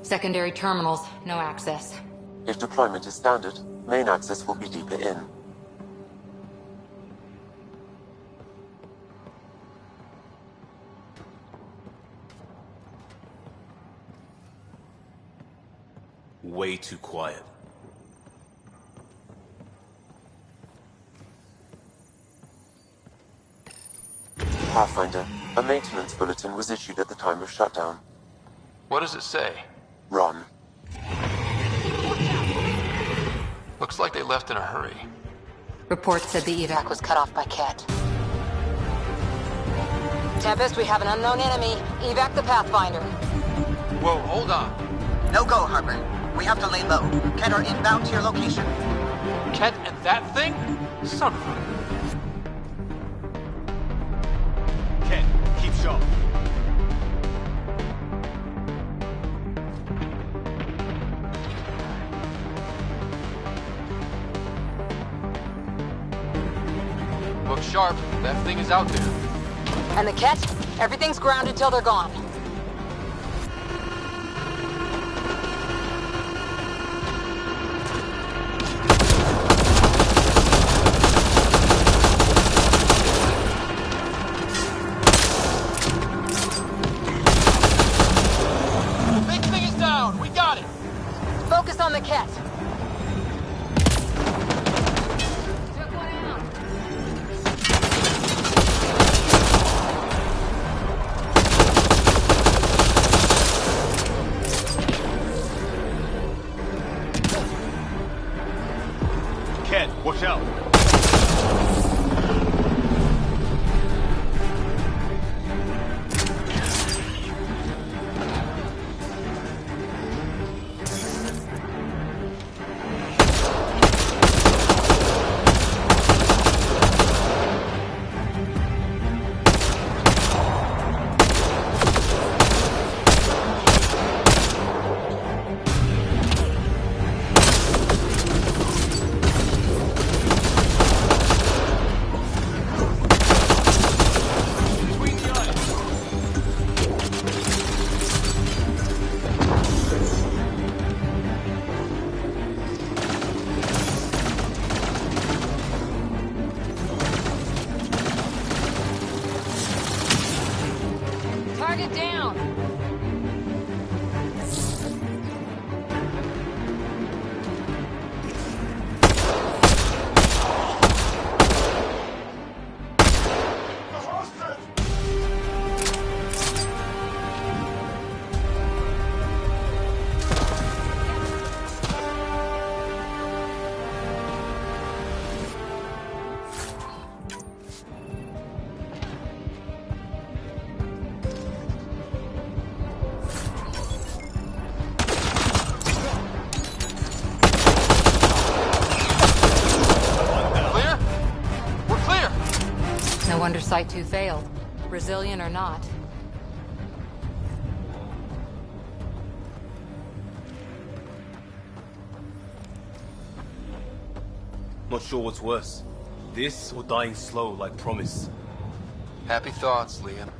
Secondary terminals, no access. If deployment is standard, main access will be deeper in. Way too quiet. Pathfinder, a maintenance bulletin was issued at the time of shutdown. What does it say? Run. Looks like they left in a hurry. Reports said the evac was cut off by Ket. Tempest, we have an unknown enemy. Evac the Pathfinder. Whoa, hold on. No go, Harper. We have to lay low. Ket are inbound to your location. Ket and that thing? Son of a... Ken, keep sharp. Look sharp. That thing is out there. And the Ket? Everything's grounded till they're gone. Big thing is down. We got it. Focus on the Ket. Ken, watch out. Target down! No wonder Site 2 failed. Brazilian or not. Not sure what's worse. This or dying slow like Promise. Happy thoughts, Liam.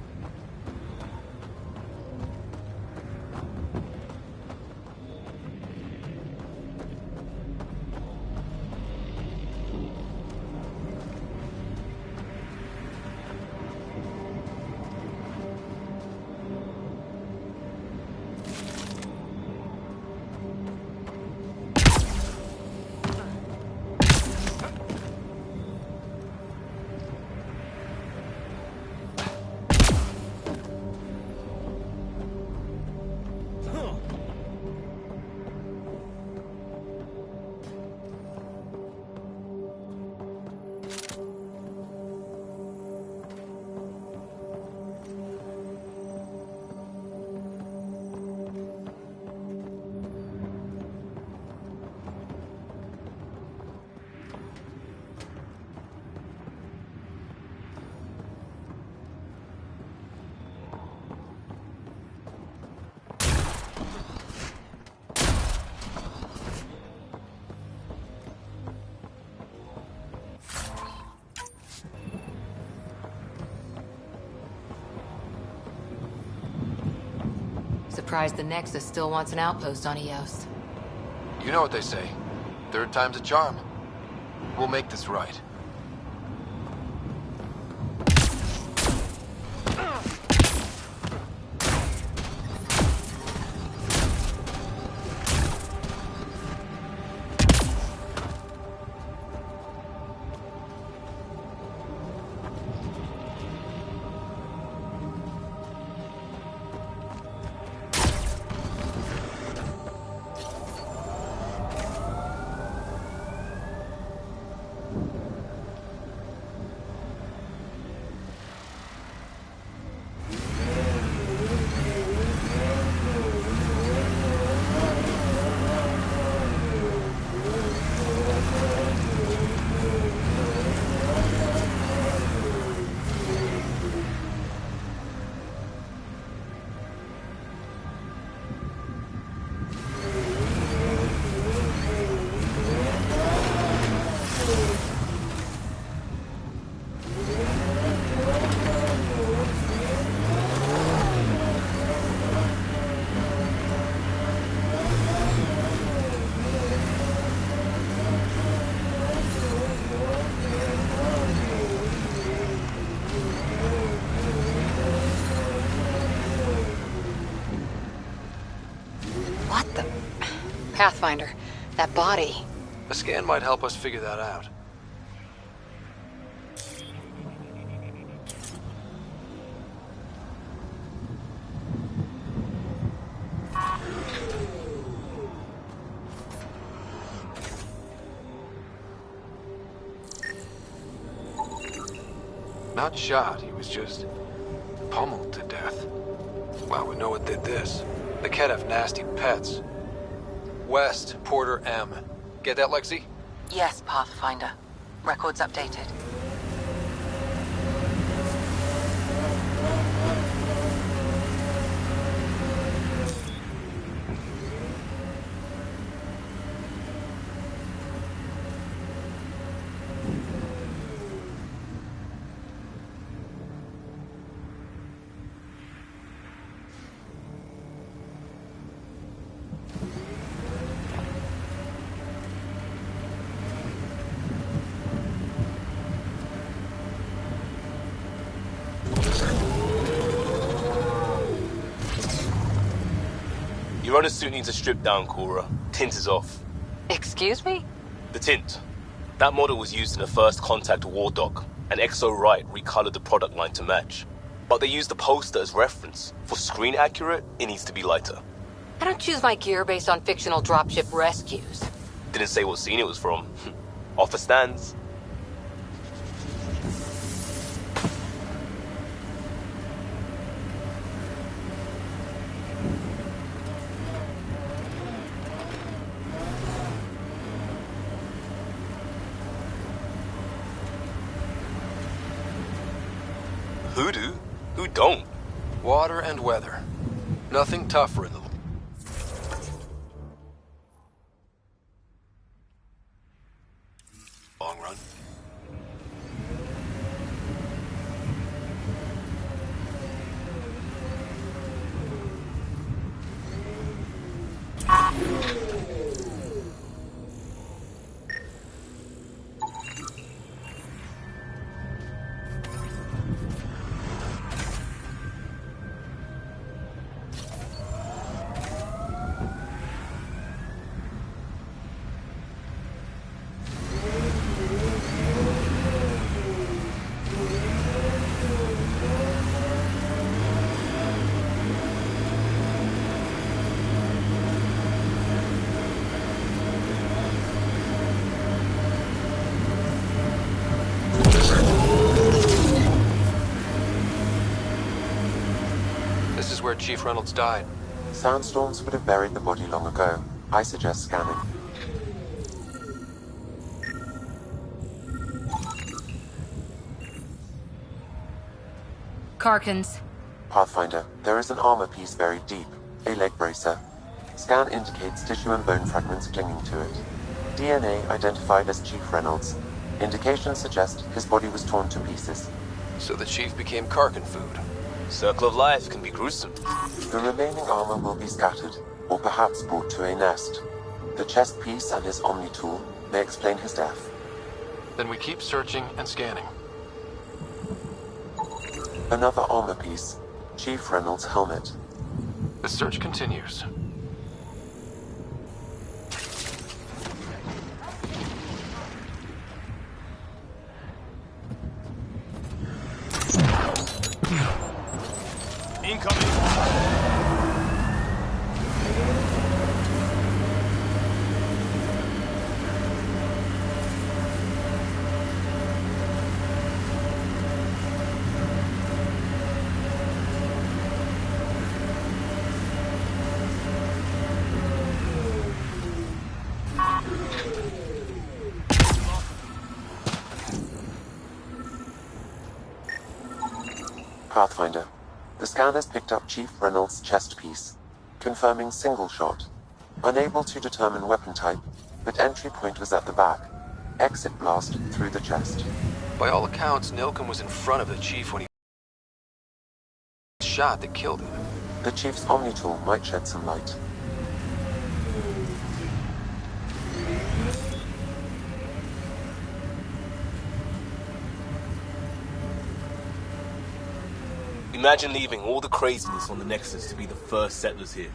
surprised the Nexus still wants an outpost on Eos. You know what they say. Third time's a charm. We'll make this right. What the... Pathfinder, that body. A scan might help us figure that out. Not shot, he was just pummeled to death. Well, we know what did this. The Kett have nasty pets. West, Porter M. Get that, Lexi? Yes, Pathfinder. Records updated. Your runner suit needs a strip down, Cora. Tint is off. Excuse me? The tint. That model was used in the first Contact War Doc, and Exo Wright recolored the product line to match. But they used the poster as reference. For screen accurate, it needs to be lighter. I don't choose my gear based on fictional dropship rescues. Didn't say what scene it was from. Offer stands. Who do? Who don't? Water and weather. Nothing tougher in the long run. This is where Chief Reynolds died. Sandstorms would have buried the body long ago. I suggest scanning. Karkins. Pathfinder, there is an armor piece buried deep. A leg bracer. Scan indicates tissue and bone fragments clinging to it. DNA identified as Chief Reynolds. Indications suggest his body was torn to pieces. So the Chief became Karkin food. Circle of life can be gruesome. The remaining armor will be scattered, or perhaps brought to a nest. The chest piece and his Omni tool may explain his death. Then we keep searching and scanning. Another armor piece, Chief Reynolds' helmet. The search continues. Incoming! Pathfinder. The scanners picked up Chief Reynolds' chest piece, confirming single shot. Unable to determine weapon type, but entry point was at the back. Exit blast through the chest. By all accounts, Nilken was in front of the Chief when he shot that killed him. The Chief's Omni tool might shed some light. Imagine leaving all the craziness on the Nexus to be the first settlers here.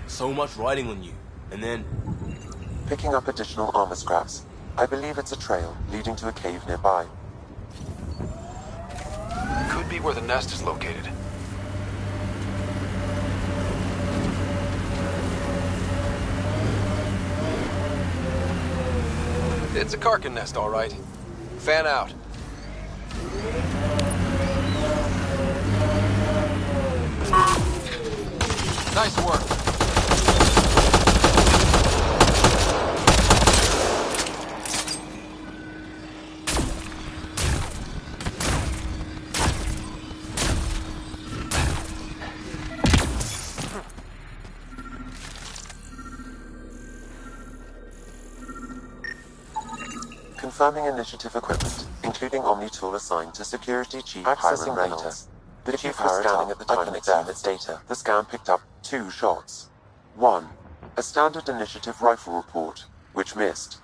So much riding on you, and then... Picking up additional armor scraps. I believe it's a trail leading to a cave nearby. Could be where the nest is located. It's a Karkin nest, all right. Fan out. Nice work. Confirming initiative equipment, including Omni tool assigned to Security Chief Hiram Reynolds. The Chief was scanning at the time of death. Its data. The scan picked up 2 shots. One, a standard initiative rifle report, which missed.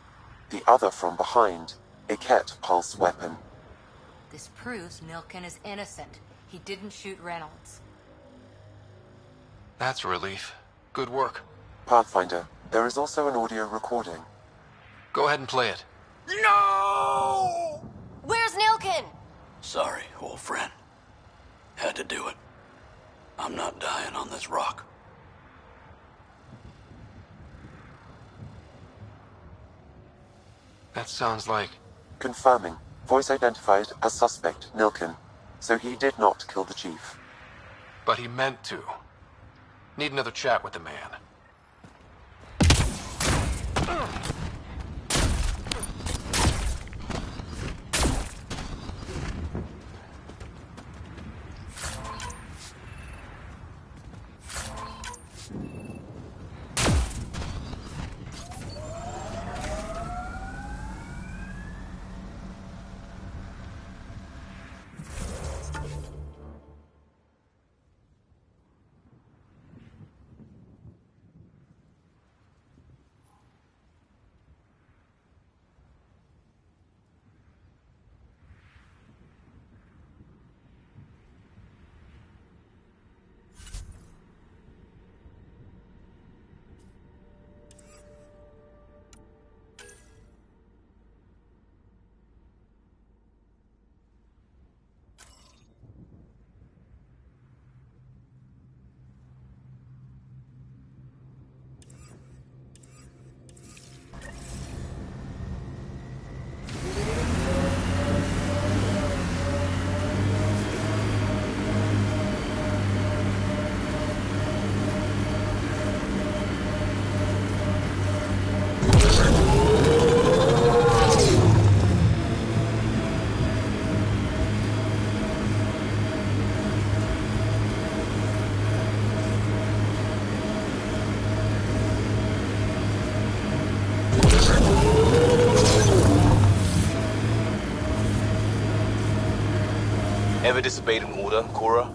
The other from behind, a Ket pulse weapon. This proves Nilken is innocent. He didn't shoot Reynolds. That's a relief. Good work. Pathfinder, there is also an audio recording. Go ahead and play it. No! Where's Nilken? Sorry, old friend. Had to do it. I'm not dying on this rock. That sounds like... Confirming. Voice identified as suspect Nilken. So he did not kill the Chief. But he meant to. Need another chat with the man. Ever disobeyed an order, Cora?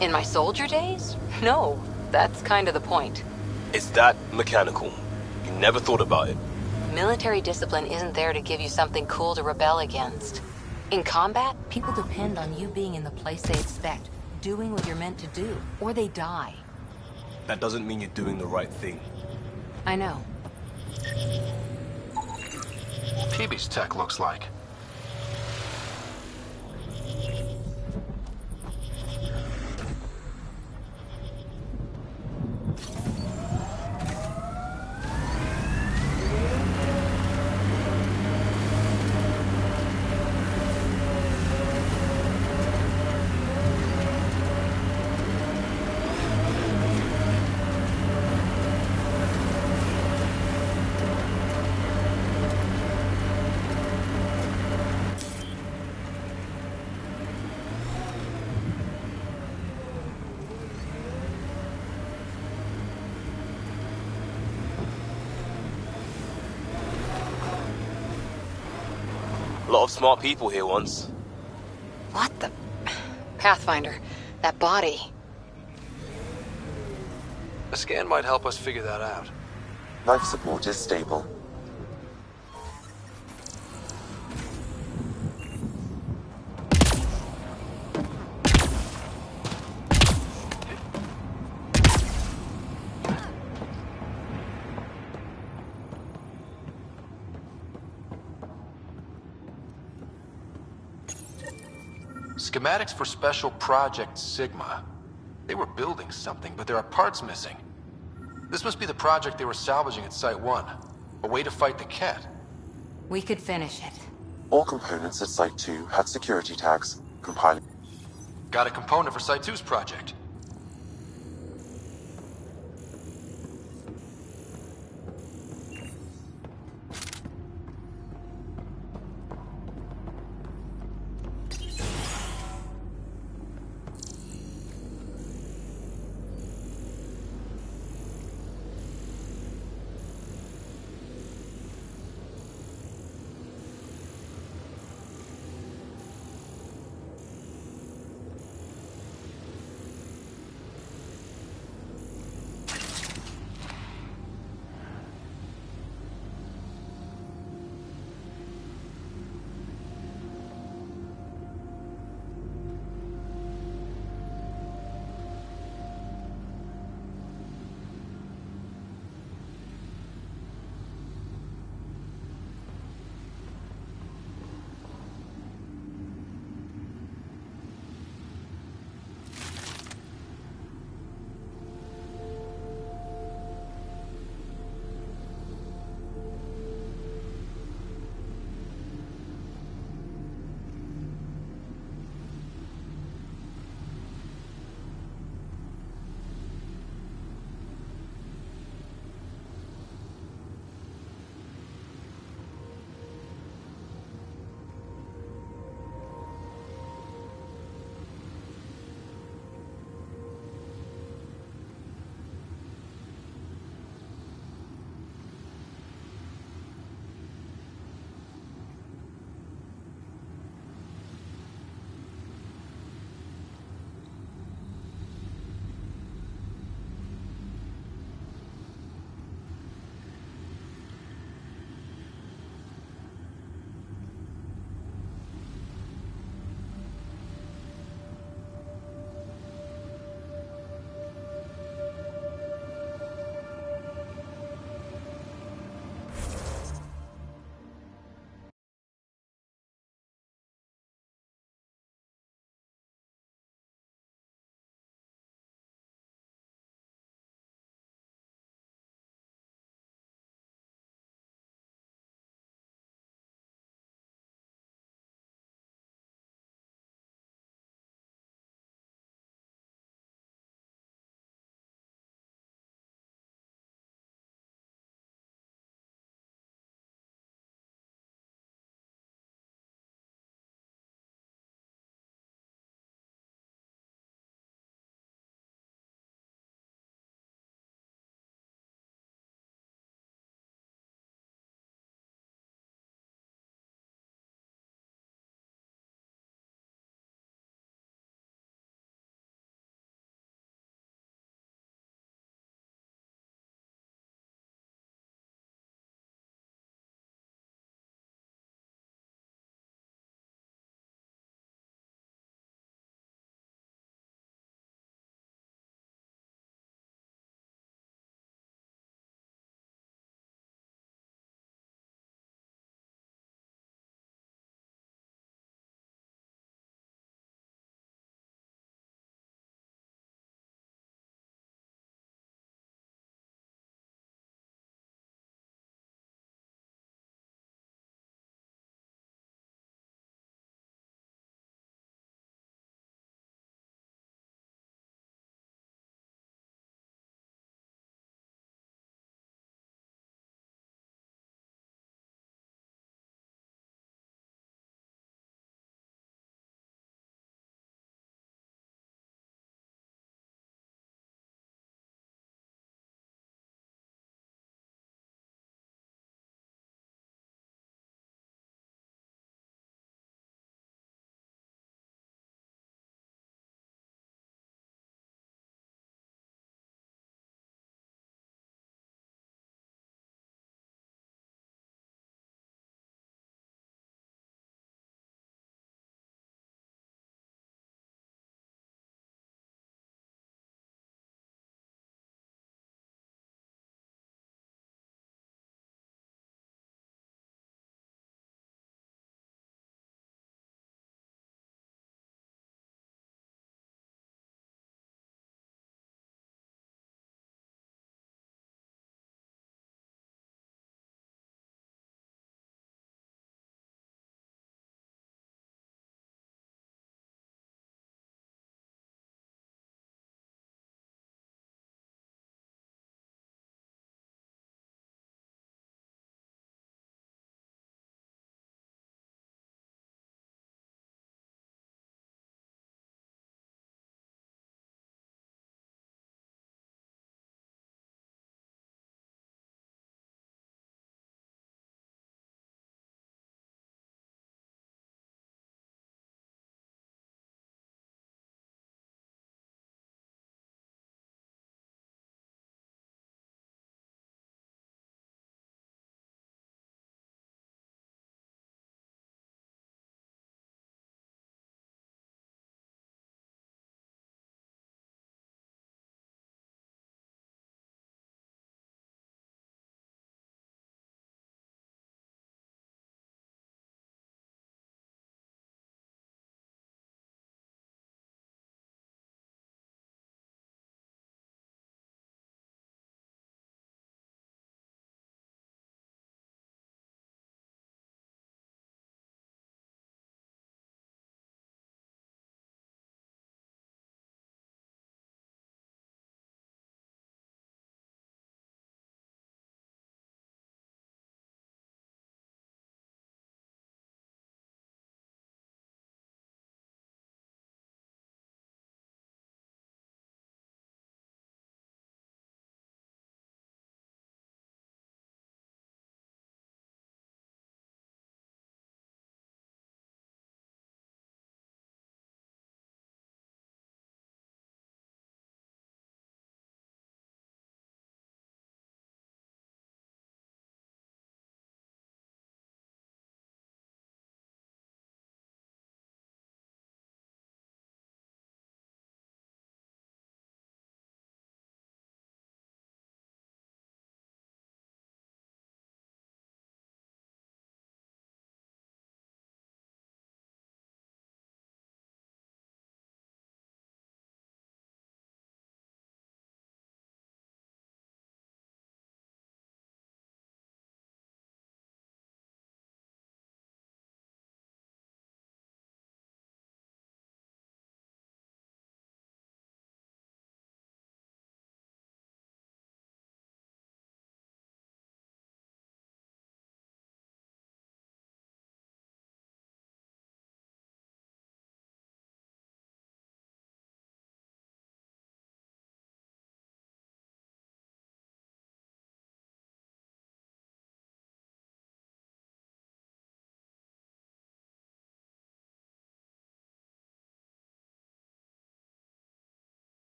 In my soldier days? No, that's kind of the point. It's that mechanical. You never thought about it. Military discipline isn't there to give you something cool to rebel against. In combat, people depend on you being in the place they expect, doing what you're meant to do, or they die. That doesn't mean you're doing the right thing. I know. Peebee's tech looks like. A lot of smart people here once. What the... Pathfinder, that body. A scan might help us figure that out. Life support is stable. Schematics for Special Project Sigma. They were building something, but there are parts missing. This must be the project they were salvaging at Site 1. A way to fight the Ket. We could finish it. All components at Site 2 had security tags. Compiling. Got a component for Site 2's project.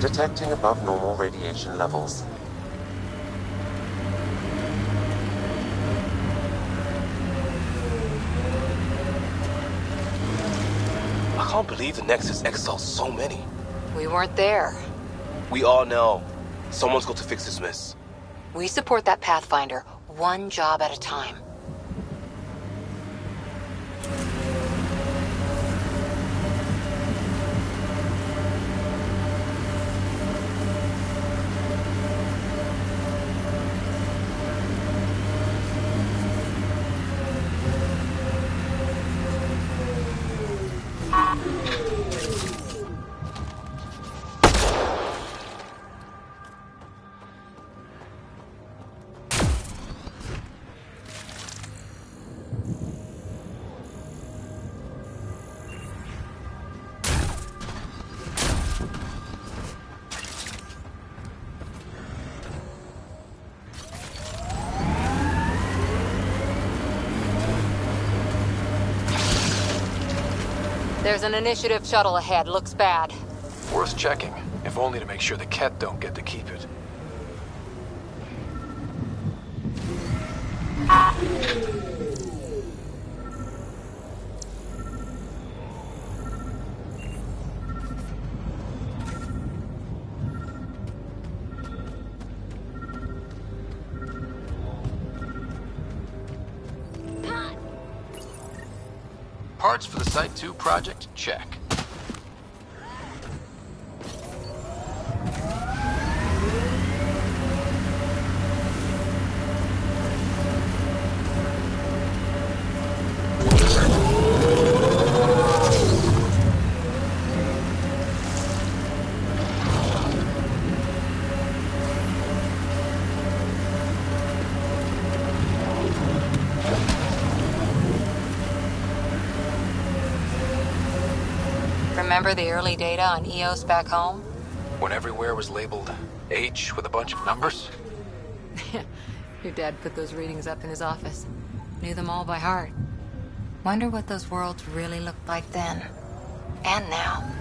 Detecting above normal radiation levels. I can't believe the Nexus exiled so many. We weren't there. We are now. Someone's got to fix this mess. We support that Pathfinder, one job at a time. There's an initiative shuttle ahead. Looks bad. Worth checking, if only to make sure the Ket don't get to keep it. Parts for the Site 2 project? Check. Remember the early data on EOS back home? When everywhere was labeled H with a bunch of numbers? Your dad put those readings up in his office. Knew them all by heart. Wonder what those worlds really looked like then. And now.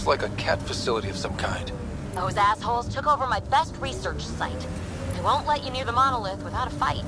Like a Ket facility of some kind. Those assholes took over my best research site. They won't let you near the monolith without a fight.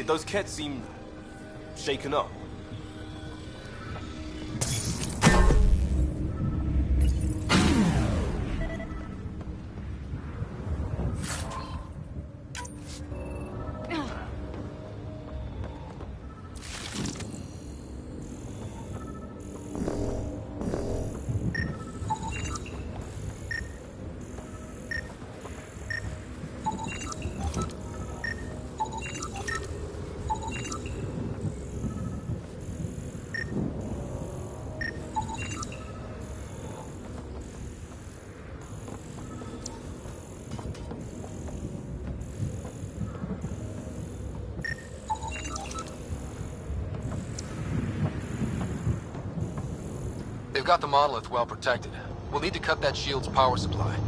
Did those Kets seem shaken up? They've got the monolith well protected. We'll need to cut that shield's power supply.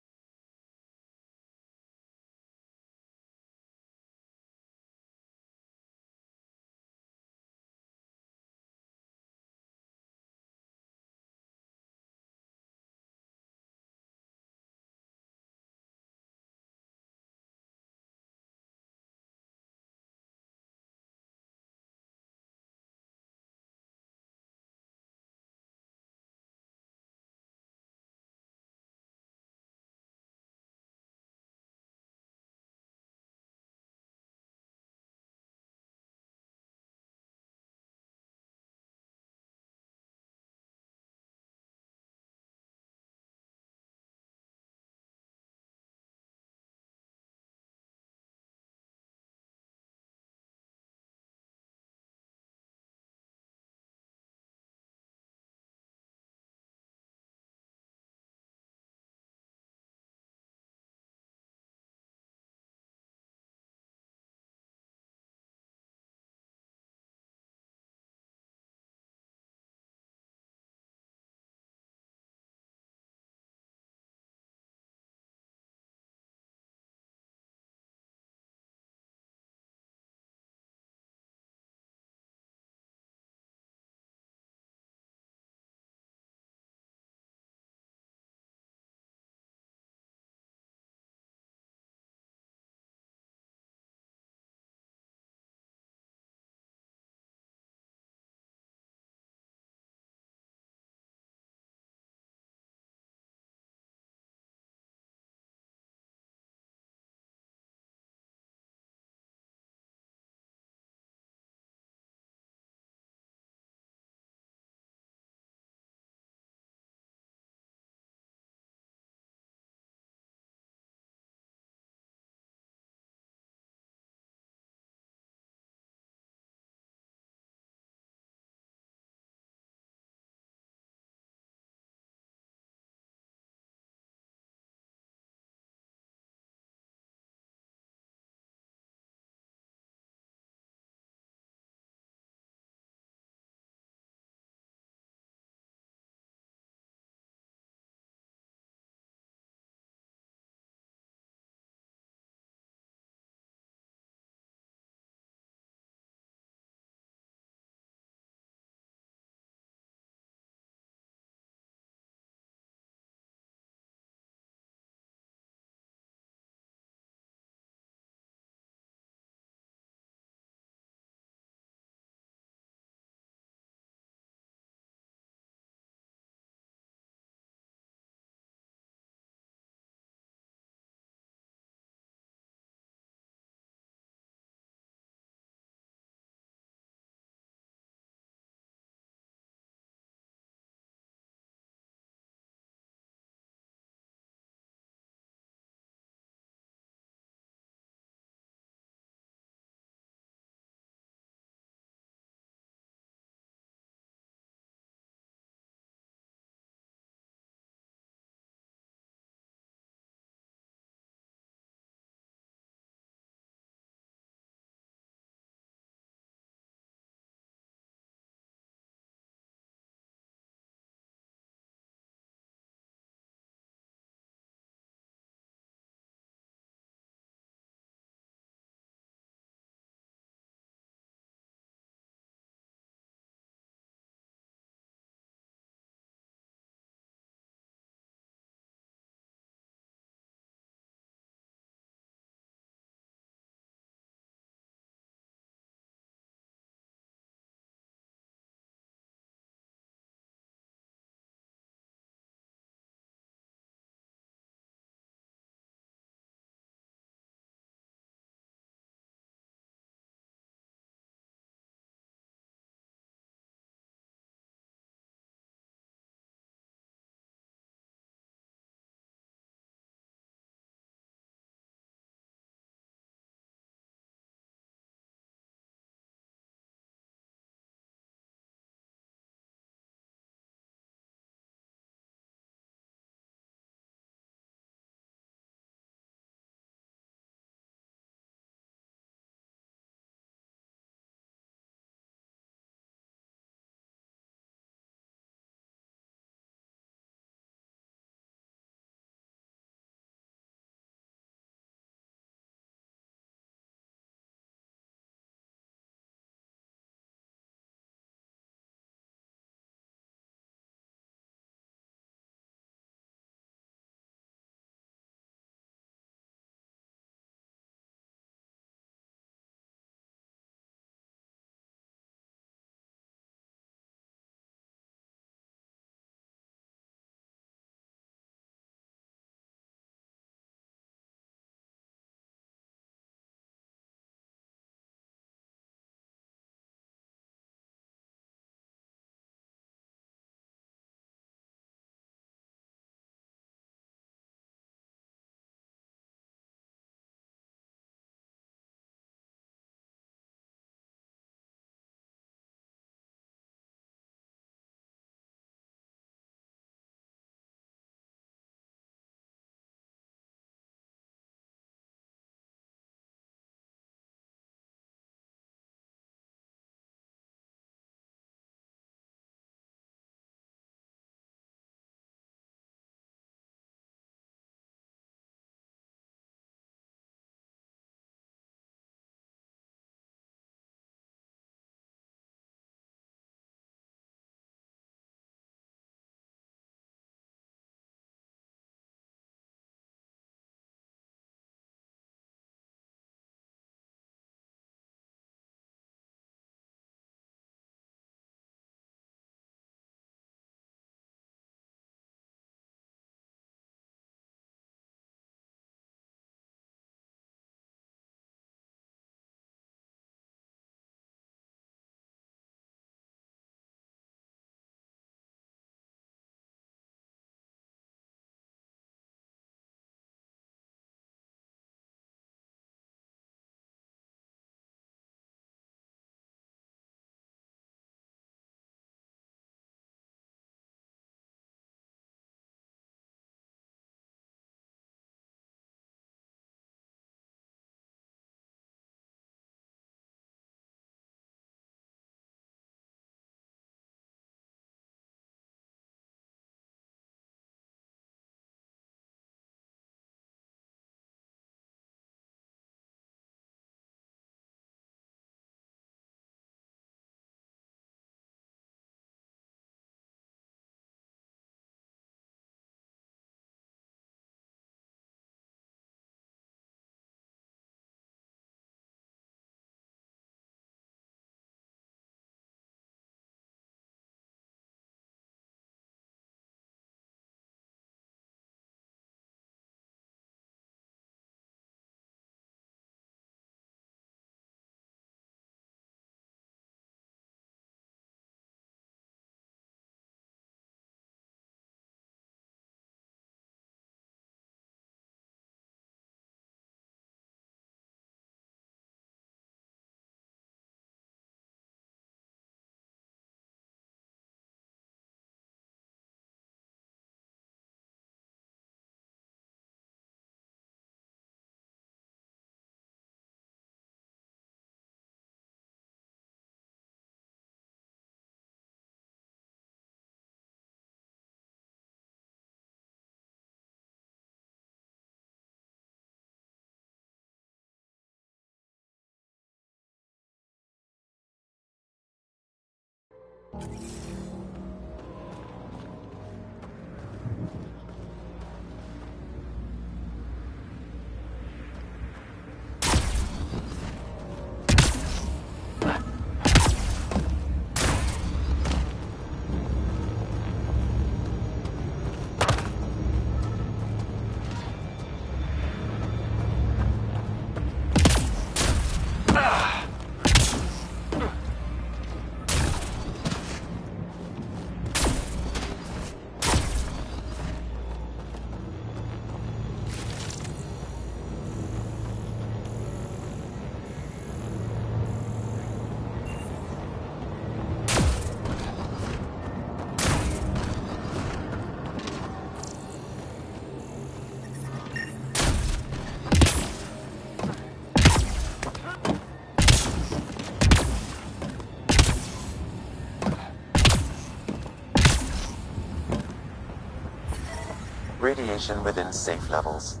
Radiation within safe levels.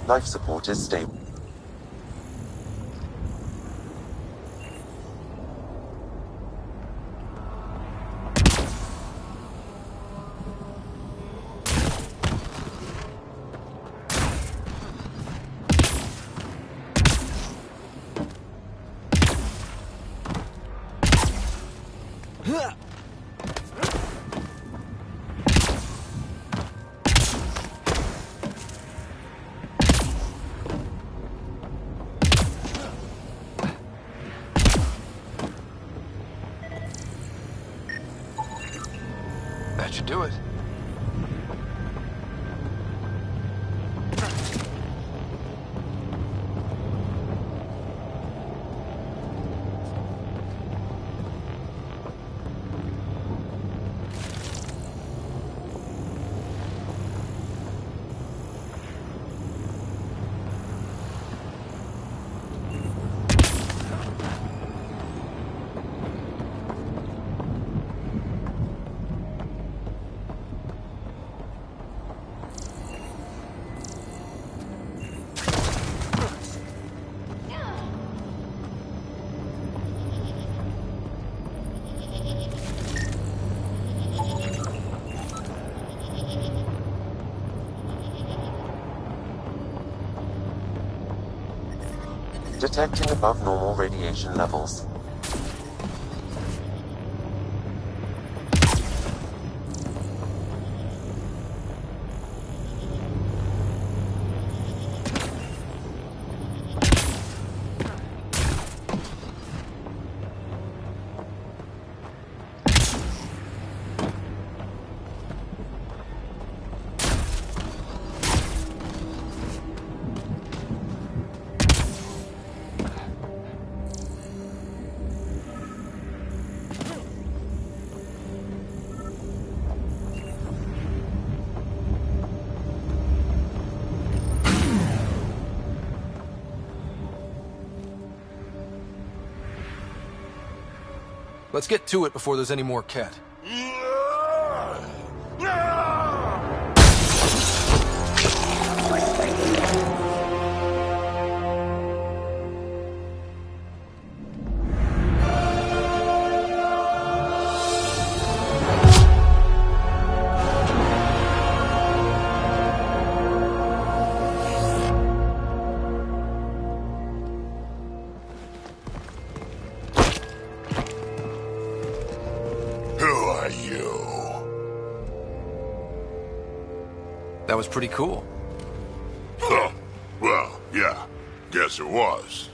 Life support is stable. That should do it. Detecting above normal radiation levels. Let's get to it before there's any more Ket. That was pretty cool. Huh. Well, yeah. Guess it was.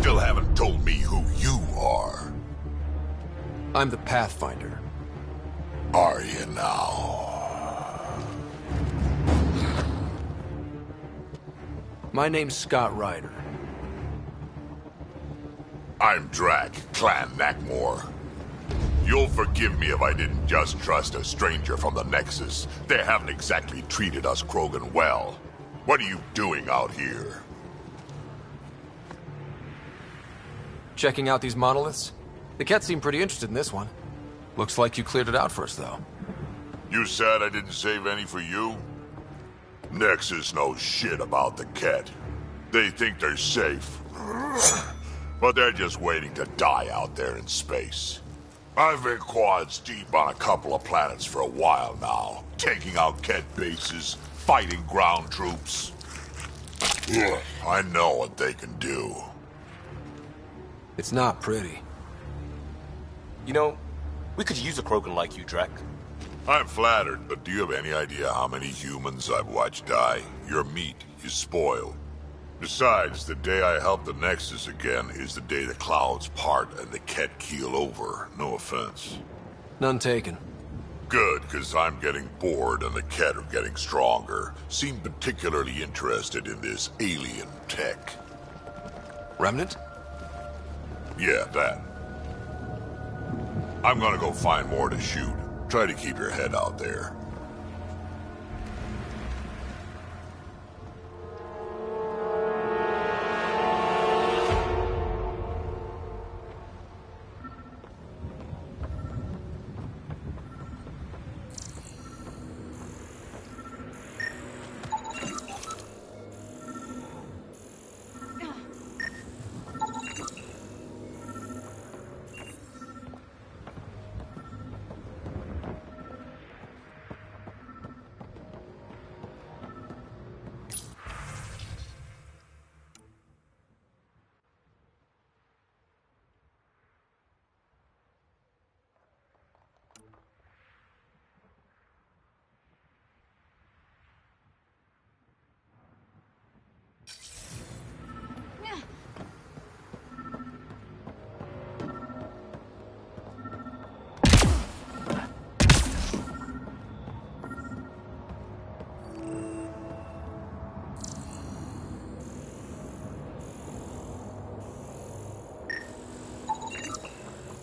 Still haven't told me who you are. I'm the Pathfinder. Are you now? My name's Scott Ryder. I'm Drac, Clan Nakmor. You'll forgive me if I didn't just trust a stranger from the Nexus. They haven't exactly treated us Krogan well. What are you doing out here? Checking out these monoliths? The Ket seem pretty interested in this one. Looks like you cleared it out for us, though. You said I didn't save any for you? Nexus knows shit about the Ket. They think they're safe. but they're just waiting to die out there in space. I've been quads deep on a couple of planets for a while now, taking out Ket bases, fighting ground troops. Ugh, I know what they can do. It's not pretty. You know, we could use a Krogan like you, Drac. I'm flattered, but do you have any idea how many humans I've watched die? Your meat is spoiled. Besides, the day I help the Nexus again is the day the clouds part and the Ket keel over. No offense. None taken. Good, because I'm getting bored and the Ket are getting stronger. Seem particularly interested in this alien tech. Remnant? Yeah, that. I'm gonna go find more to shoot. Try to keep your head out there.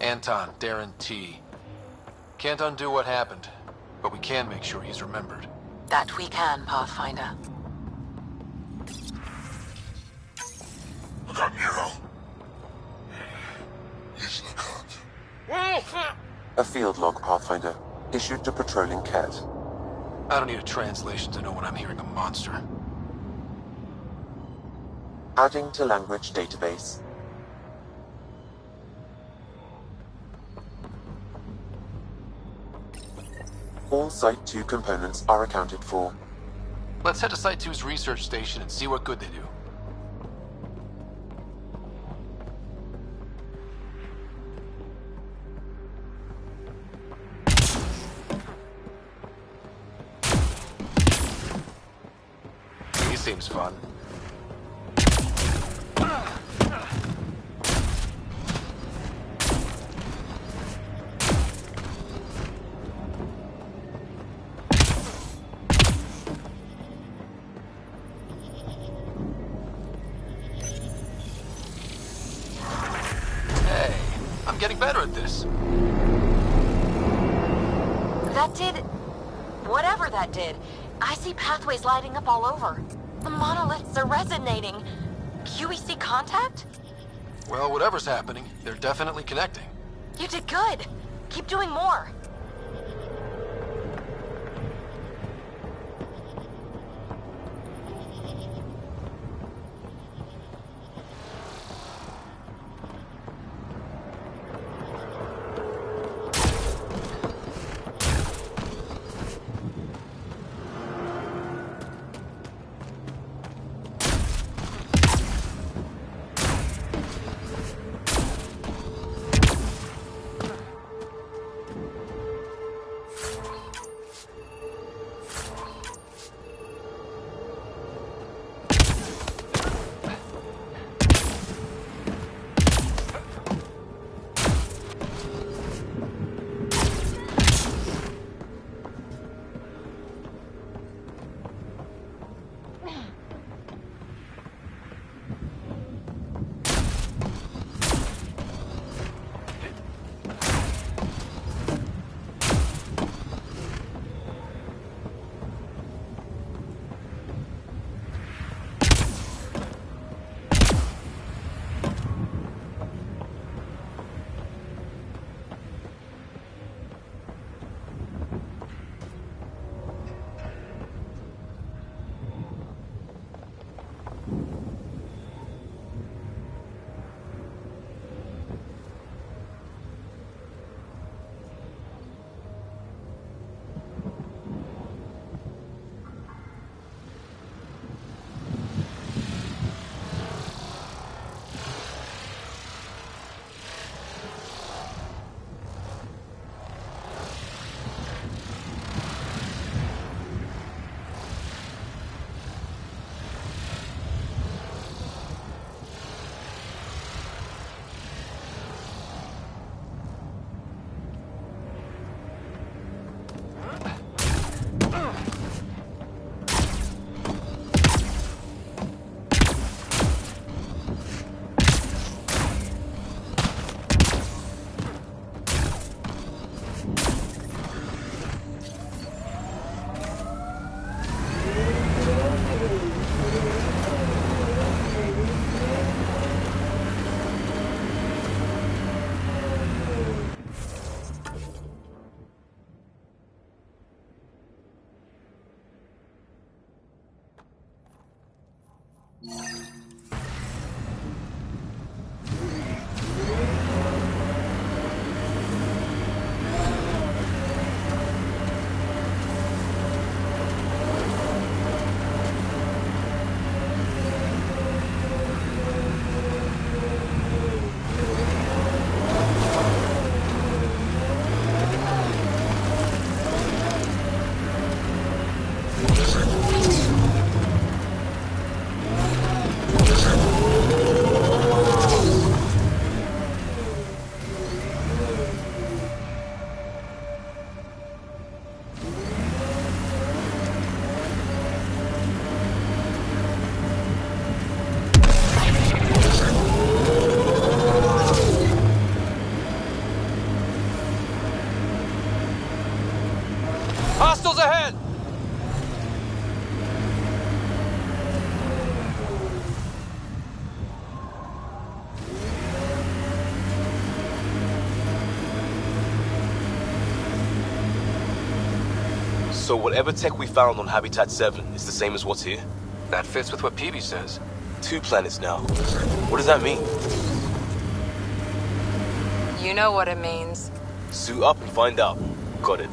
Anton, Darren T. Can't undo what happened, but we can make sure he's remembered. That we can, Pathfinder. Look out, Nero. He's the cut. A field log, Pathfinder, issued to patrolling Ket. I don't need a translation to know when I'm hearing a monster. Adding to language database. All Site 2 components are accounted for. Let's head to Site 2's research station and see what good they do. He seems fun. I'm getting better at this. That did... whatever that did. I see pathways lighting up all over. The monoliths are resonating. QEC contact? Well, whatever's happening, they're definitely connecting. You did good. Keep doing more. Hostiles ahead! So whatever tech we found on Habitat 7 is the same as what's here? That fits with what Peavy says. 2 planets now. What does that mean? You know what it means. Suit up and find out. Got it.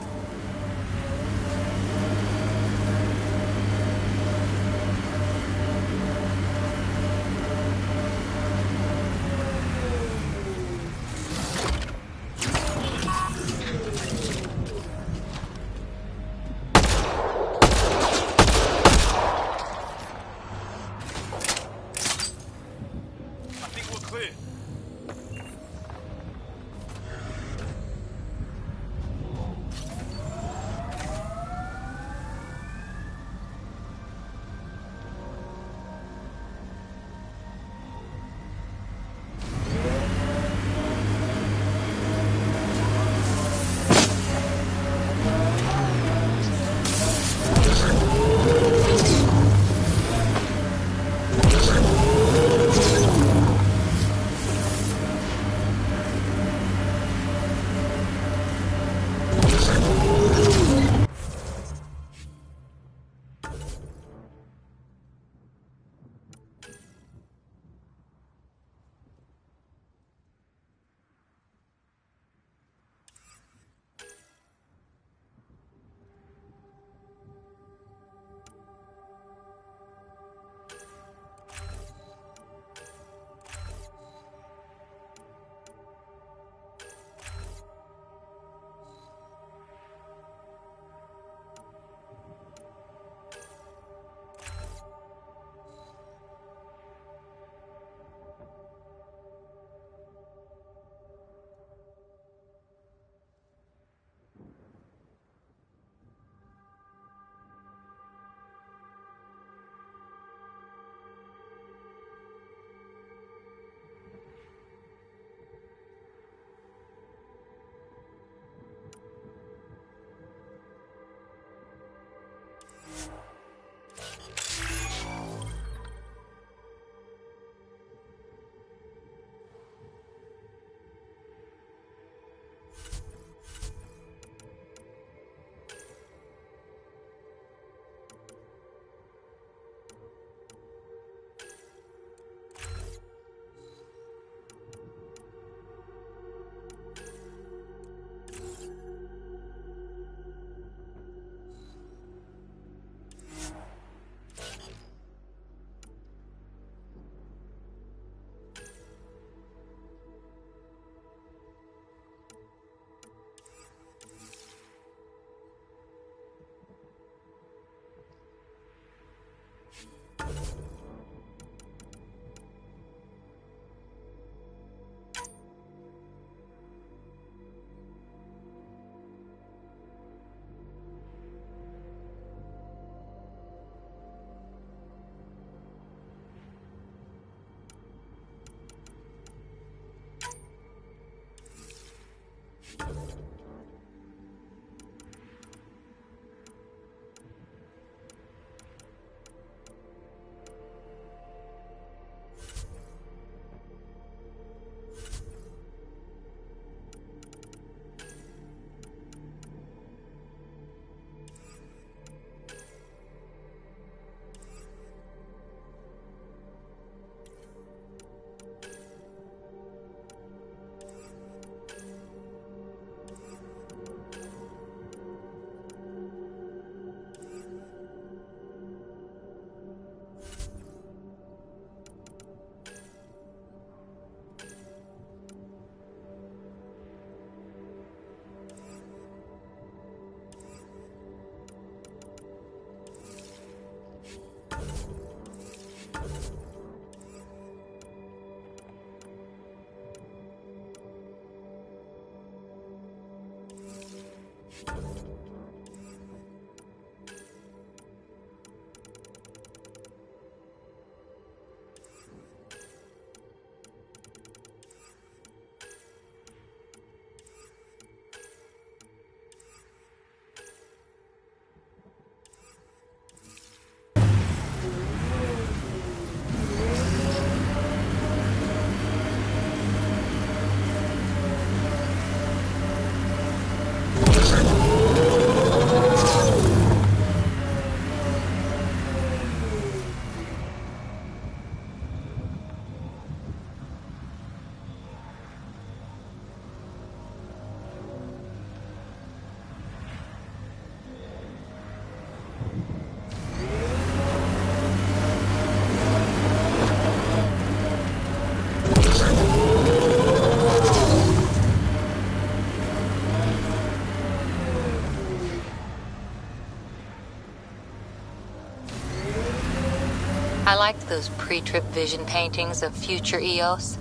I liked those pre-trip vision paintings of future Eos.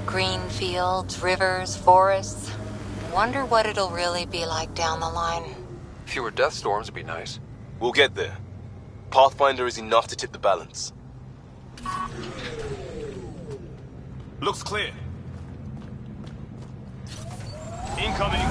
Green fields, rivers, forests. Wonder what it'll really be like down the line. Fewer death storms would be nice. We'll get there. Pathfinder is enough to tip the balance. Looks clear. Incoming.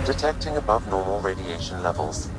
Detecting above normal radiation levels.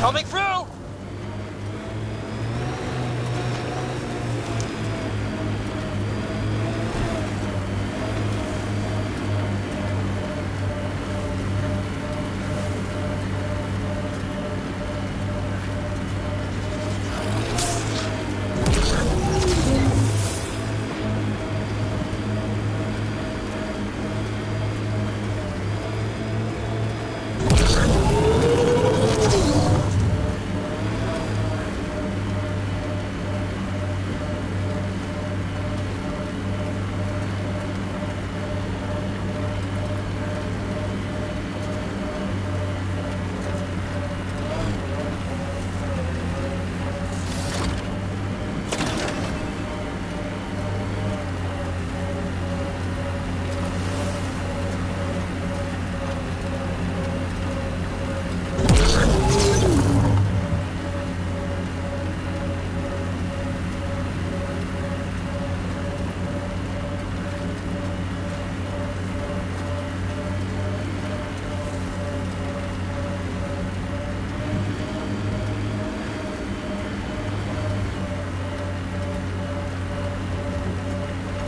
Coming through!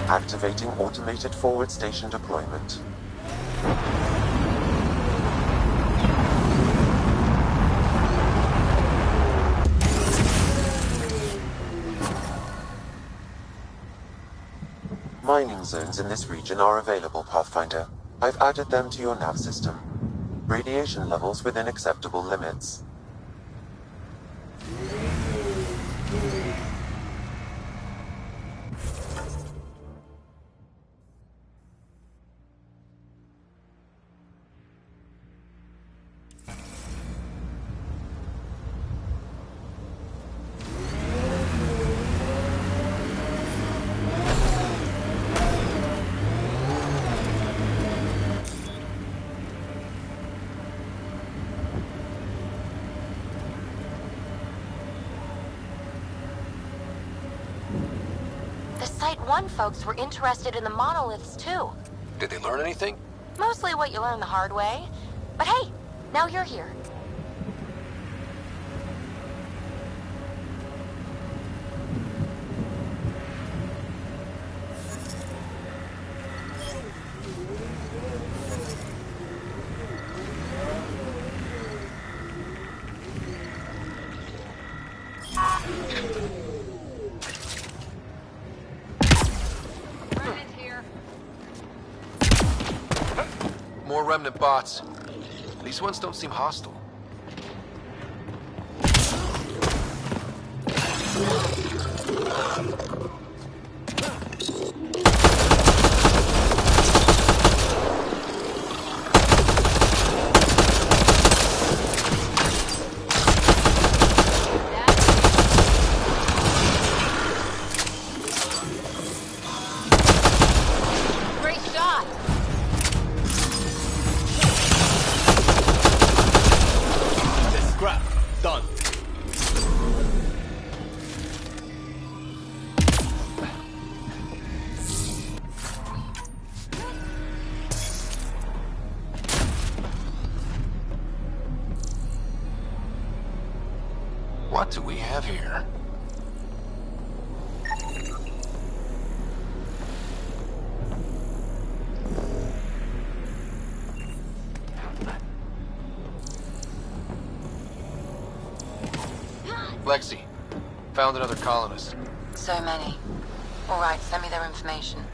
Activating automated forward station deployment. Mining zones in this region are available, Pathfinder. I've added them to your nav system. Radiation levels within acceptable limits. Site 1 folks were interested in the monoliths too. Did they learn anything? Mostly what you learn the hard way. But hey, now you're here. More remnant bots. These ones don't seem hostile. Great shot! Scrap. Done. What do we have here? Lexi, found another colonist. So many. All right, send me their information.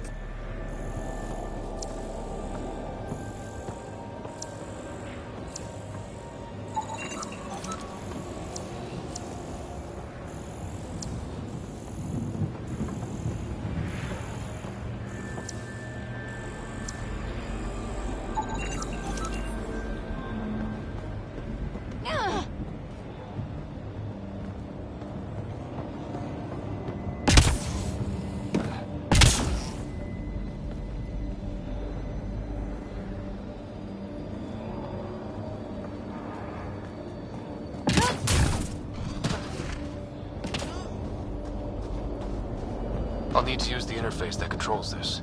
I'll need to use the interface that controls this.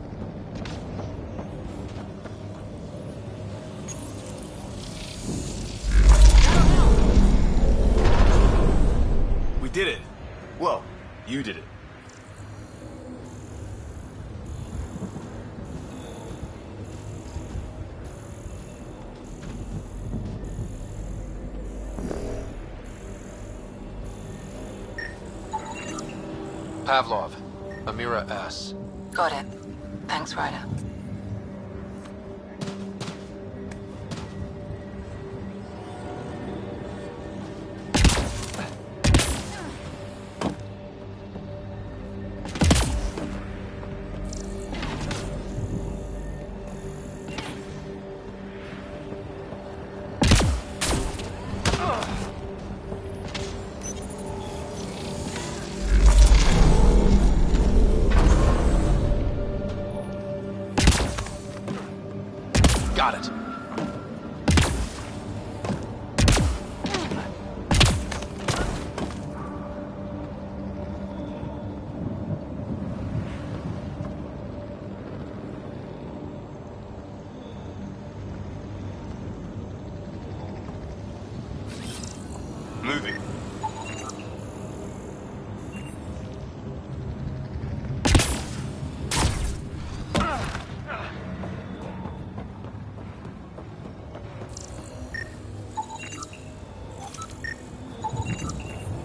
We did it. Well, you did it. Pavlov, Amira S. Got it. Thanks, Ryder. Got it. Moving.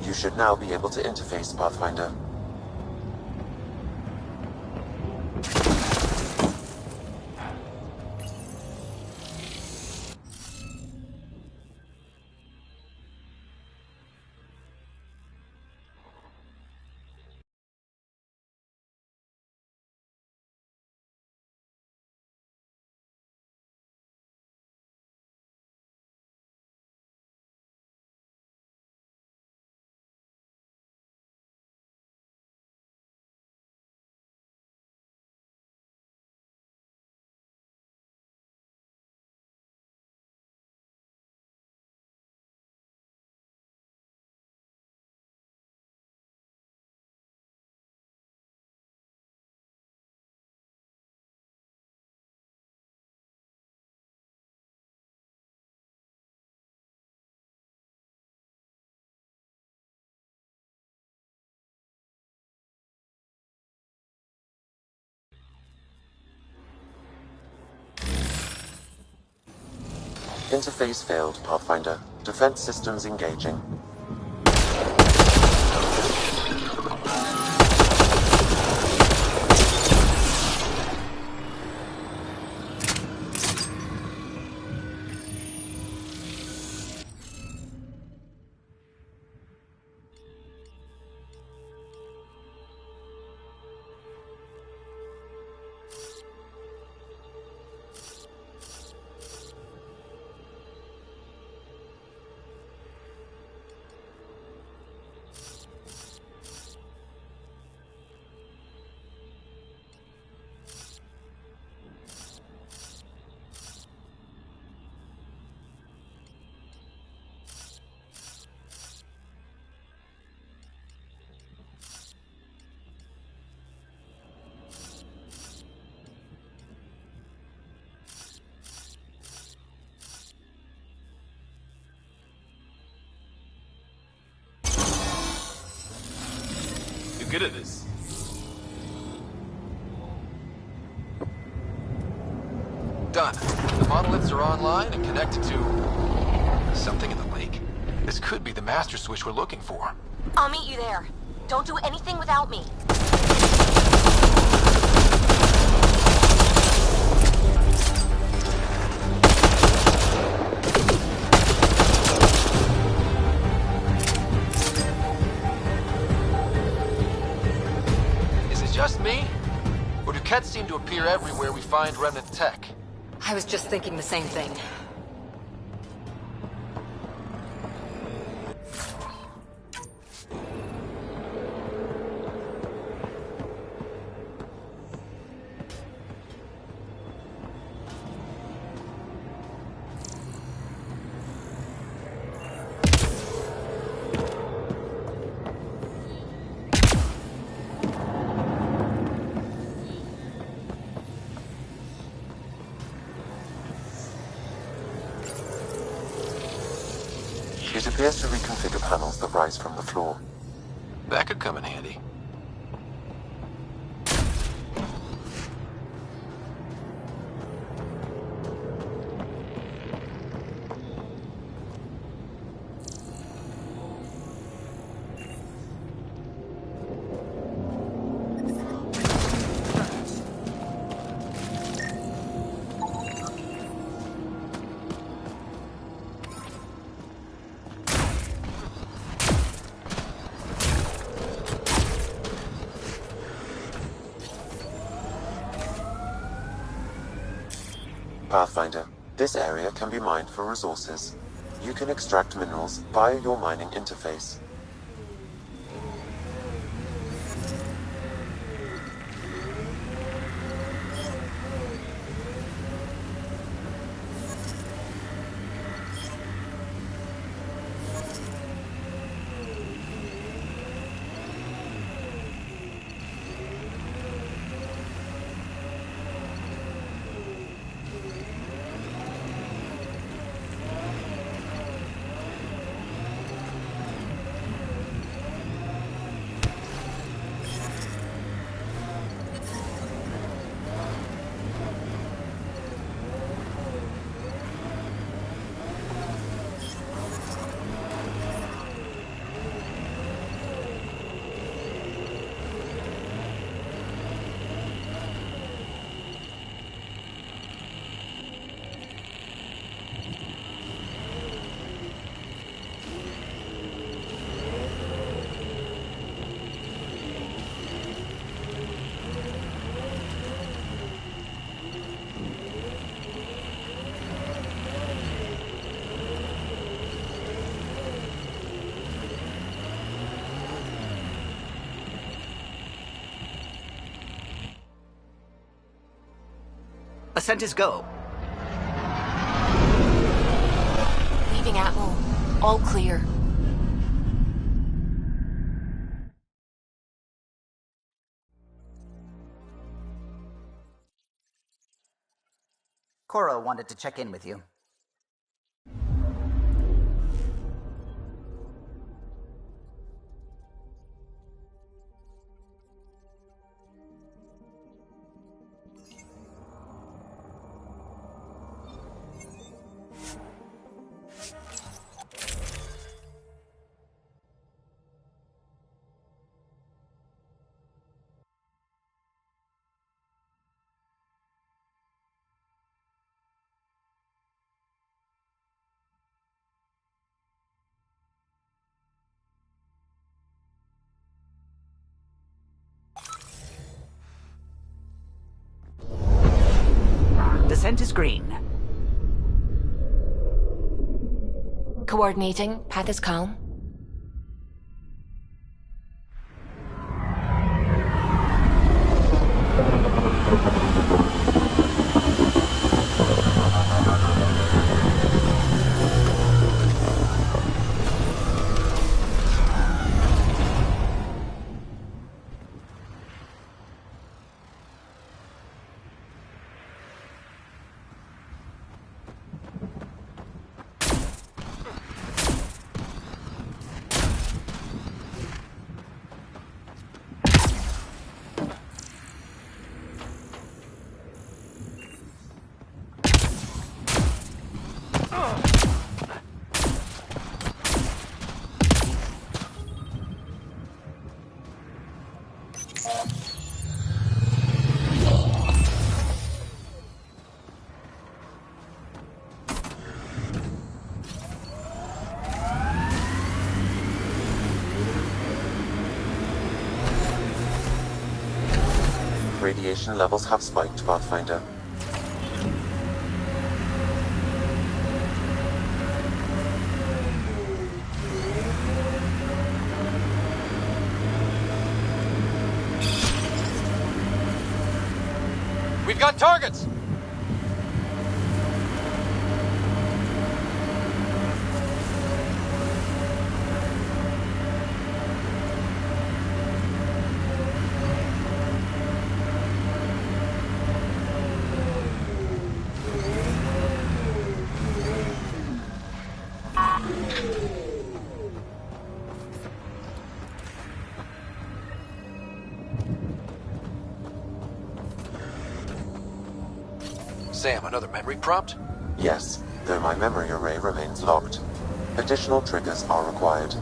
You should now be able to interface, Pathfinder. Interface failed, Pathfinder. Defense systems engaging. You're good at this. Done. The monoliths are online and connected to something in the lake. This could be the master switch we're looking for. I'll meet you there. Don't do anything without me. Is it just me? Or do Kets seem to appear everywhere we find remnant tech? I was just thinking the same thing. It appears to reconfigure panels that rise from the floor. That could come in handy. Pathfinder, this area can be mined for resources. You can extract minerals via your mining interface. Ascent is go. Leaving Atwell. All clear. Cora wanted to check in with you. Descent is green. Coordinating. Path is calm. Radiation levels have spiked, Pathfinder. We've got targets! Sam, another memory prompt? Yes, though my memory array remains locked. Additional triggers are required.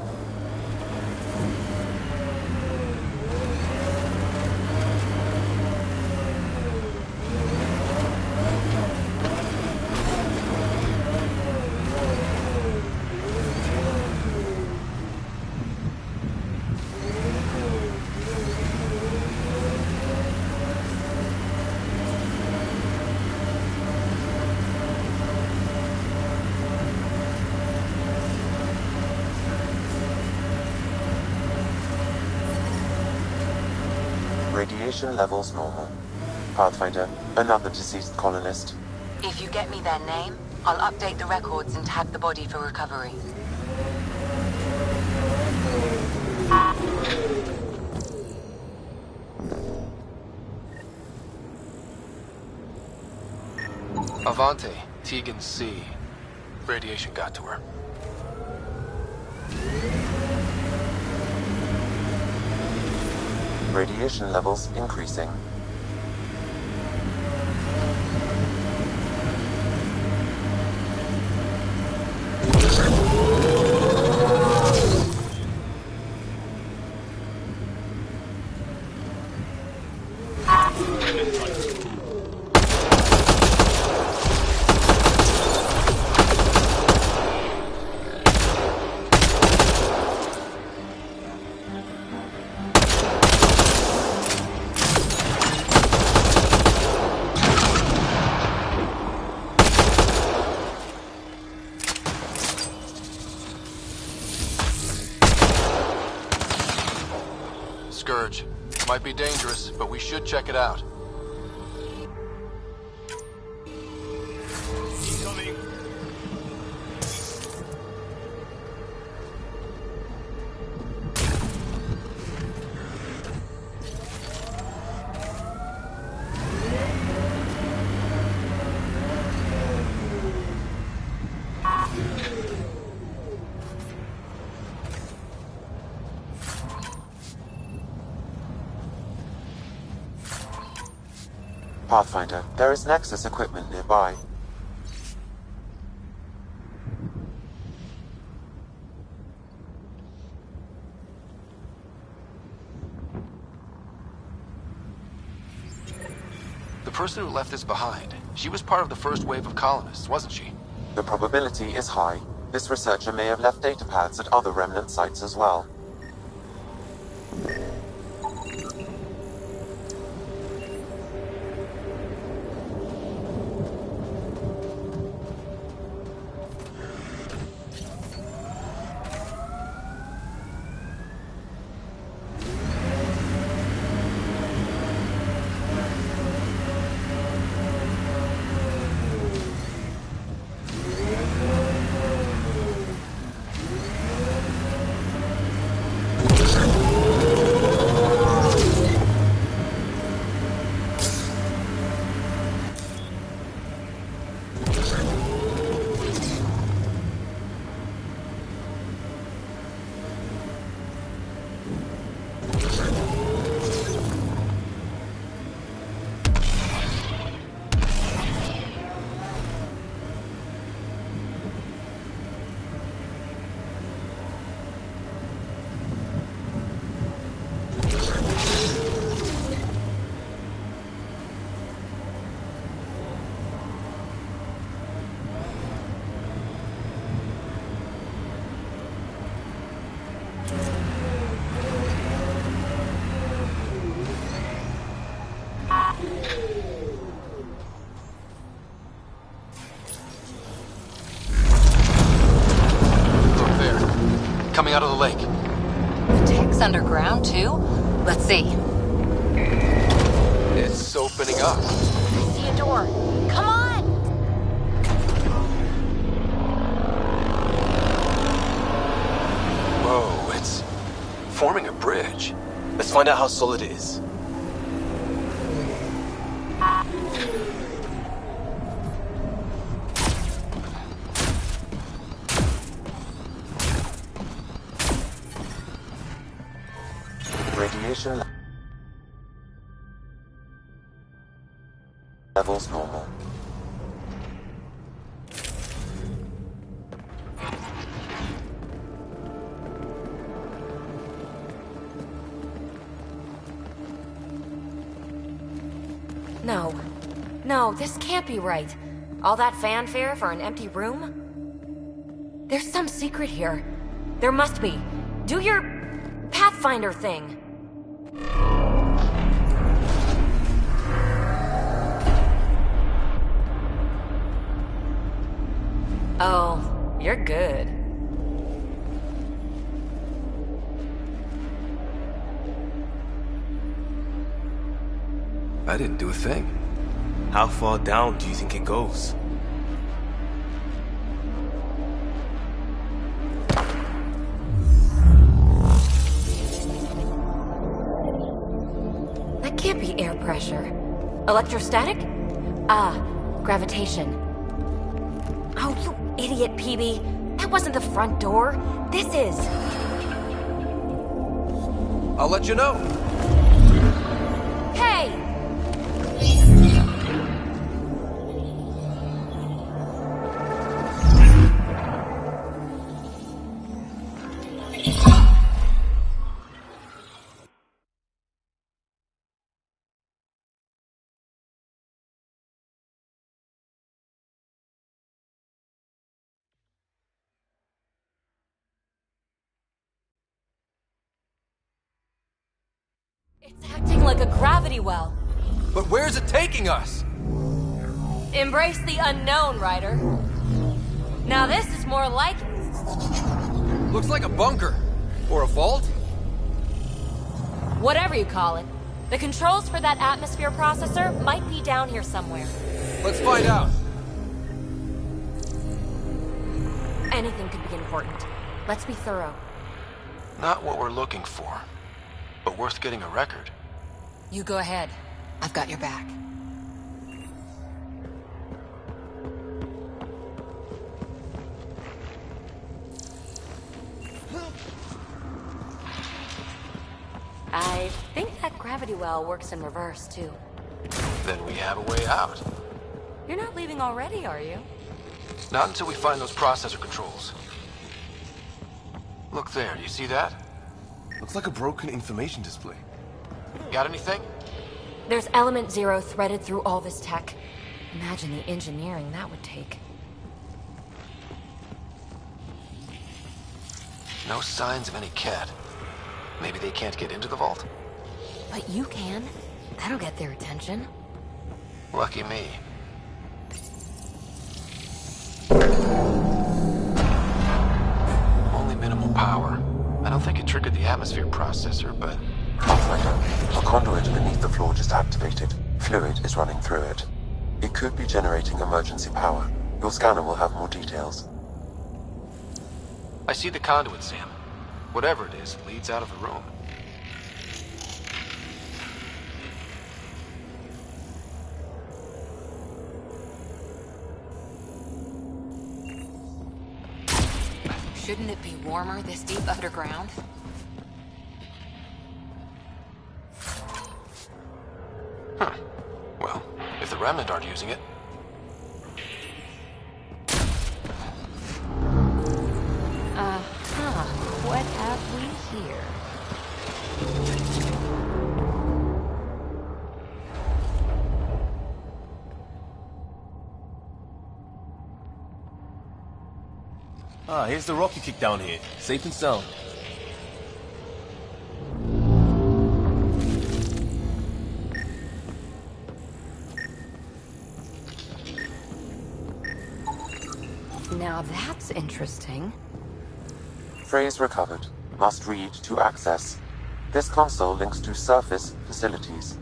Radiation levels normal. Pathfinder, another deceased colonist. If you get me their name, I'll update the records and tag the body for recovery. Avante, Tegan C. Radiation got to her. Radiation levels increasing. Scourge. Might be dangerous, but we should check it out. Incoming. Pathfinder, there is Nexus equipment nearby. The person who left this behind, she was part of the first wave of colonists, wasn't she? The probability is high. This researcher may have left data pads at other remnant sites as well. coming out of the lake. The tech's underground, too? Let's see. It's opening up. I see a door. Come on! Whoa, it's forming a bridge. Let's find out how solid it is. Radiation levels normal. No. No, this can't be right. All that fanfare for an empty room? There's some secret here. There must be. Do your Pathfinder thing. Oh, you're good. I didn't do a thing. How far down do you think it goes? That can't be air pressure. Electrostatic? Ah, gravitation. Oh, you idiot, PB. That wasn't the front door. This is. I'll let you know. Hey! It's acting like a gravity well. But where's it taking us? Embrace the unknown, Ryder. Now this is more like it. Looks like a bunker. Or a vault? Whatever you call it. The controls for that atmosphere processor might be down here somewhere. Let's find out. Anything could be important. Let's be thorough. Not what we're looking for, but worth getting a record. You go ahead. I've got your back. I think that gravity well works in reverse, too. Then we have a way out. You're not leaving already, are you? Not until we find those processor controls. Look there, do you see that? Looks like a broken information display. Got anything? There's element 0 threaded through all this tech. Imagine the engineering that would take. No signs of any cat. Maybe they can't get into the vault? But you can. That'll get their attention. Lucky me. Only minimal power. I don't think it triggered the atmosphere processor, but... Pathfinder, a conduit beneath the floor just activated. Fluid is running through it. It could be generating emergency power. Your scanner will have more details. I see the conduit, Sam. Whatever it is, it leads out of the room. Shouldn't it be warmer this deep underground? Huh. Well, if the Remnant aren't using it... What have we here? Ah, here's the rock you kicked down here. Safe and sound. Now that's interesting. Phrase recovered. Must read to access. This console links to surface facilities.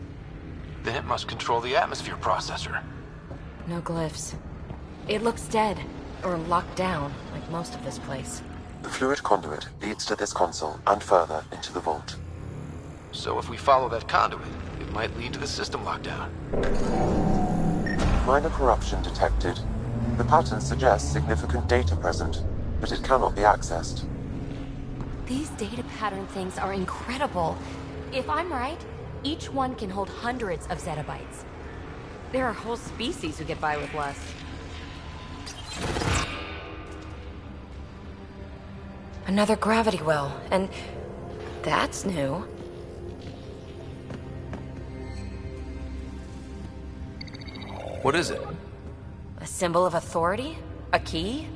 Then it must control the atmosphere processor. No glyphs. It looks dead, or locked down, like most of this place. The fluid conduit leads to this console and further into the vault. So if we follow that conduit, it might lead to the system lockdown. Minor corruption detected. The pattern suggests significant data present, but it cannot be accessed. These data pattern things are incredible. If I'm right, each one can hold hundreds of zettabytes. There are whole species who get by with less. Another gravity well, and that's new. What is it? A symbol of authority? A key?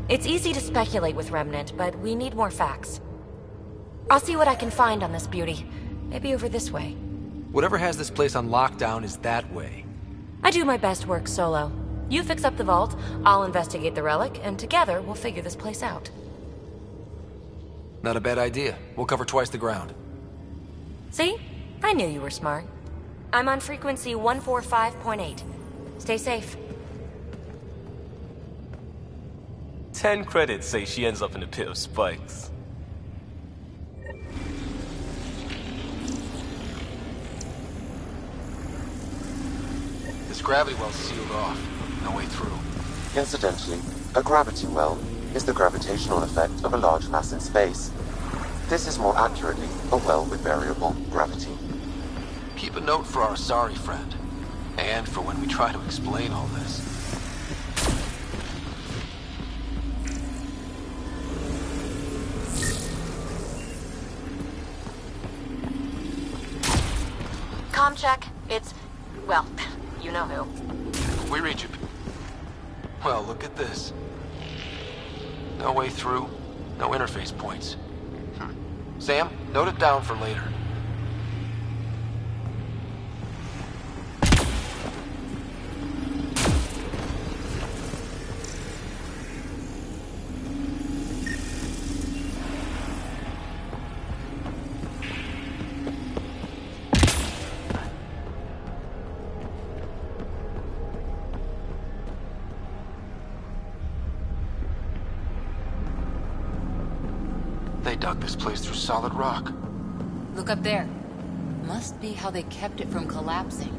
It's easy to speculate with Remnant, but we need more facts. I'll see what I can find on this beauty. Maybe over this way. Whatever has this place on lockdown is that way. I do my best work solo. You fix up the vault, I'll investigate the relic, and together we'll figure this place out. Not a bad idea. We'll cover twice the ground. See? I knew you were smart. I'm on frequency 145.8. Stay safe. 10 credits say she ends up in a pit of spikes. This gravity well's sealed off. No way through. Incidentally, a gravity well is the gravitational effect of a large mass in space. This is more accurately a well with variable gravity. Keep a note for our sorry friend. And for when we try to explain all this. Comm check. It's... well, you know who. We read you. Well, look at this. No way through. No interface points. Sam, note it down for later. They dug this place through solid rock. Look up there. Must be how they kept it from collapsing.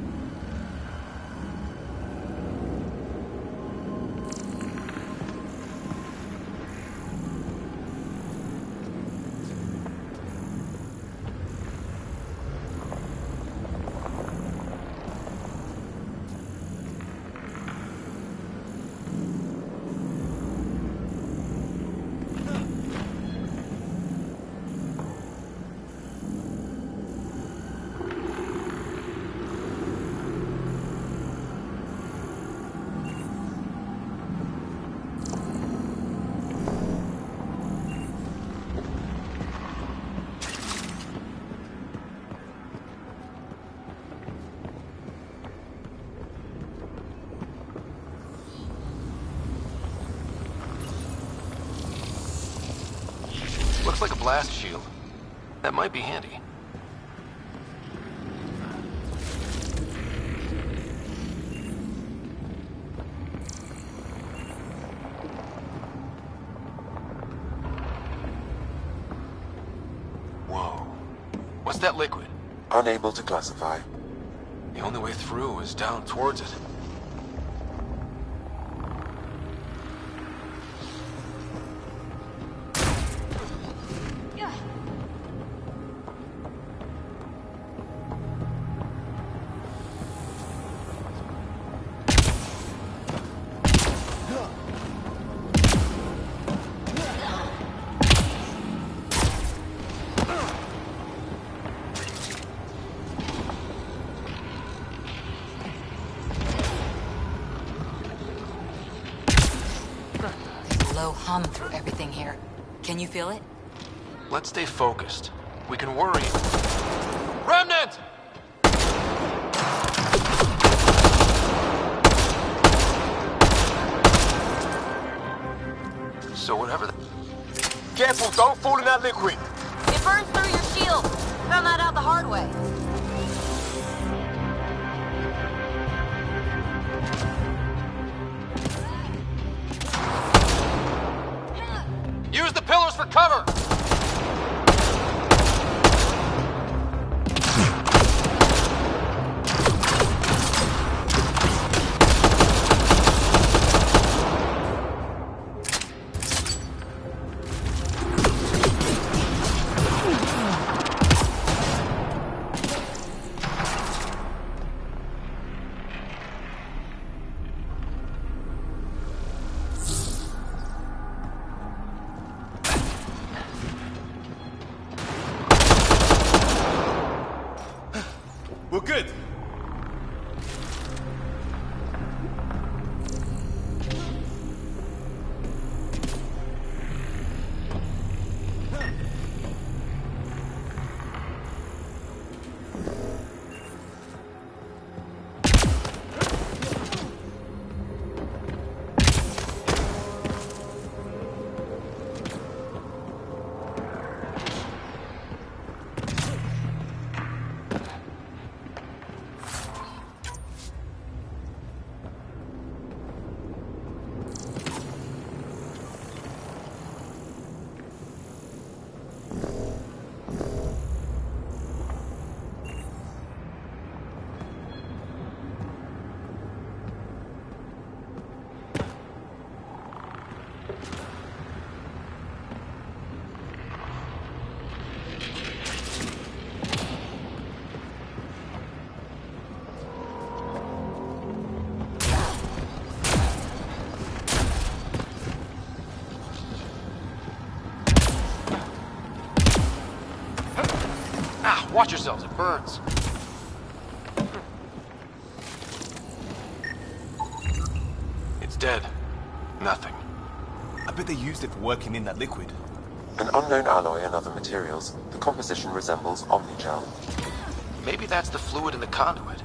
Looks like a blast shield. That might be handy. Whoa. What's that liquid? Unable to classify. The only way through is down towards it. Low hum through everything here. Can you feel it? Let's stay focused. We can worry. Remnant! So whatever Careful, don't fall in that liquid. It burns through your shield. Found that out the hard way. Use the pillars for cover! We're good. Watch yourselves, it burns. It's dead. Nothing. I bet they used it for working in that liquid. An unknown alloy and other materials. The composition resembles omnigel. Maybe that's the fluid in the conduit.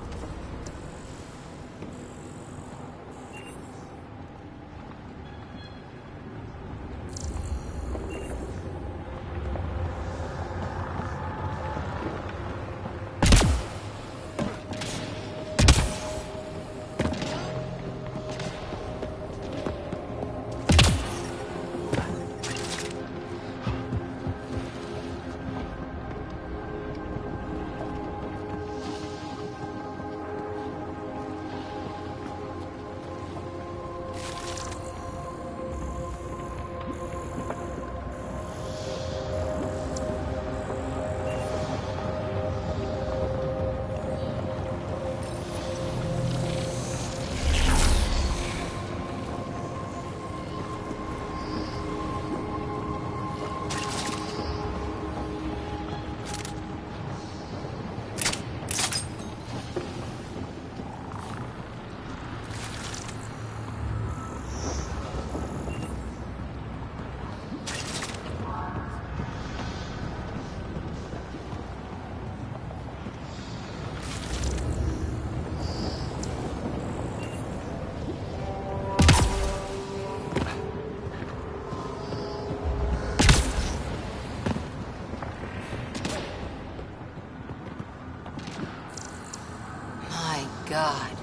God.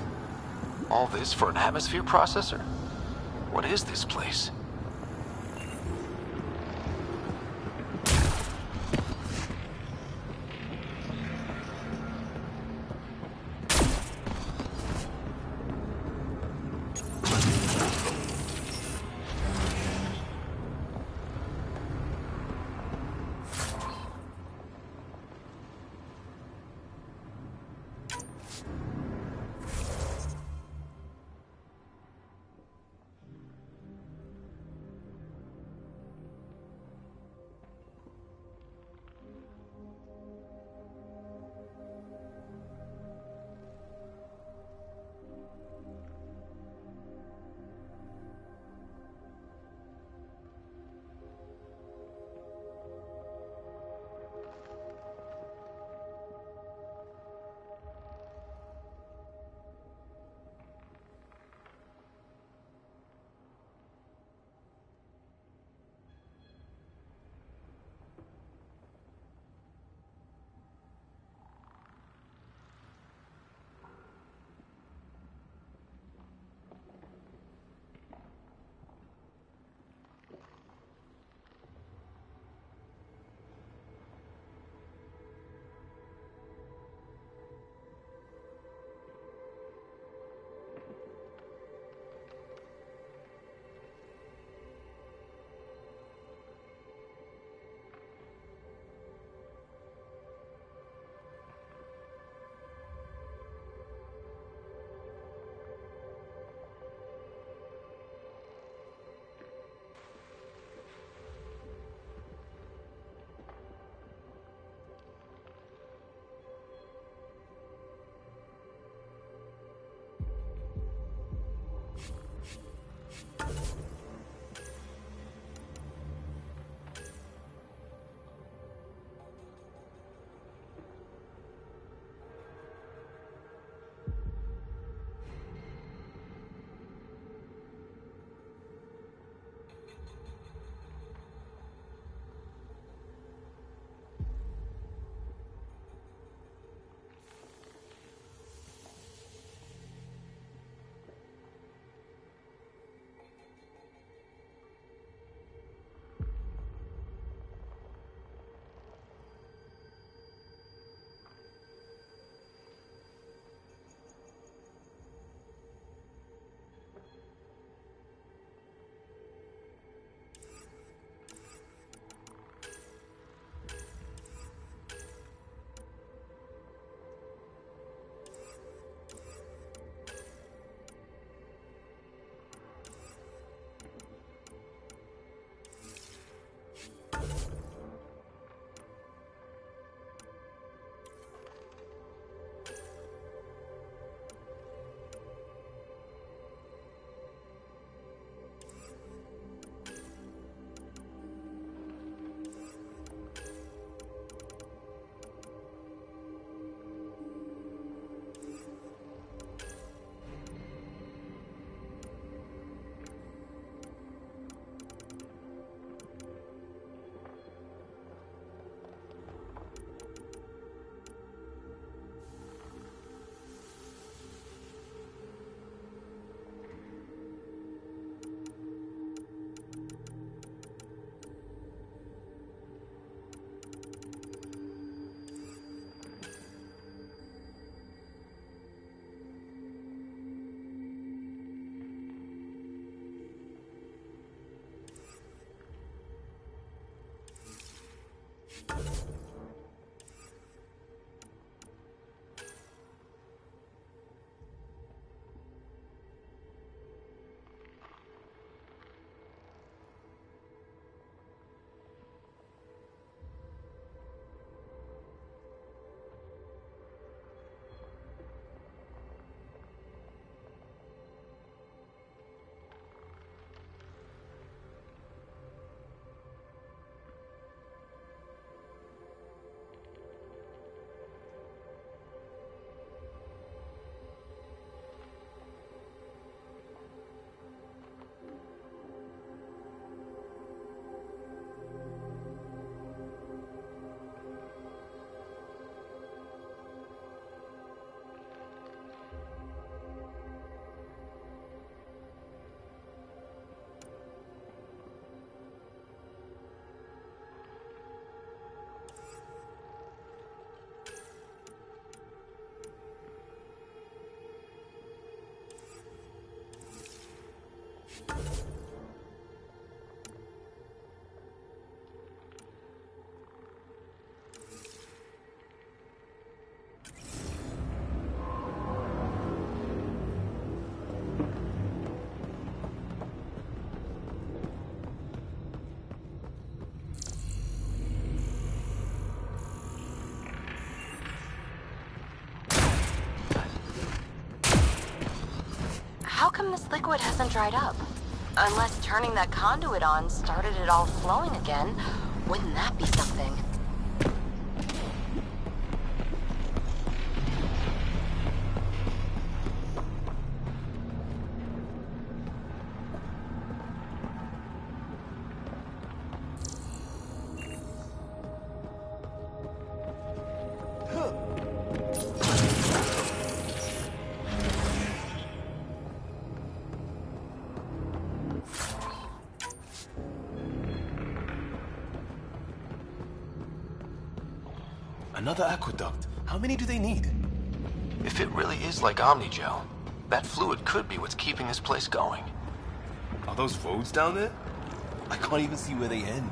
All this for an atmosphere processor? What is this place? How come this liquid hasn't dried up? Unless turning that conduit on started it all flowing again. Wouldn't that be something? Another aqueduct. How many do they need? If it really is like Omnigel, that fluid could be what's keeping this place going. Are those roads down there? I can't even see where they end.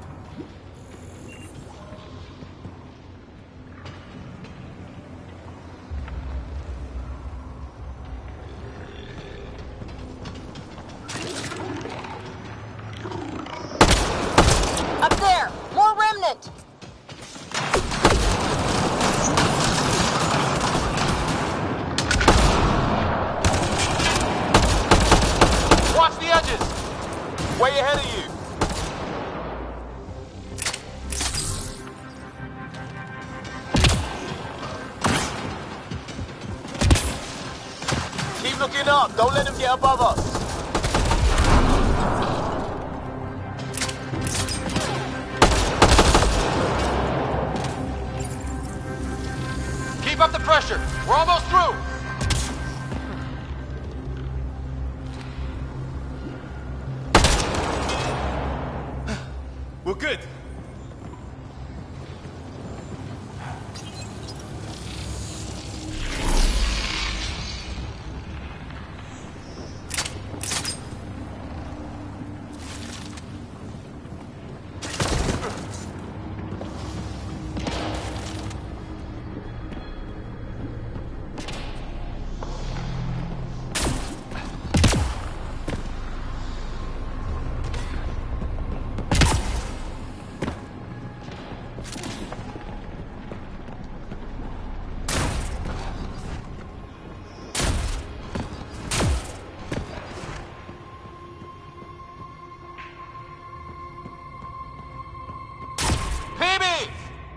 Up there! More remnant! Watch the edges! Way ahead of you! Keep looking up! Don't let him get above us! Keep up the pressure! We're almost through! We're good.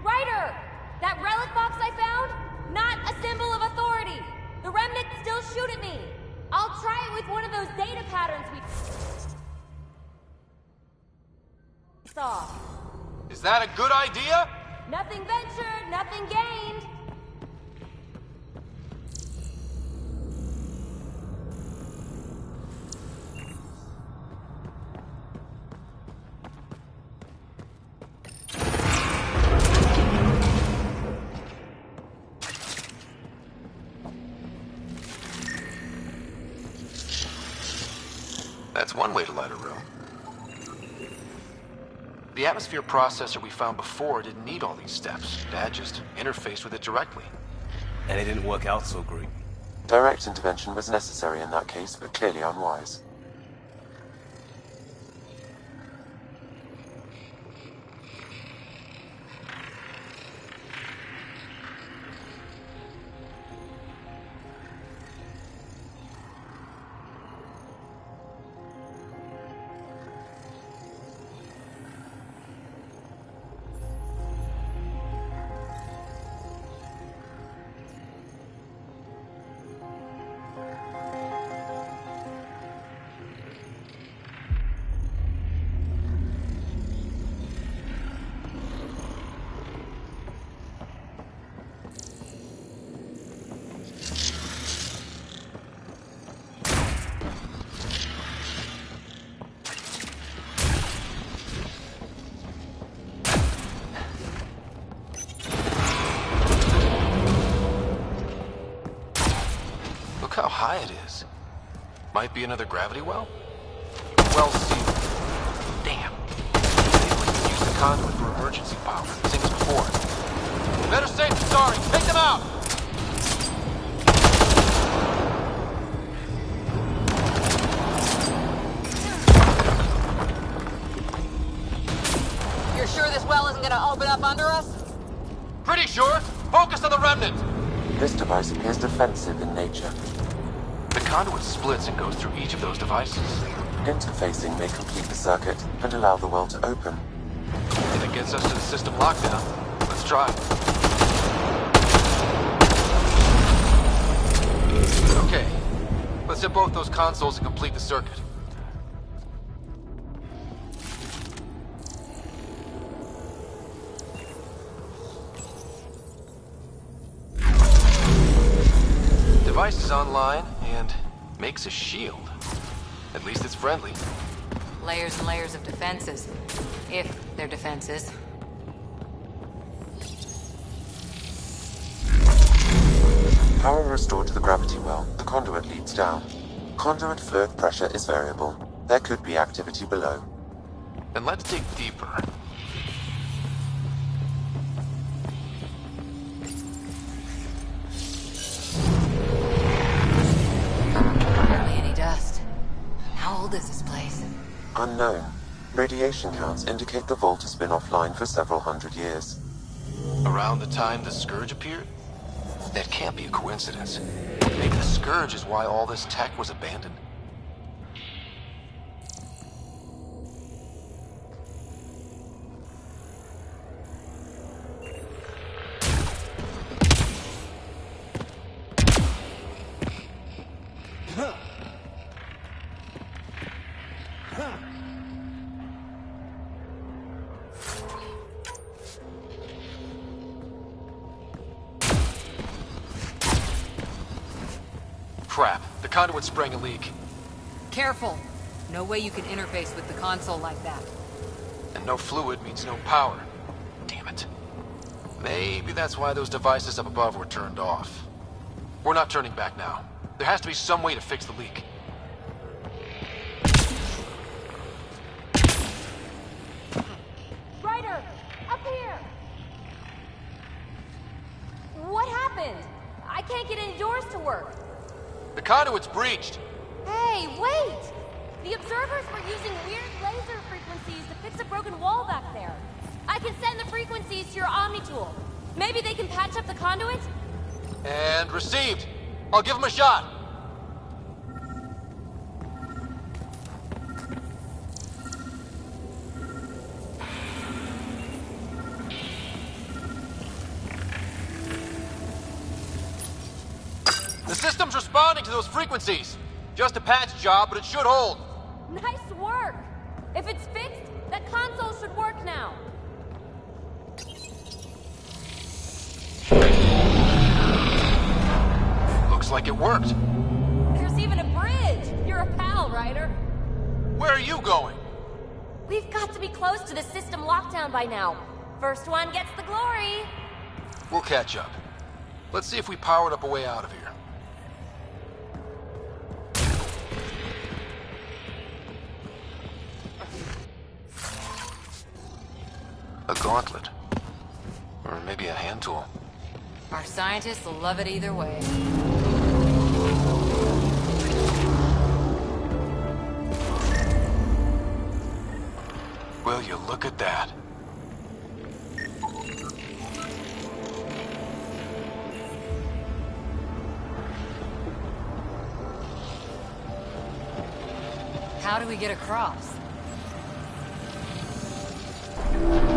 Ryder! That relic box I found? Not a symbol of authority! The remnants still shoot at me! I'll try it with one of those data patterns we saw. Is that a good idea? Nothing ventured, nothing gained. That's one way to light a room. The atmosphere processor we found before didn't need all these steps. Dad just interfaced with it directly. And it didn't work out so great. Direct intervention was necessary in that case, but clearly unwise. Look how high it is. Might be another gravity well? well sealed. Damn. Maybe we can use the conduit for emergency power, same as before. Better safe than sorry. Take them out! You're sure this well isn't gonna open up under us? Pretty sure. Focus on the remnant. This device appears defensive in nature. The conduit splits and goes through each of those devices. Interfacing may complete the circuit and allow the well to open. If it gets us to the system lockdown, let's try. Okay. Let's hit both those consoles and complete the circuit. Device is online and makes a shield. At least it's friendly. Layers and layers of defenses. If they're defenses. Power restored to the gravity well. The conduit leads down. Conduit fluid pressure is variable. There could be activity below. Then let's dig deeper. Hardly any dust. How old is this place? Unknown. Radiation counts indicate the vault has been offline for several hundred years. Around the time the Scourge appeared? That can't be a coincidence. Maybe the Scourge is why all this tech was abandoned? Crap, the conduit's spraying a leak. Careful. No way you can interface with the console like that. And no fluid means no power. Damn it. Maybe that's why those devices up above were turned off. We're not turning back now. There has to be some way to fix the leak. Ryder! Up here! What happened? I can't get any doors to work. The conduit's breached. Hey, wait! The observers were using weird laser frequencies to fix a broken wall back there. I can send the frequencies to your Omni tool. Maybe they can patch up the conduit? And received. I'll give him a shot. The system's responding to those frequencies. Just a patch job, but it should hold. Nice work! If it's fixed, that console should work now. Looks like it worked. There's even a bridge! You're a pal, Ryder. Where are you going? We've got to be close to the system lockdown by now. First one gets the glory. We'll catch up. Let's see if we powered up a way out of here. A gauntlet. Or maybe a hand tool. Our scientists will love it either way. Will you look at that? How do we get across?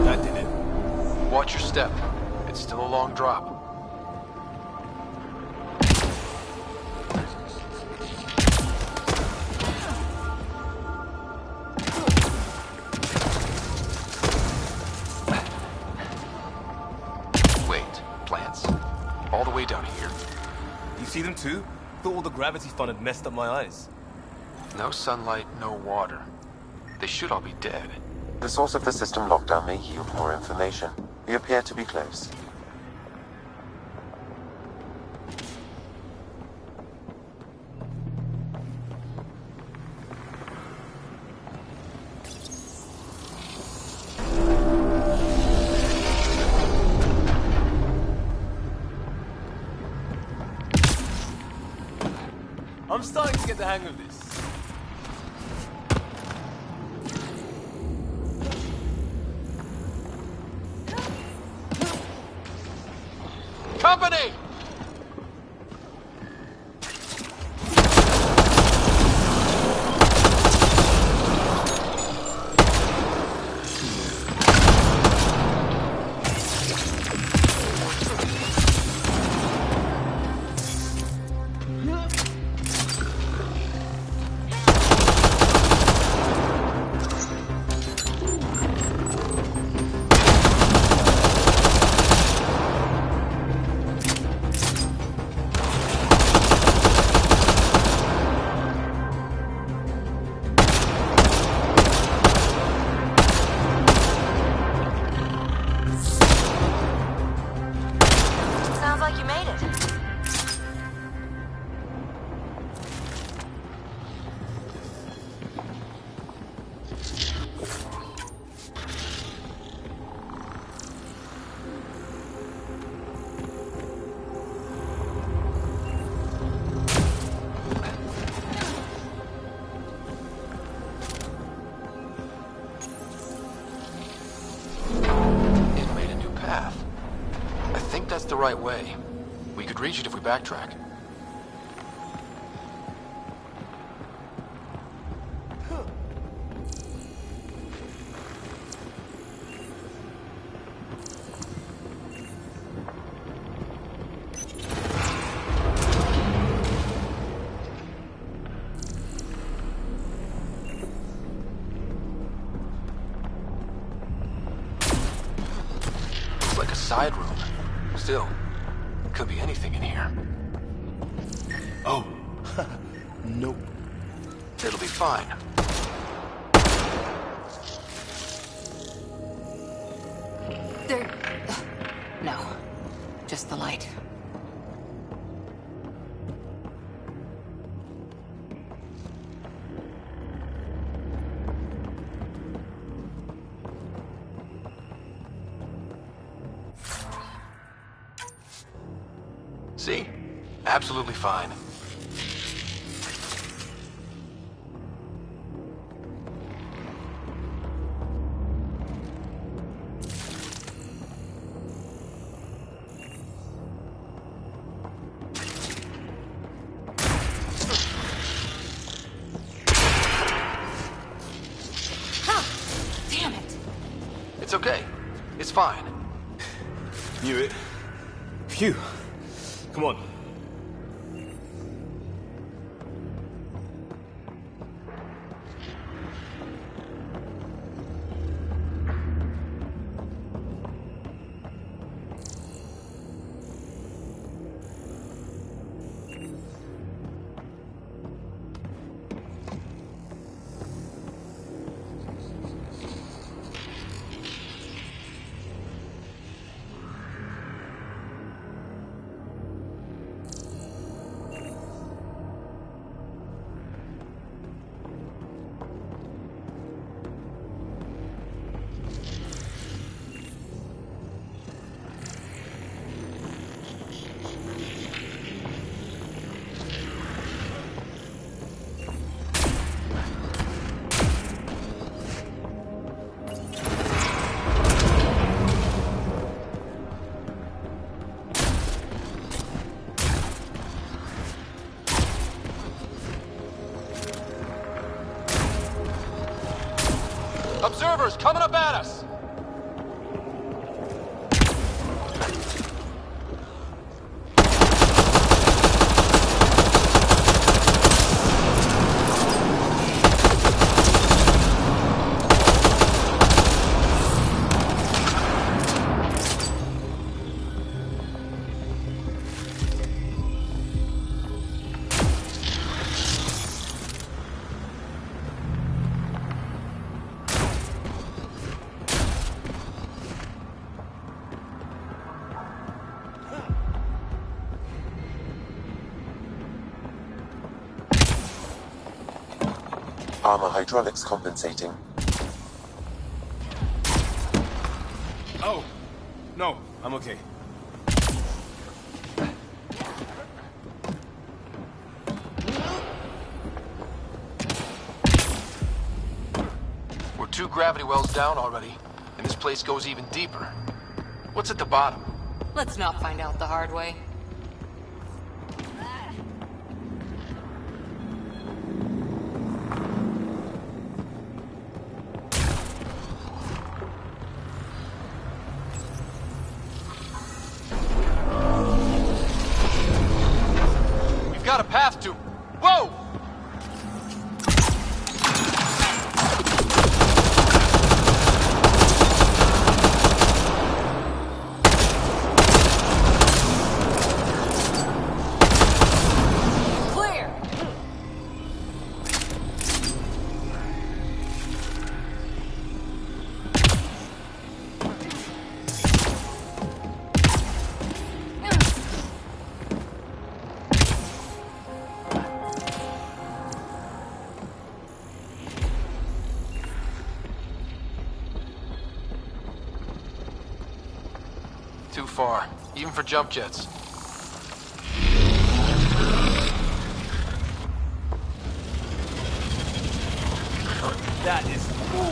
That did it. Watch your step. It's still a long drop. Wait, plants? All the way down here? You see them too? Thought all the gravity fun had messed up my eyes. No sunlight, no water. They should all be dead. The source of the system lockdown may yield more information. We appear to be close. I'm starting to get the hang of this. Company! Sounds like you made it. It made a new path. I think that's the right way. We could reach it if we backtrack. Looks like a side room. Still, could be anything in here. Oh. Nope. It'll be fine. There... No. Just the light. See? Absolutely fine. Damn it! It's okay. It's fine. Knew it. Phew. Come on. Observers coming up at us! Armor hydraulics compensating. Oh. No, I'm okay. We're 2 gravity wells down already, and this place goes even deeper. What's at the bottom? Let's not find out the hard way. We've got a path to... Whoa! Too far, even for jump jets. That is cool.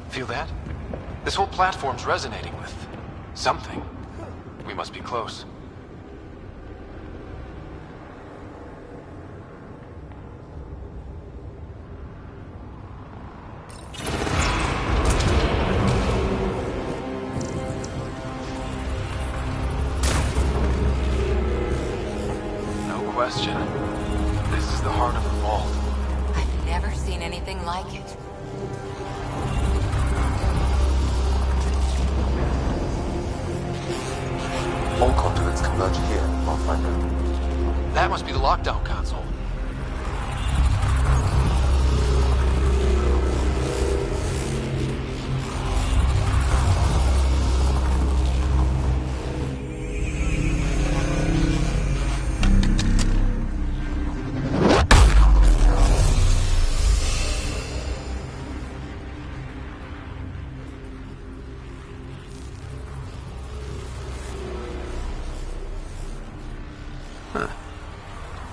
Feel that? This whole platform's resonating with something. We must be close. No question. This is the heart of the vault. I've never seen anything like it. All conduits converge here, Pathfinder. That must be the lockdown console.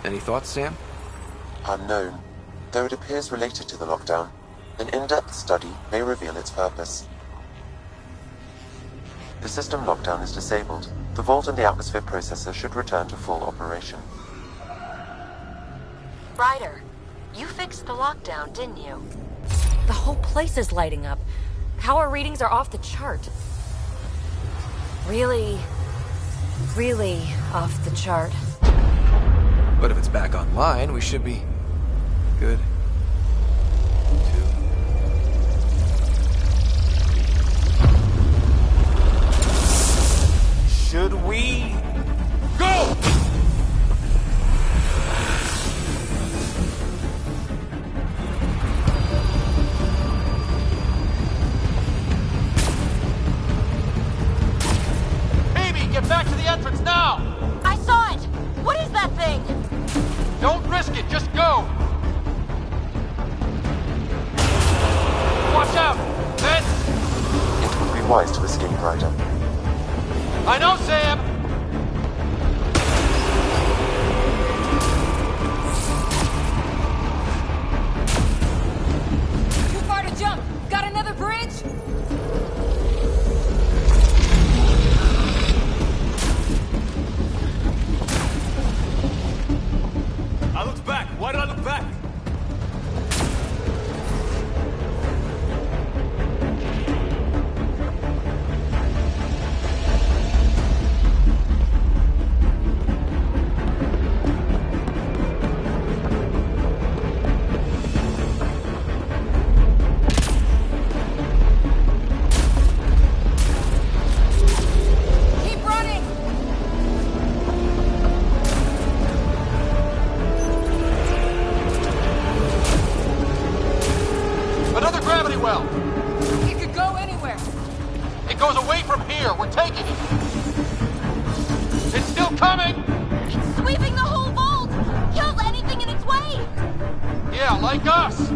Any thoughts, Sam? Unknown. Though it appears related to the lockdown, an in-depth study may reveal its purpose. The system lockdown is disabled. The vault and the atmosphere processor should return to full operation. Ryder, you fixed the lockdown, didn't you? The whole place is lighting up. Power readings are off the chart. Really off the chart. But if it's back online, we should be good. Should we... Go! Baby, get back to the entrance now! I saw it! What is that thing? Don't risk it, just go! Watch out! Vent! It would be wise to escape, Ryder. I know, Sam! Too far to jump! Got another bridge? I looked back. Why did I look back? Keep running! Another gravity well! It could go anywhere! It goes away from here. We're taking it. It's still coming! It's sweeping the whole vault! Kills anything in its way! Yeah, like us!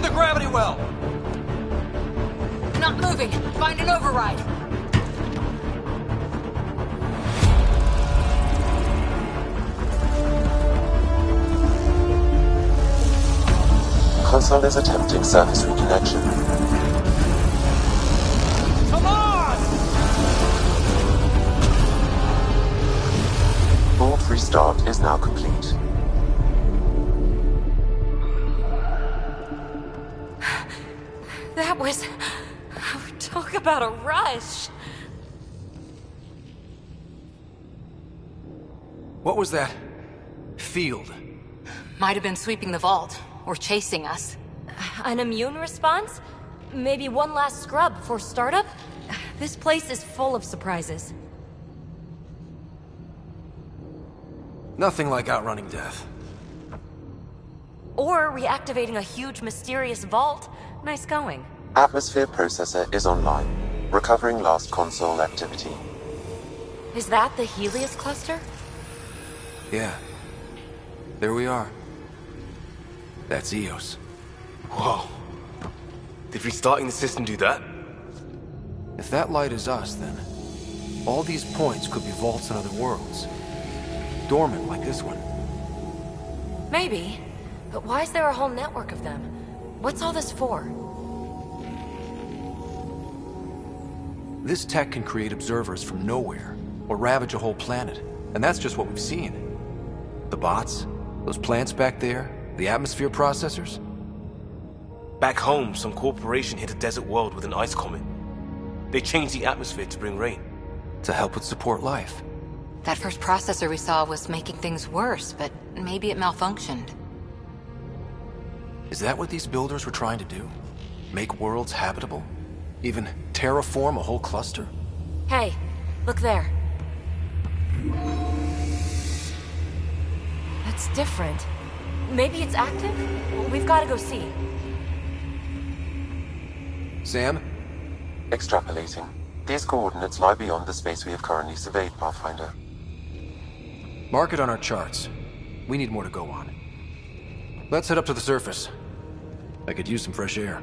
the gravity well! Not moving. Find an override. Console is attempting surface reconnection. Come on! Board restart is now complete. That was... Talk about a rush. What was that? Field. Might have been sweeping the vault, or chasing us. An immune response? Maybe one last scrub before startup? This place is full of surprises. Nothing like outrunning death. Or reactivating a huge mysterious vault. Nice going. Atmosphere processor is online, recovering last console activity. Is that the Helios cluster? Yeah. There we are. That's Eos. Whoa. Did restarting the system do that? If that light is us, then all these points could be vaults in other worlds. Dormant like this one. Maybe. But why is there a whole network of them? What's all this for? This tech can create observers from nowhere, or ravage a whole planet. And that's just what we've seen. The bots, those plants back there, the atmosphere processors. Back home, some corporation hit a desert world with an ice comet. They changed the atmosphere to bring rain. To help with support life. That first processor we saw was making things worse, but maybe it malfunctioned. Is that what these builders were trying to do? Make worlds habitable? Even terraform a whole cluster? Hey, look there. That's different. Maybe it's active? We've got to go see. Sam? Extrapolating. These coordinates lie beyond the space we have currently surveyed, Pathfinder. Mark it on our charts. We need more to go on. Let's head up to the surface. I could use some fresh air.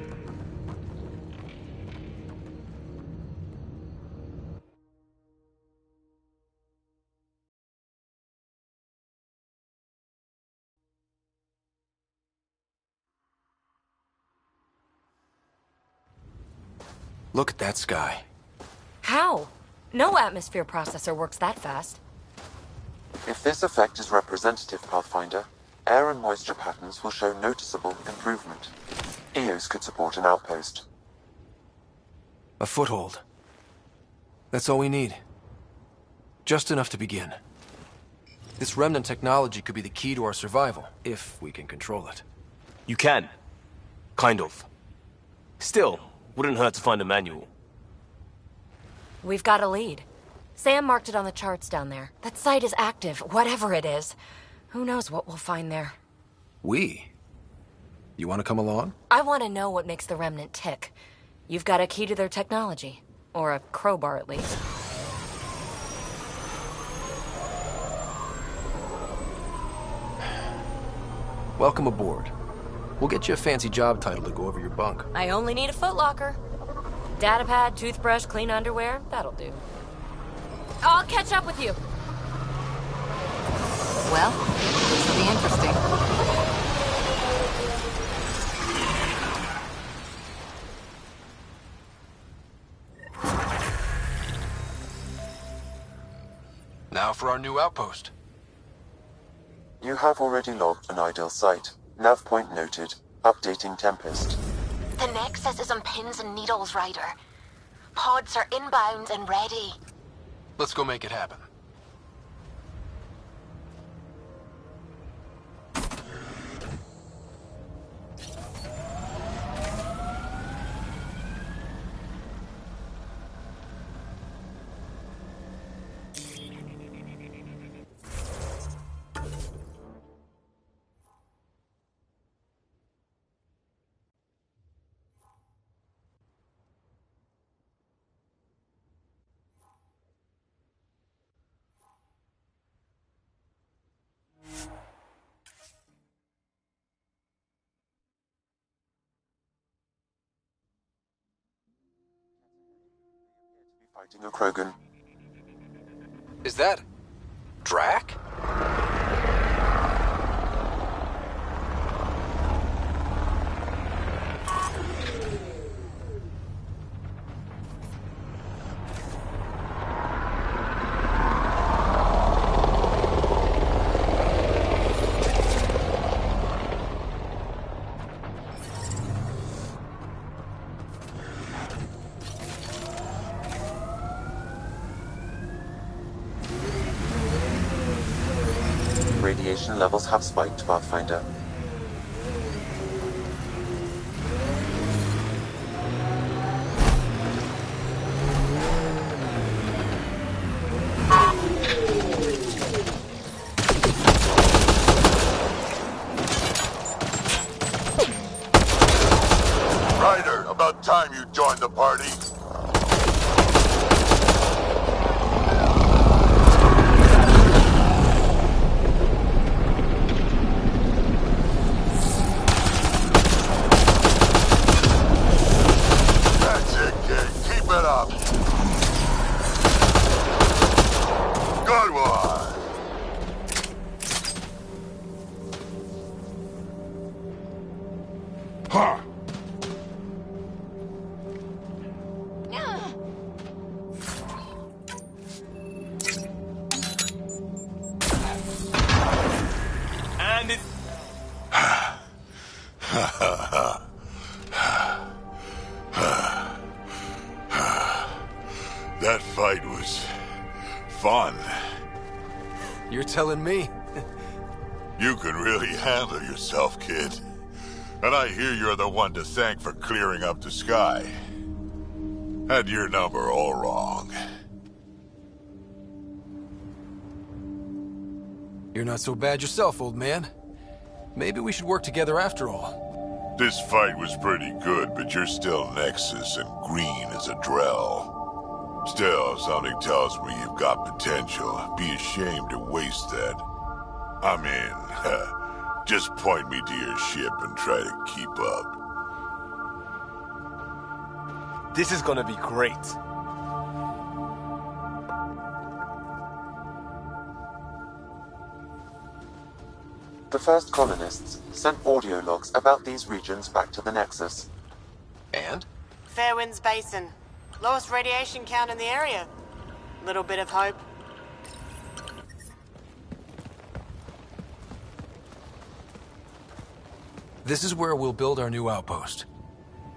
Look at that sky. How? No atmosphere processor works that fast. If this effect is representative, Pathfinder, air and moisture patterns will show noticeable improvement. Eos could support an outpost. A foothold. That's all we need. Just enough to begin. This remnant technology could be the key to our survival, if we can control it. You can. Kind of. Still, wouldn't hurt to find a manual. We've got a lead. Sam marked it on the charts down there. That site is active, whatever it is. Who knows what we'll find there. We? You want to come along? I want to know what makes the Remnant tick. You've got a key to their technology. Or a crowbar, at least. Welcome aboard. We'll get you a fancy job title to go over your bunk. I only need a footlocker. Datapad, toothbrush, clean underwear, that'll do. I'll catch up with you. Well, this will be interesting. Now for our new outpost. You have already logged an ideal site. Nav point noted. Updating Tempest. The Nexus is on pins and needles, Ryder. Pods are inbound and ready. Let's go make it happen. Fighting a Krogan. Is that... Drac? Radiation levels have spiked, Pathfinder. Ryder, about time you joined the party. That's it, kid. Keep it up. Good one. Huh. And it... That fight was fun. You're telling me? You can really handle yourself, kid. And I hear you're the one to thank for clearing up the sky. Had your number all wrong. You're not so bad yourself, old man. Maybe we should work together after all. This fight was pretty good, but you're still Nexus and green as a Drell. Still, something tells me you've got potential. Be ashamed to waste that. I'm in. Just point me to your ship and try to keep up. This is gonna be great. The first colonists sent audio logs about these regions back to the Nexus. And? Fairwinds Basin. Lowest radiation count in the area. Little bit of hope. This is where we'll build our new outpost.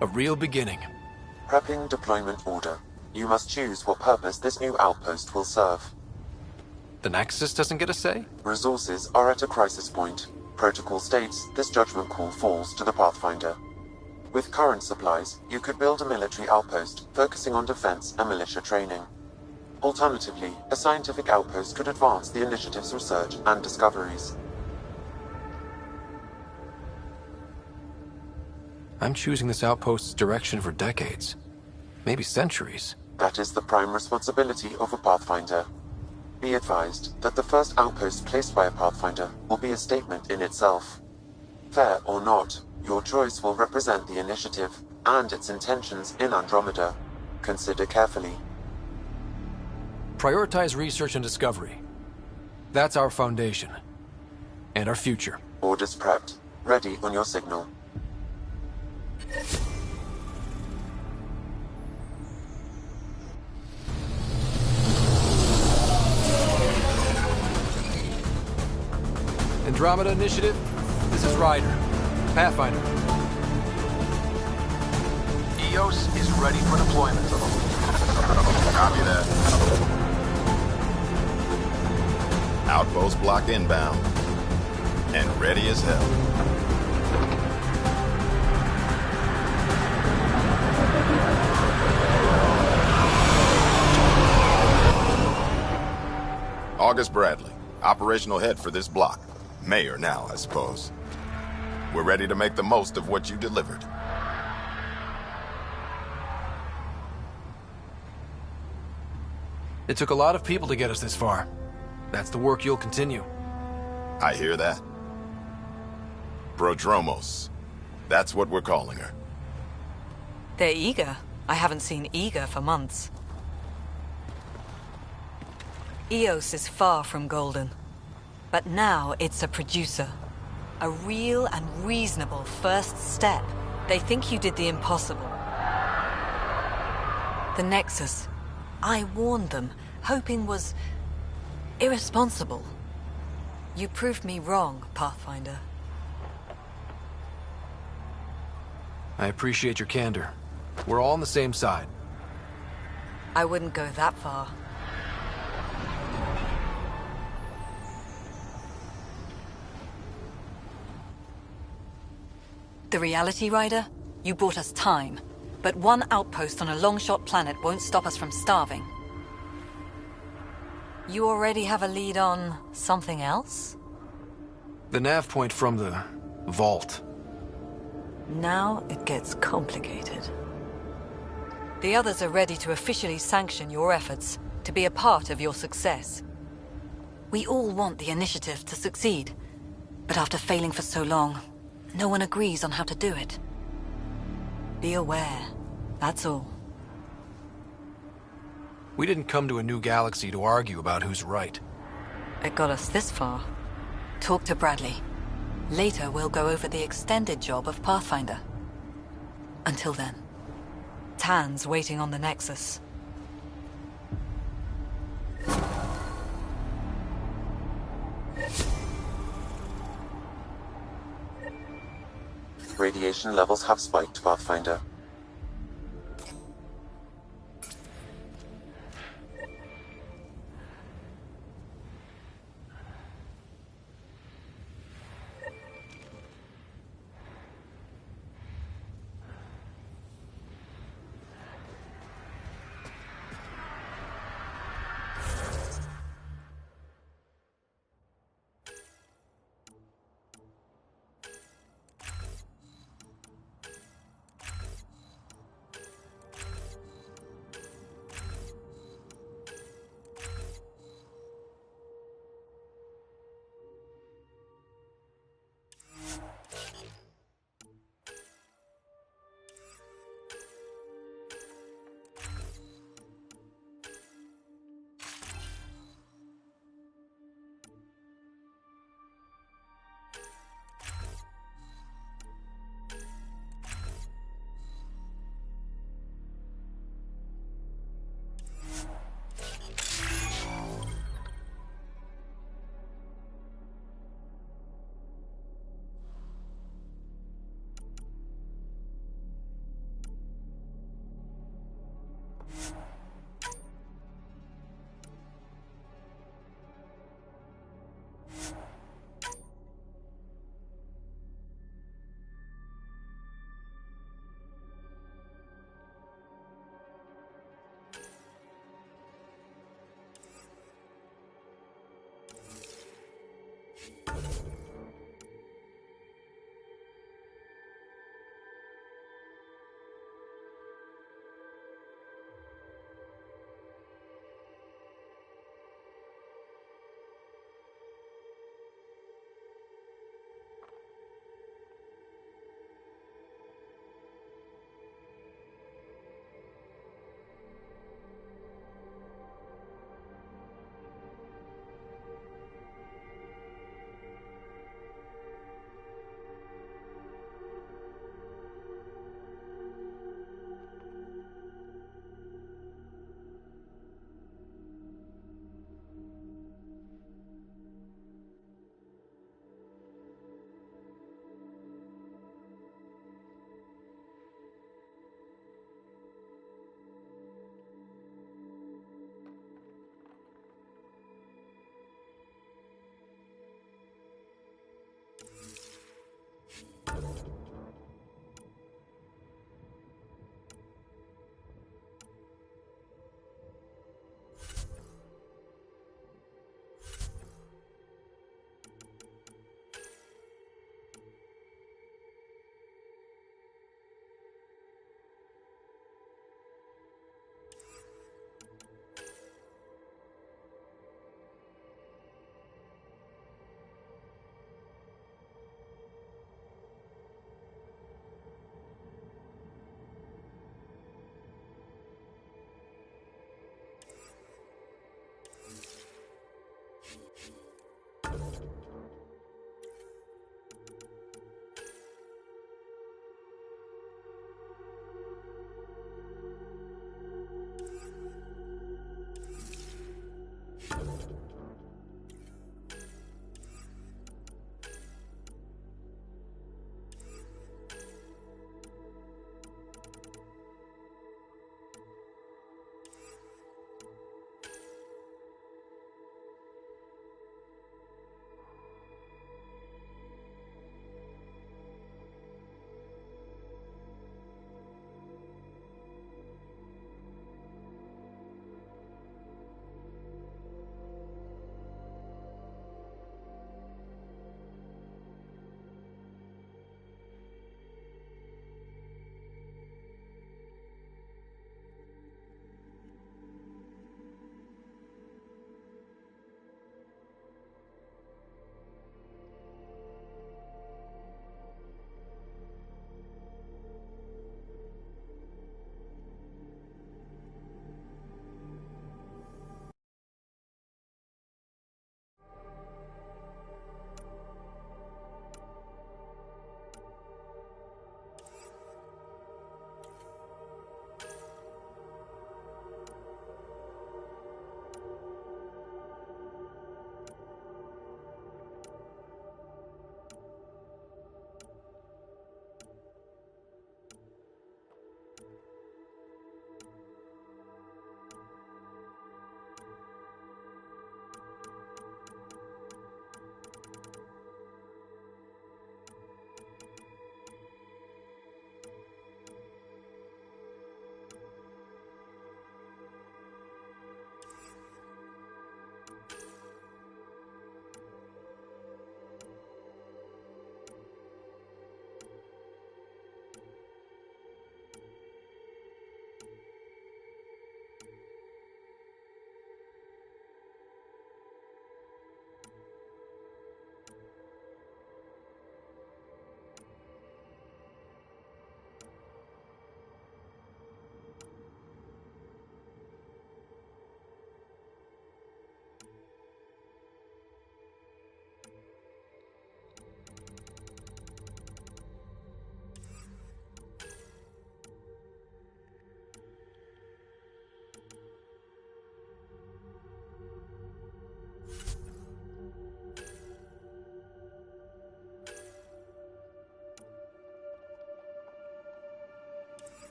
A real beginning. Prepping deployment order. You must choose what purpose this new outpost will serve. The Nexus doesn't get a say? Resources are at a crisis point. Protocol states this judgment call falls to the Pathfinder. With current supplies, you could build a military outpost, focusing on defense and militia training. Alternatively, a scientific outpost could advance the initiative's research and discoveries. I'm choosing this outpost's direction for decades. Maybe centuries. That is the prime responsibility of a Pathfinder. Be advised that the first outpost placed by a Pathfinder will be a statement in itself. Fair or not, your choice will represent the initiative and its intentions in Andromeda. Consider carefully. Prioritize research and discovery. That's our foundation. And our future. Orders prepped. Ready on your signal. Andromeda Initiative, this is Ryder. Pathfinder. EOS is ready for deployment. Copy that. Outpost block inbound. And ready as hell. August Bradley, operational head for this block. Mayor now, I suppose. We're ready to make the most of what you delivered. It took a lot of people to get us this far. That's the work you'll continue. I hear that. Prodromos. That's what we're calling her. They're eager. I haven't seen eager for months. EOS is far from golden. But now it's a producer. A real and reasonable first step. They think you did the impossible. The Nexus. I warned them, hoping was irresponsible. You proved me wrong, Pathfinder. I appreciate your candor. We're all on the same side. I wouldn't go that far. The Reality Rider? You bought us time. But one outpost on a long-shot planet won't stop us from starving. You already have a lead on something else? The nav point from the vault. Now it gets complicated. The others are ready to officially sanction your efforts, to be a part of your success. We all want the initiative to succeed, but after failing for so long, no one agrees on how to do it. Be aware, that's all. We didn't come to a new galaxy to argue about who's right. It got us this far. Talk to Bradley. Later, we'll go over the extended job of Pathfinder. Until then, Tan's waiting on the Nexus. Radiation levels have spiked, Pathfinder.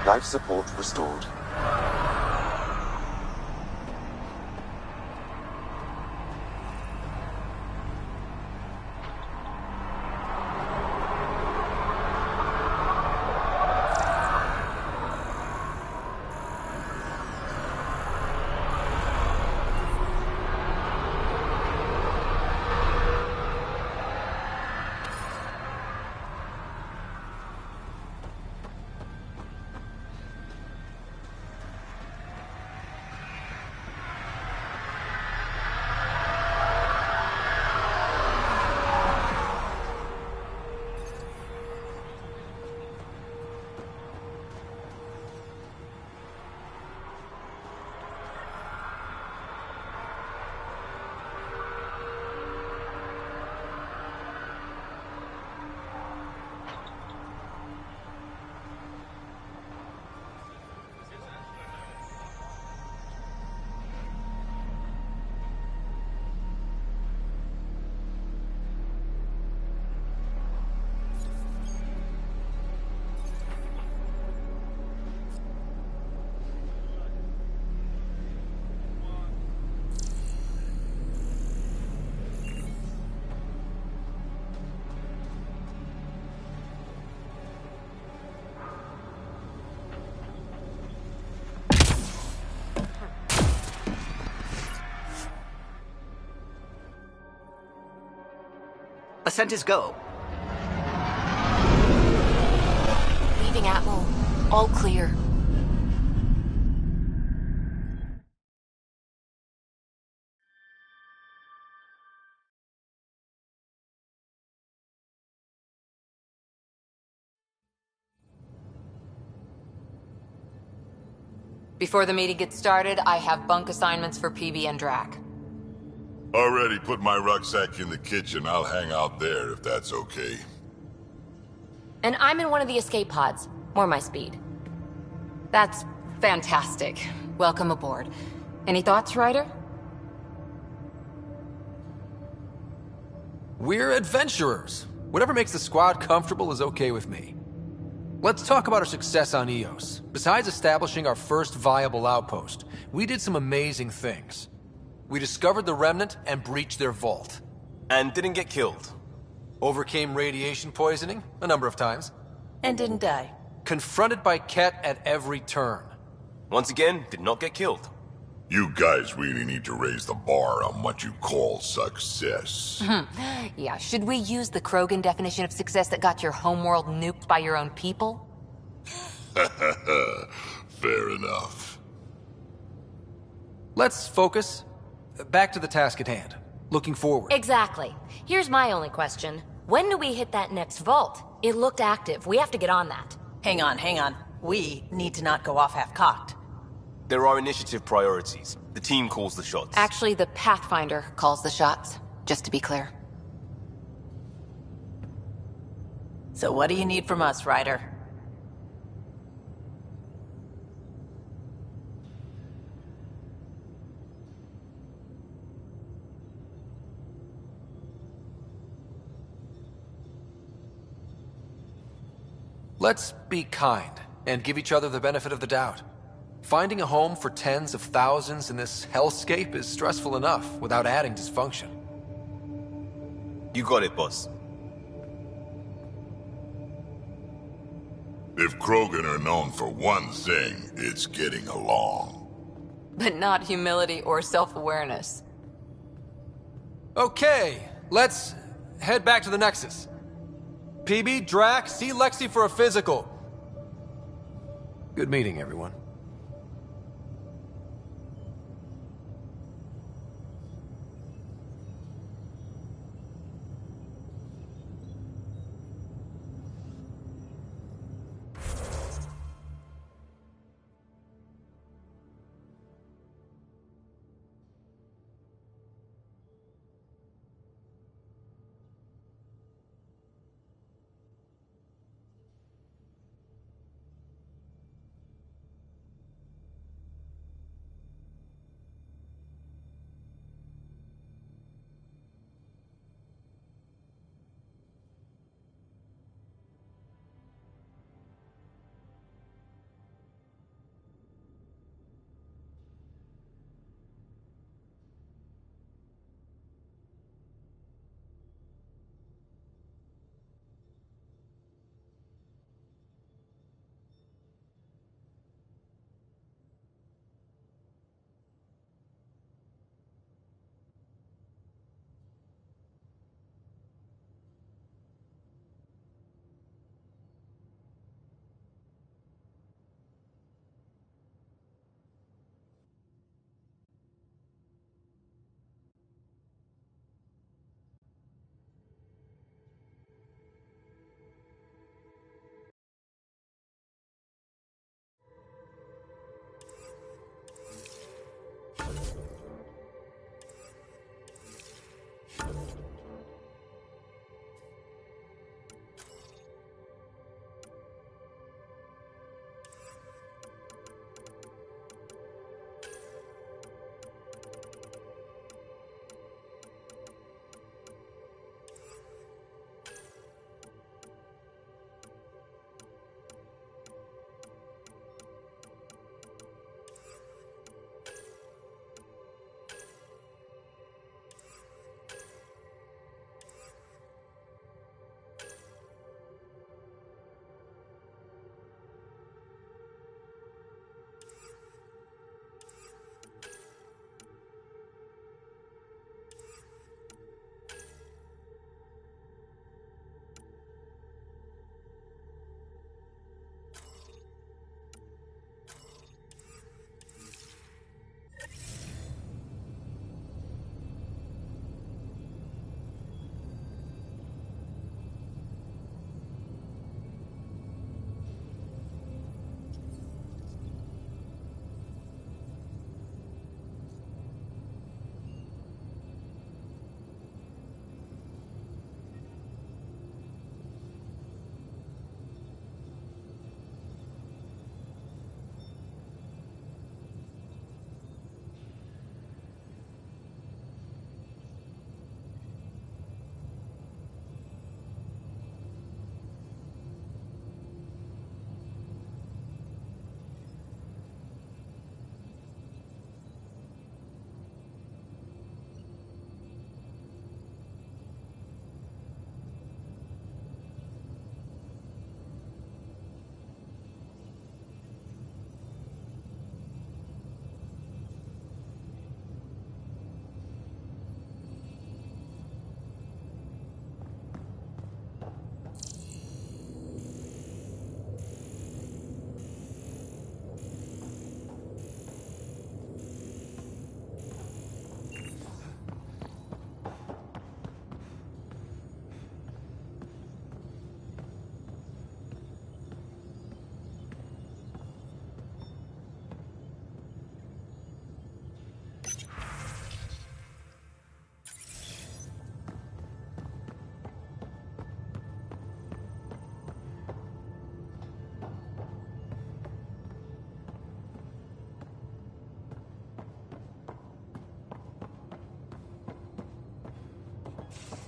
Life support restored. Ascent is go. Leaving Atmo. All clear. Before the meeting gets started, I have bunk assignments for PB and Drac. Already put my rucksack in the kitchen. I'll hang out there if that's okay. And I'm in one of the escape pods. More my speed. That's fantastic. Welcome aboard. Any thoughts, Ryder? We're adventurers. Whatever makes the squad comfortable is okay with me. Let's talk about our success on Eos. Besides establishing our first viable outpost, we did some amazing things. We discovered the Remnant and breached their vault. And didn't get killed. Overcame radiation poisoning a number of times. And didn't die. Confronted by Ket at every turn. Once again, did not get killed. You guys really need to raise the bar on what you call success. Yeah, should we use the Krogan definition of success that got your homeworld nuked by your own people? Fair enough. Let's focus. Back to the task at hand. Looking forward. Exactly. Here's my only question. When do we hit that next vault? It looked active. We have to get on that. Hang on. We need to not go off half-cocked. There are initiative priorities. The team calls the shots. Actually, the Pathfinder calls the shots, just to be clear. So what do you need from us, Ryder? Let's be kind and give each other the benefit of the doubt. Finding a home for tens of thousands in this hellscape is stressful enough without adding dysfunction. You got it, boss. If Krogan are known for one thing, it's getting along. But not humility or self-awareness. Okay, let's head back to the Nexus. PB, Drac, see Lexi for a physical. Good meeting, everyone.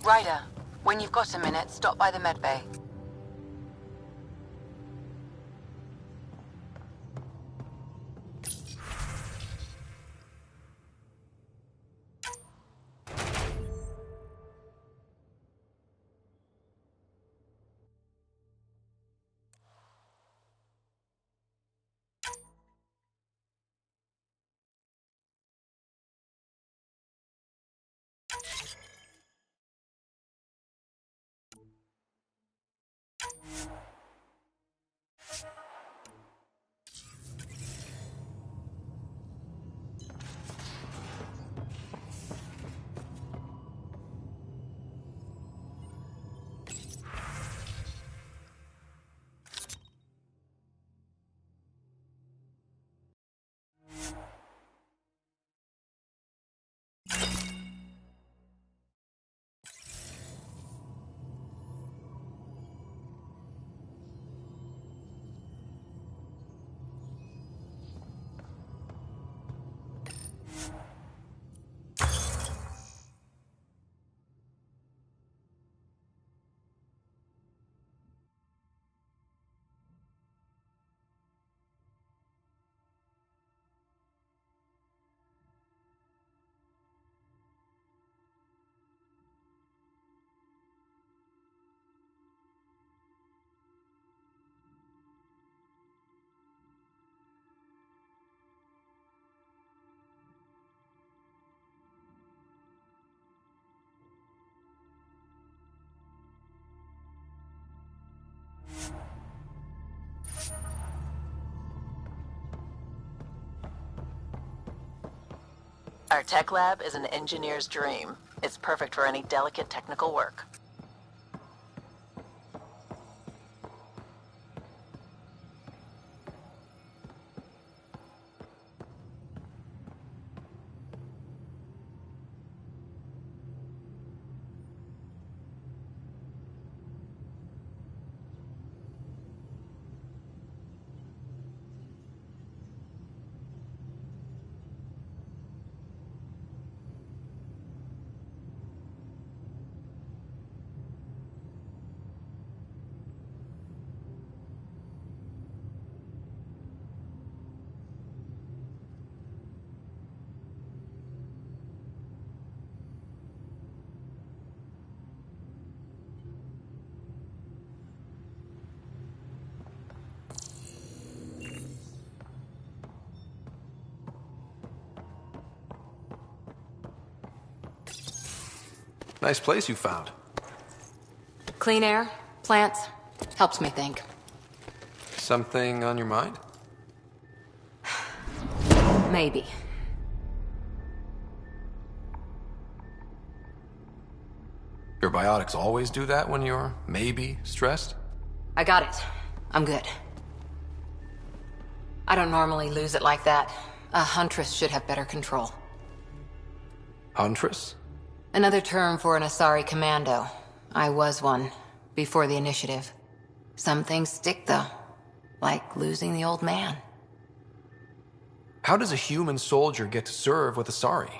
Ryder, when you've got a minute, stop by the med bay. Our tech lab is an engineer's dream. It's perfect for any delicate technical work. Nice place you found. Clean air, plants, helps me think. Something on your mind? Maybe. Your biotics always do that when you're maybe stressed? I got it. I'm good. I don't normally lose it like that. A huntress should have better control. Huntress? Another term for an Asari commando. I was one, before the initiative. Some things stick, though. Like losing the old man. How does a human soldier get to serve with Asari?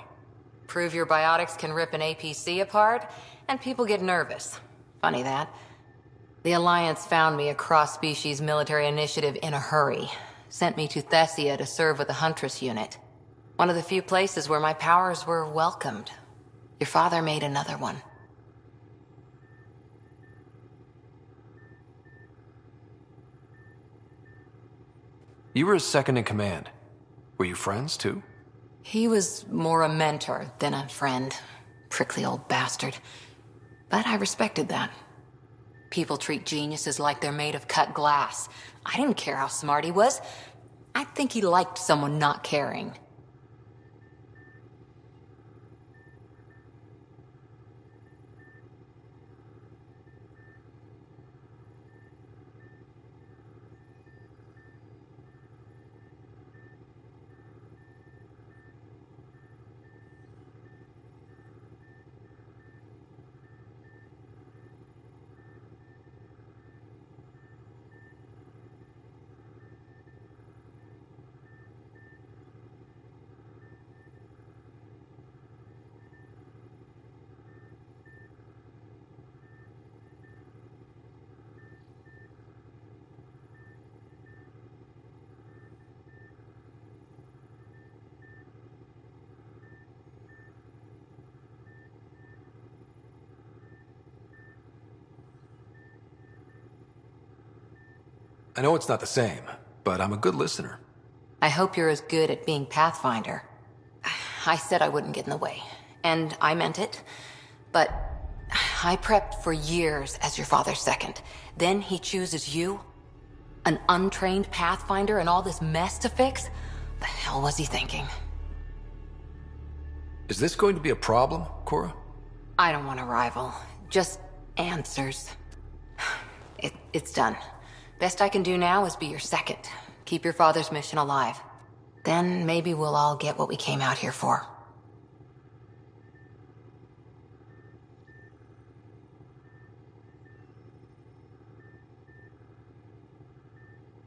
Prove your biotics can rip an APC apart, and people get nervous. Funny that. The Alliance found me a cross-species military initiative in a hurry. Sent me to Thessia to serve with the Huntress unit. One of the few places where my powers were welcomed. Your father made another one. You were his second in command. Were you friends, too? He was more a mentor than a friend. Prickly old bastard. But I respected that. People treat geniuses like they're made of cut glass. I didn't care how smart he was. I think he liked someone not caring. I know it's not the same, but I'm a good listener. I hope you're as good at being Pathfinder. I said I wouldn't get in the way, and I meant it. But I prepped for years as your father's second. Then he chooses you? An untrained Pathfinder and all this mess to fix? The hell was he thinking? Is this going to be a problem, Cora? I don't want a rival. Just answers. It's done. Best I can do now is be your second. Keep your father's mission alive. Then maybe we'll all get what we came out here for.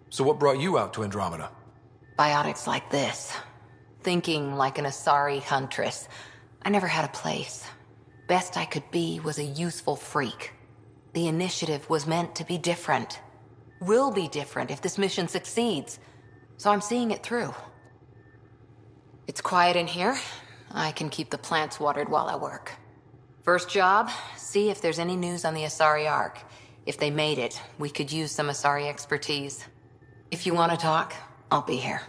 So what brought you out to Andromeda? Biotics like this. Thinking like an Asari huntress. I never had a place. Best I could be was a useful freak. The initiative was meant to be different. Will be different if this mission succeeds. So I'm seeing it through. It's quiet in here. I can keep the plants watered while I work. First job, see if there's any news on the Asari Ark. If they made it, we could use some Asari expertise. If you want to talk, I'll be here.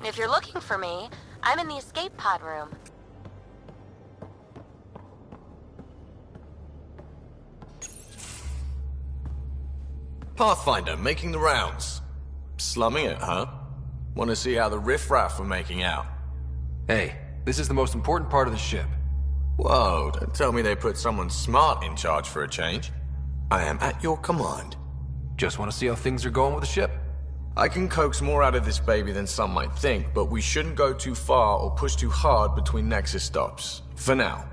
If you're looking for me, I'm in the escape pod room. Pathfinder, making the rounds. Slumming it, huh? Want to see how the riffraff are making out? Hey, this is the most important part of the ship. Whoa, don't tell me they put someone smart in charge for a change. I am at your command. Just want to see how things are going with the ship. I can coax more out of this baby than some might think, but we shouldn't go too far or push too hard between Nexus stops. For now.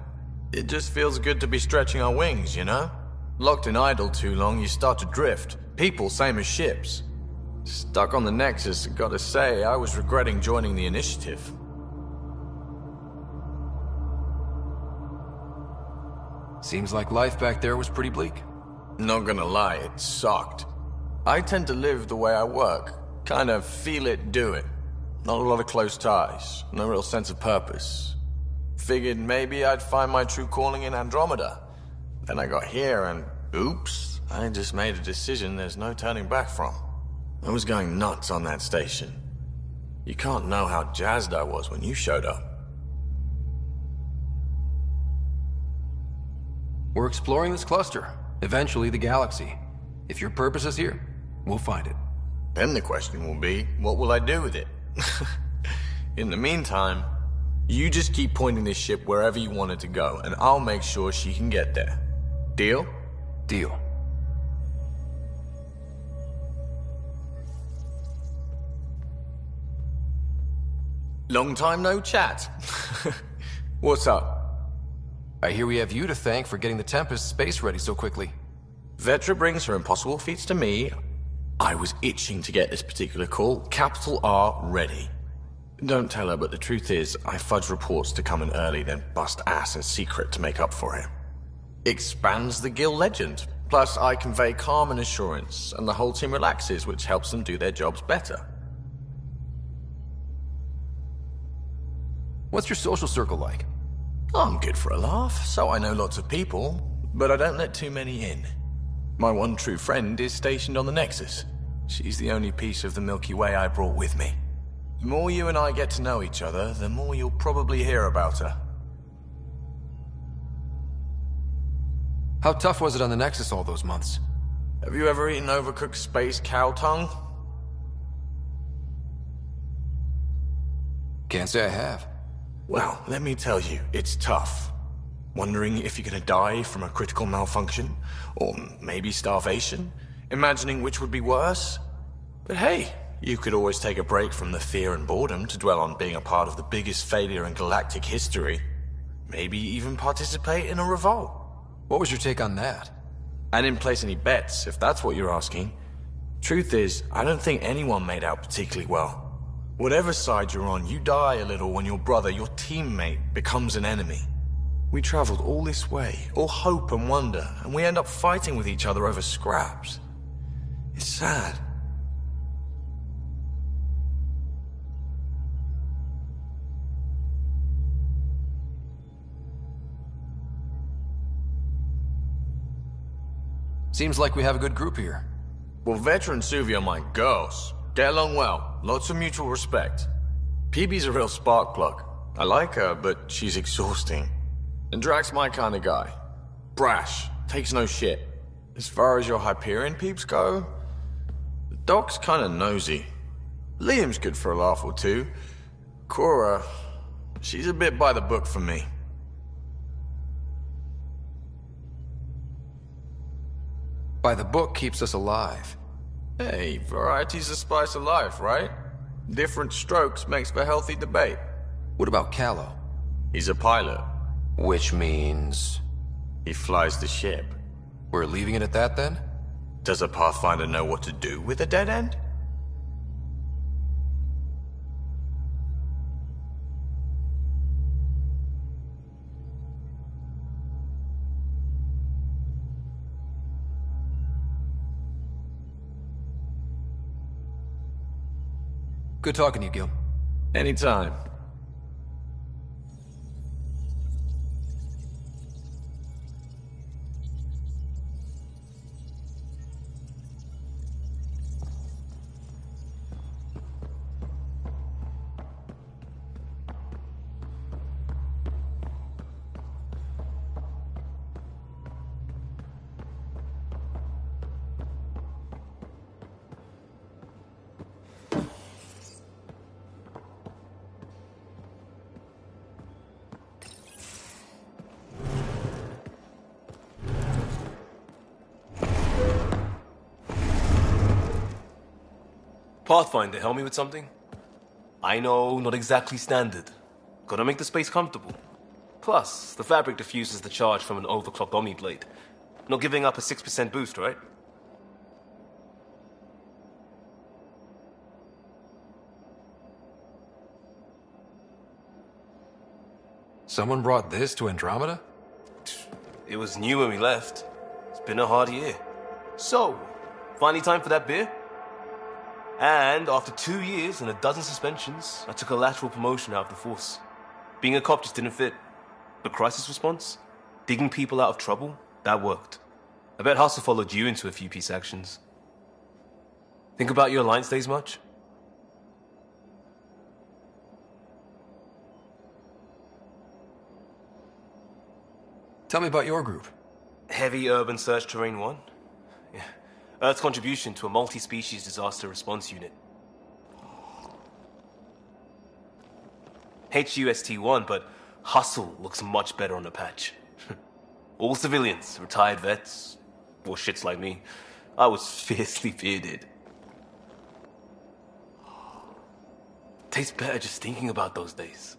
It just feels good to be stretching our wings, you know? Locked in idle too long, you start to drift. People, same as ships. Stuck on the Nexus, gotta say, I was regretting joining the initiative. Seems like life back there was pretty bleak. Not gonna lie, it sucked. I tend to live the way I work. Kind of feel it, do it. Not a lot of close ties. No real sense of purpose. Figured maybe I'd find my true calling in Andromeda. Then I got here and, oops, I just made a decision there's no turning back from. I was going nuts on that station. You can't know how jazzed I was when you showed up. We're exploring this cluster. Eventually the galaxy. If your purpose is here, we'll find it. Then the question will be, what will I do with it? In the meantime, you just keep pointing this ship wherever you want it to go, and I'll make sure she can get there. Deal? Deal. Long time no chat. What's up? I hear we have you to thank for getting the Tempest space ready so quickly. Vetra brings her impossible feats to me. I was itching to get this particular call. Capital R ready. Don't tell her, but the truth is, I fudge reports to come in early, then bust ass in secret to make up for it. Expands the guild legend. Plus, I convey calm and assurance, and the whole team relaxes, which helps them do their jobs better. What's your social circle like? I'm good for a laugh, so I know lots of people, but I don't let too many in. My one true friend is stationed on the Nexus. She's the only piece of the Milky Way I brought with me. The more you and I get to know each other, the more you'll probably hear about her. How tough was it on the Nexus all those months? Have you ever eaten overcooked space cow tongue? Can't say I have. Well, let me tell you, it's tough. Wondering if you're gonna die from a critical malfunction, or maybe starvation, imagining which would be worse. But hey, you could always take a break from the fear and boredom to dwell on being a part of the biggest failure in galactic history. Maybe even participate in a revolt. What was your take on that? I didn't place any bets, if that's what you're asking. Truth is, I don't think anyone made out particularly well. Whatever side you're on, you die a little when your brother, your teammate, becomes an enemy. We traveled all this way, all hope and wonder, and we end up fighting with each other over scraps. It's sad. Seems like we have a good group here. Well, veteran Suvi are my girls. Get along well, lots of mutual respect. PB's a real spark plug. I like her, but she's exhausting. And Drax's my kind of guy. Brash, takes no shit. As far as your Hyperion peeps go, the Doc's kinda nosy. Liam's good for a laugh or two. Cora, she's a bit by the book for me. By the book keeps us alive. Hey, variety's the spice of life, right? Different strokes makes for healthy debate. What about Callow? He's a pilot. Which means... he flies the ship. We're leaving it at that, then? Does a Pathfinder know what to do with a dead end? Good talking to you, Gil. Anytime. Pathfinder, help me with something? I know, not exactly standard. Gotta make the space comfortable. Plus, the fabric diffuses the charge from an overclocked Omniblade. Not giving up a 6% boost, right? Someone brought this to Andromeda? It was new when we left. It's been a hard year. So, finally time for that beer? And after 2 years and a dozen suspensions, I took a lateral promotion out of the force. Being a cop just didn't fit. But crisis response? Digging people out of trouble? That worked. I bet Hustle followed you into a few peace actions. Think about your Alliance days much? Tell me about your group. Heavy Urban Search Terrain 1? Yeah. Earth's contribution to a multi-species disaster response unit. HUST-1, but Hustle looks much better on the patch. All civilians, retired vets, or shits like me. I was fiercely bearded. Tastes better just thinking about those days.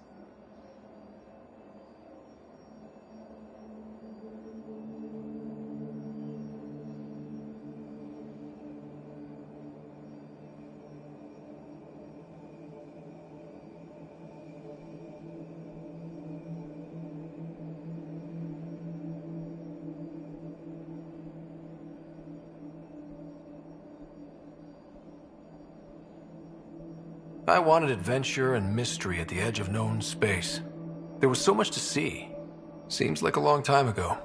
I wanted adventure and mystery at the edge of known space. There was so much to see. Seems like a long time ago.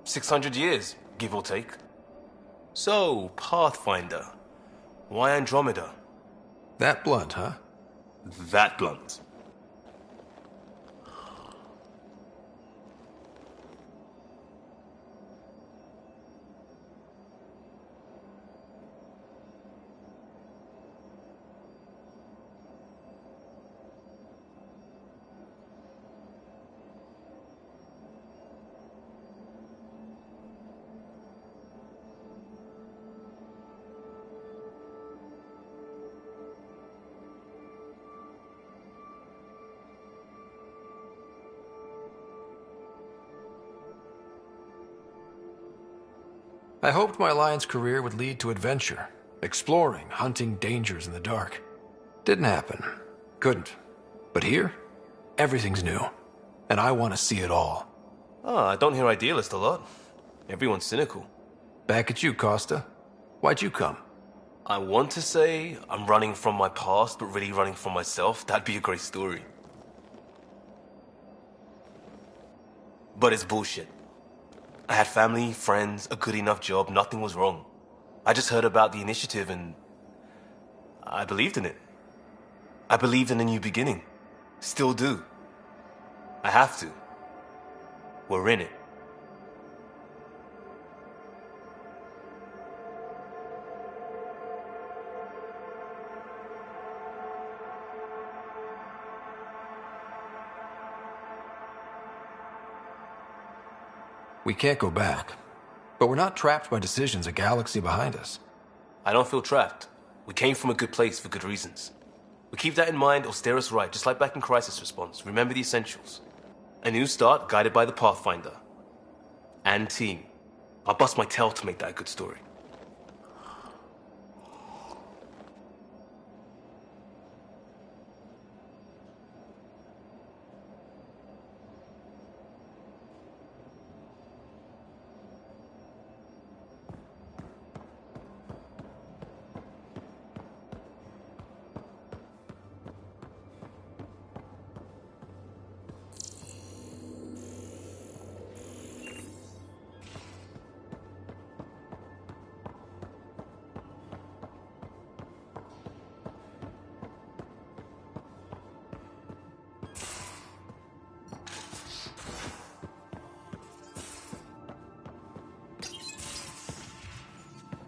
600 years, give or take. So, Pathfinder. Why Andromeda? That blunt, huh? That blunt. I hoped my Alliance career would lead to adventure, exploring, hunting dangers in the dark. Didn't happen. Couldn't. But here, everything's new. And I want to see it all. Oh, I don't hear idealist a lot. Everyone's cynical. Back at you, Costa. Why'd you come? I want to say I'm running from my past, but really running from myself. That'd be a great story. But it's bullshit. I had family, friends, a good enough job, nothing was wrong. I just heard about the initiative and I believed in it. I believed in a new beginning. Still do. I have to. We're in it. We can't go back. But we're not trapped by decisions a galaxy behind us. I don't feel trapped. We came from a good place for good reasons. We keep that in mind or steer us right, just like back in Crisis Response. Remember the essentials. A new start guided by the Pathfinder. And team. I'll bust my tail to make that a good story.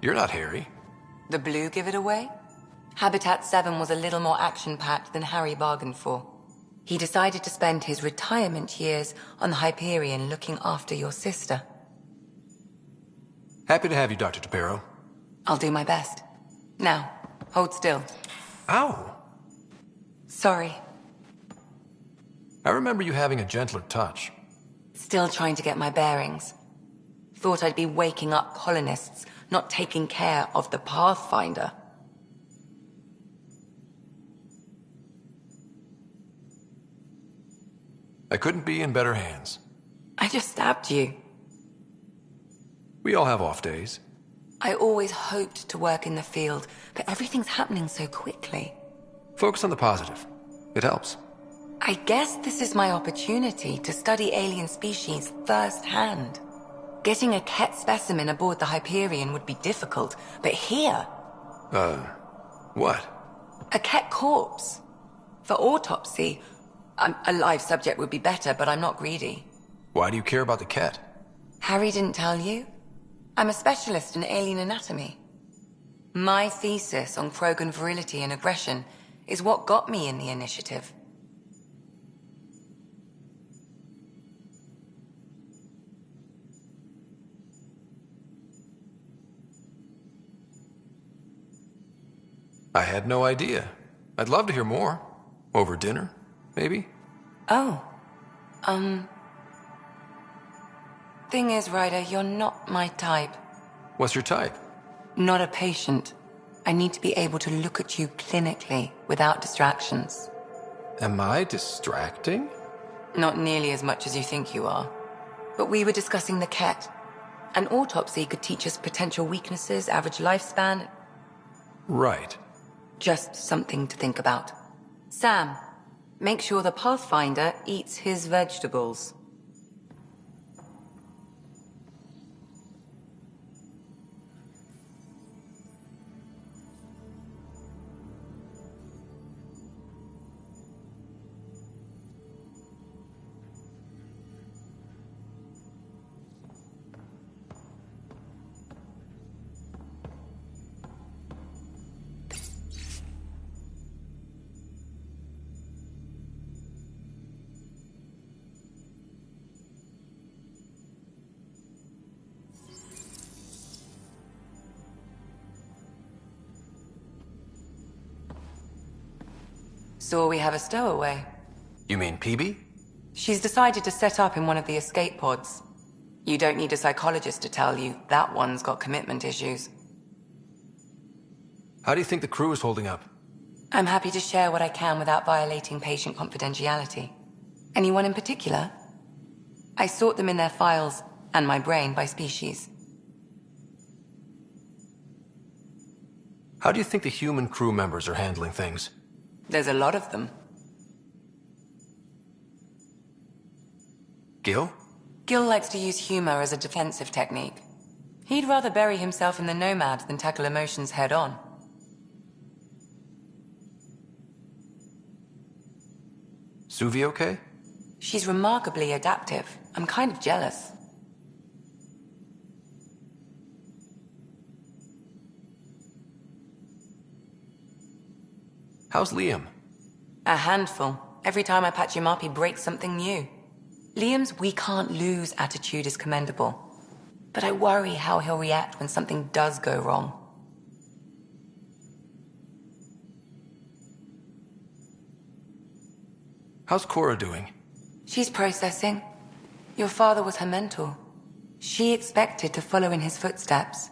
You're not Harry. The blue give it away? Habitat 7 was a little more action-packed than Harry bargained for. He decided to spend his retirement years on the Hyperion looking after your sister. Happy to have you, Dr. DePero. I'll do my best. Now, hold still. Ow! Sorry. I remember you having a gentler touch. Still trying to get my bearings. Thought I'd be waking up colonists, not taking care of the Pathfinder. I couldn't be in better hands. I just stabbed you. We all have off days. I always hoped to work in the field, but everything's happening so quickly. Focus on the positive. It helps. I guess this is my opportunity to study alien species firsthand. Getting a Ket specimen aboard the Hyperion would be difficult, but here... What? A Ket corpse. For autopsy, a live subject would be better, but I'm not greedy. Why do you care about the Ket? Harry didn't tell you? I'm a specialist in alien anatomy. My thesis on Krogan virility and aggression is what got me in the initiative. I had no idea. I'd love to hear more. Over dinner, maybe? Oh. Thing is, Ryder, you're not my type. What's your type? Not a patient. I need to be able to look at you clinically, without distractions. Am I distracting? Not nearly as much as you think you are. But we were discussing the Ket. An autopsy could teach us potential weaknesses, average lifespan. Right. Just something to think about. Sam, make sure the Pathfinder eats his vegetables. So we have a stowaway. You mean PB? She's decided to set up in one of the escape pods. You don't need a psychologist to tell you that one's got commitment issues. How do you think the crew is holding up? I'm happy to share what I can without violating patient confidentiality. Anyone in particular? I sort them in their files and my brain by species. How do you think the human crew members are handling things? There's a lot of them. Gil? Gil likes to use humor as a defensive technique. He'd rather bury himself in the Nomad than tackle emotions head on. Suvi okay? She's remarkably adaptive. I'm kind of jealous. How's Liam? A handful. Every time I patch him up, he breaks something new. Liam's "we can't lose" attitude is commendable. But I worry how he'll react when something does go wrong. How's Cora doing? She's processing. Your father was her mentor. She expected to follow in his footsteps,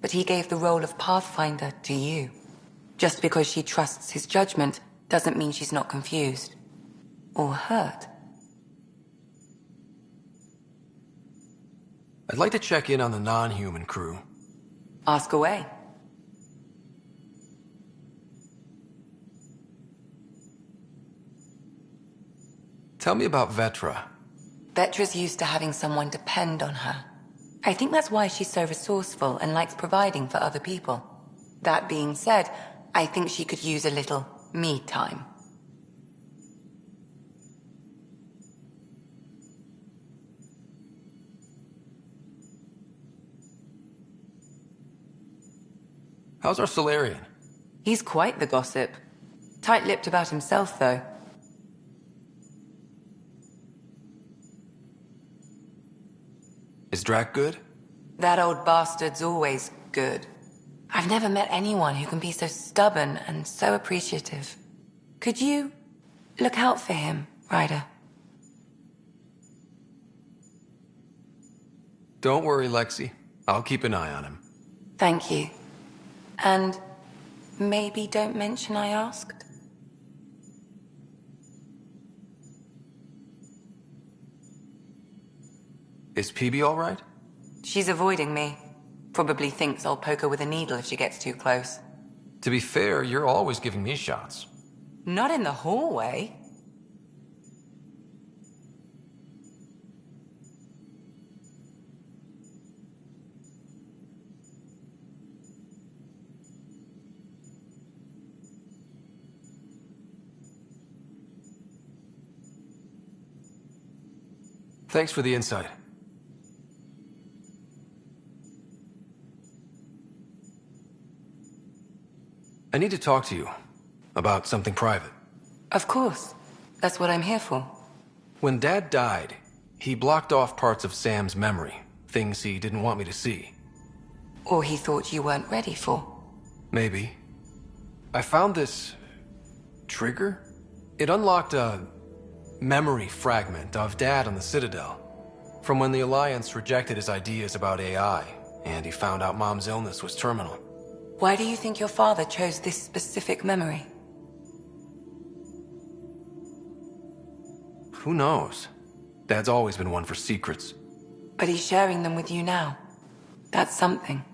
but he gave the role of Pathfinder to you. Just because she trusts his judgment doesn't mean she's not confused. Or hurt. I'd like to check in on the non-human crew. Ask away. Tell me about Vetra. Vetra's used to having someone depend on her. I think that's why she's so resourceful and likes providing for other people. That being said, I think she could use a little me time. How's our Solarian? He's quite the gossip. Tight-lipped about himself, though. Is Drac good? That old bastard's always good. I've never met anyone who can be so stubborn and so appreciative. Could you look out for him, Ryder? Don't worry, Lexi. I'll keep an eye on him. Thank you. And maybe don't mention I asked? Is PB all right? She's avoiding me. Probably thinks I'll poke her with a needle if she gets too close. To be fair, you're always giving me shots. Not in the hallway. Thanks for the insight. I need to talk to you about something private. Of course. That's what I'm here for. When Dad died, he blocked off parts of Sam's memory, things he didn't want me to see. Or he thought you weren't ready for. Maybe. I found this trigger. It unlocked a memory fragment of Dad on the Citadel, from when the Alliance rejected his ideas about AI, and he found out Mom's illness was terminal. Why do you think your father chose this specific memory? Who knows? Dad's always been one for secrets. But he's sharing them with you now. That's something.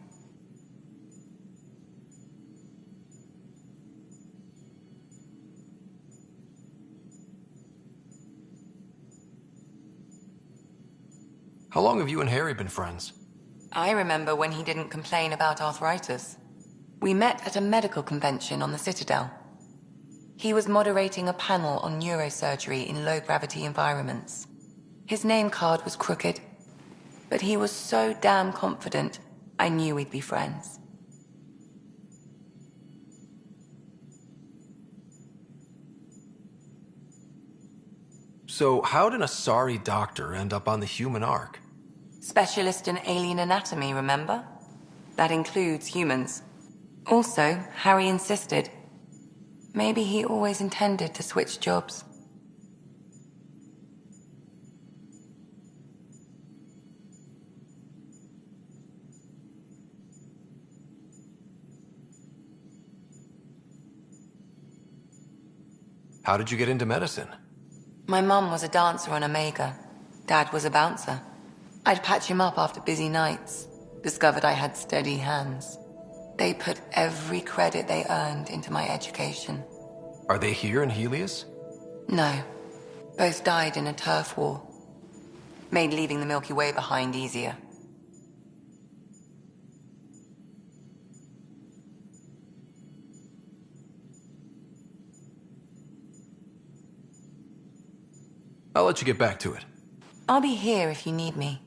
How long have you and Harry been friends? I remember when he didn't complain about arthritis. We met at a medical convention on the Citadel. He was moderating a panel on neurosurgery in low-gravity environments. His name card was crooked, but he was so damn confident, I knew we'd be friends. So how did a sorry doctor end up on the human Ark? Specialist in alien anatomy, remember? That includes humans. Also, Harry insisted. Maybe he always intended to switch jobs. How did you get into medicine? My mum was a dancer on Omega. Dad was a bouncer. I'd patch him up after busy nights. Discovered I had steady hands. They put every credit they earned into my education. Are they here in Helios? No. Both died in a turf war. Made leaving the Milky Way behind easier. I'll let you get back to it. I'll be here if you need me.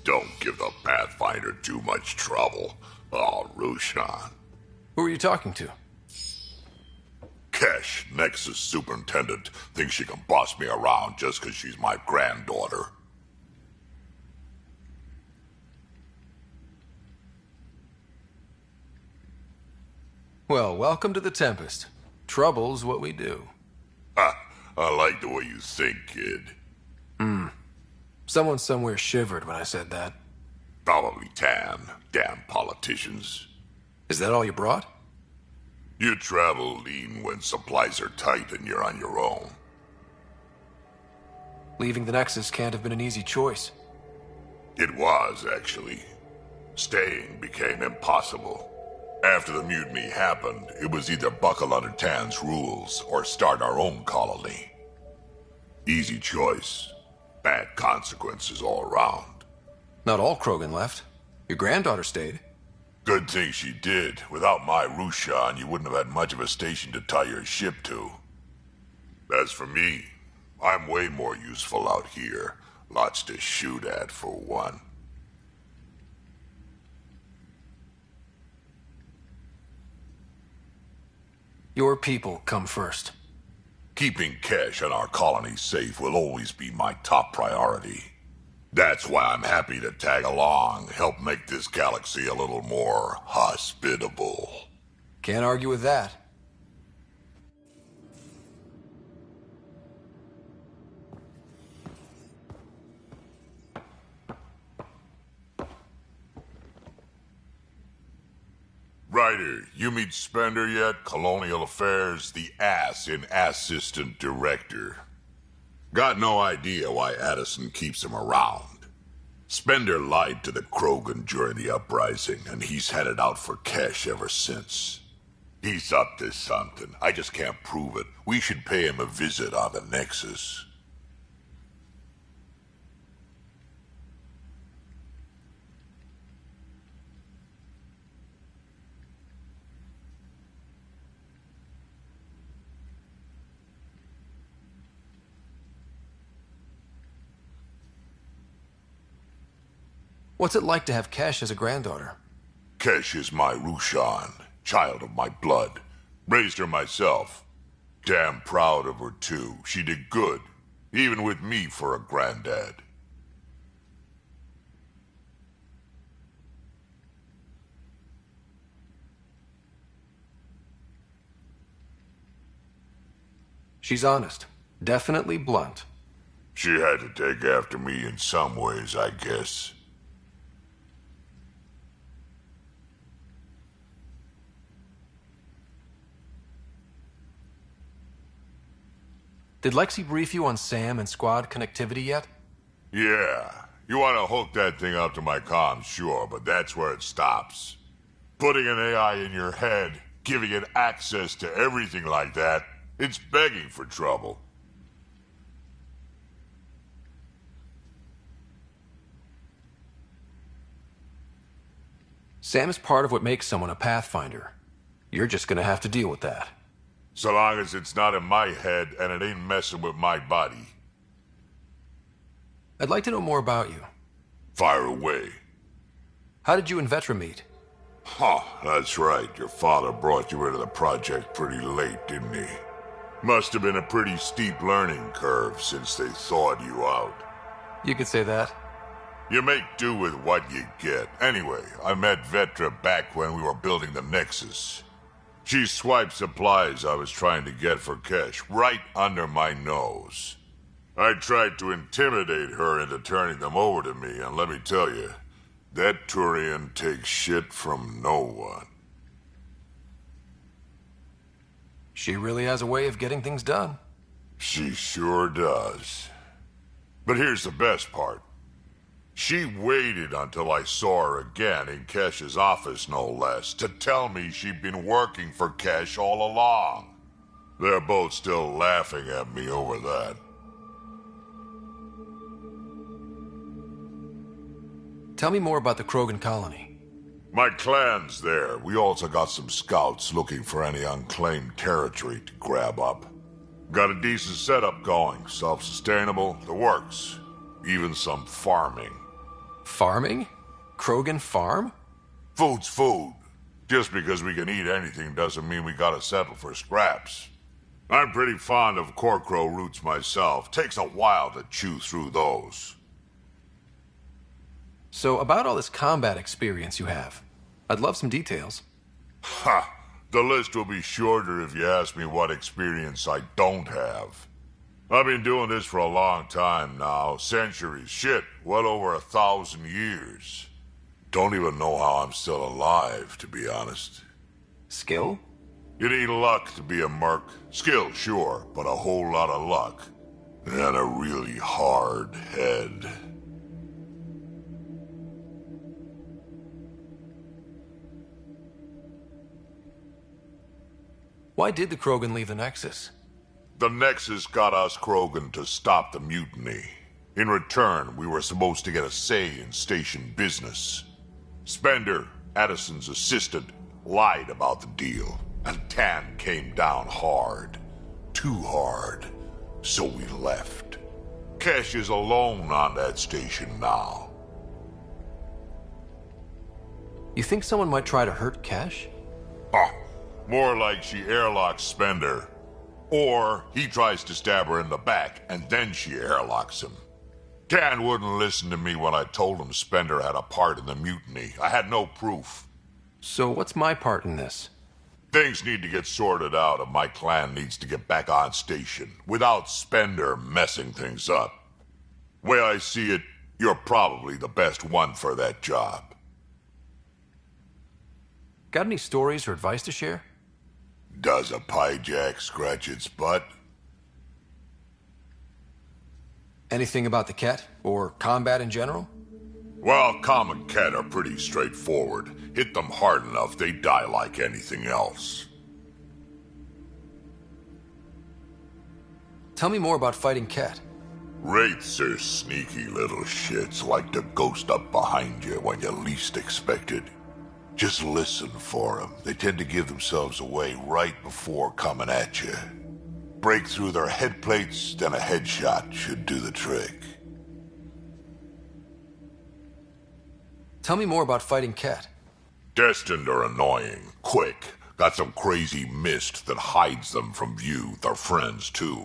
Don't give the Pathfinder too much trouble. Oh, Rushan. Who are you talking to? Kesh, Nexus Superintendent, thinks she can boss me around just because she's my granddaughter. Well, welcome to the Tempest. Trouble's what we do. Ha! I like the way you think, kid. Someone somewhere shivered when I said that. Probably Tan. Damn politicians. Is that all you brought? You travel lean when supplies are tight and you're on your own. Leaving the Nexus can't have been an easy choice. It was, actually. Staying became impossible. After the mutiny happened, it was either buckle under Tan's rules or start our own colony. Easy choice. Bad consequences all around. Not all Krogan left. Your granddaughter stayed. Good thing she did. Without my Rushan, you wouldn't have had much of a station to tie your ship to. As for me, I'm way more useful out here. Lots to shoot at, for one. Your people come first. Keeping Kesh and our colony safe will always be my top priority. That's why I'm happy to tag along, help make this galaxy a little more hospitable. Can't argue with that. Ryder, you meet Spender yet? Colonial Affairs, the ass in Assistant Director. Got no idea why Addison keeps him around. Spender lied to the Krogan during the uprising, and he's headed out for Kesh ever since. He's up to something. I just can't prove it. We should pay him a visit on the Nexus. What's it like to have Kesh as a granddaughter? Kesh is my Rushan, child of my blood. Raised her myself. Damn proud of her, too. She did good, even with me for a granddad. She's honest. Definitely blunt. She had to take after me in some ways, I guess. Did Lexi brief you on SAM and squad connectivity yet? Yeah. You want to hook that thing up to my comms, sure, but that's where it stops. Putting an AI in your head, giving it access to everything like that, it's begging for trouble. SAM is part of what makes someone a Pathfinder. You're just gonna have to deal with that. So long as it's not in my head and it ain't messing with my body. I'd like to know more about you. Fire away. How did you and Vetra meet? Huh, that's right. Your father brought you into the project pretty late, didn't he? Must have been a pretty steep learning curve since they thawed you out. You could say that. You make do with what you get. Anyway, I met Vetra back when we were building the Nexus. She swiped supplies I was trying to get for Kesh right under my nose. I tried to intimidate her into turning them over to me, and let me tell you, that Turian takes shit from no one. She really has a way of getting things done. She sure does. But here's the best part. She waited until I saw her again in Kesh's office, no less, to tell me she'd been working for Kesh all along. They're both still laughing at me over that. Tell me more about the Krogan colony. My clan's there. We also got some scouts looking for any unclaimed territory to grab up. Got a decent setup going, self-sustainable, the works. Even some farming. Farming? Krogan farm? Food's food. Just because we can eat anything doesn't mean we gotta settle for scraps. I'm pretty fond of Corcrow roots myself. Takes a while to chew through those. So, about all this combat experience you have, I'd love some details. Ha! The list will be shorter if you ask me what experience I don't have. I've been doing this for a long time now. Centuries. Shit, well over 1,000 years. Don't even know how I'm still alive, to be honest. Skill? You need luck to be a merc. Skill, sure, but a whole lot of luck. And a really hard head. Why did the Krogan leave the Nexus? The Nexus got us Krogan to stop the mutiny. In return, we were supposed to get a say in station business. Spender, Addison's assistant, lied about the deal, and Tan came down hard. Too hard. So we left. Kesh is alone on that station now. You think someone might try to hurt Kesh? More like she airlocks Spender. Or he tries to stab her in the back, and then she airlocks him. Tan wouldn't listen to me when I told him Spender had a part in the mutiny. I had no proof. So what's my part in this? Things need to get sorted out, and my clan needs to get back on station, without Spender messing things up. Way I see it, you're probably the best one for that job. Got any stories or advice to share? Does a piejack scratch its butt? Anything about the Ket? Or combat in general? Well, common Ket are pretty straightforward. Hit them hard enough, they die like anything else. Tell me more about fighting Ket. Wraiths are sneaky little shits, like to ghost up behind you when you least expect it. Just listen for them. They tend to give themselves away right before coming at you. Break through their head plates, then a headshot should do the trick. Tell me more about fighting Ket. Destined are annoying, quick. Got some crazy mist that hides them from view, their friends too.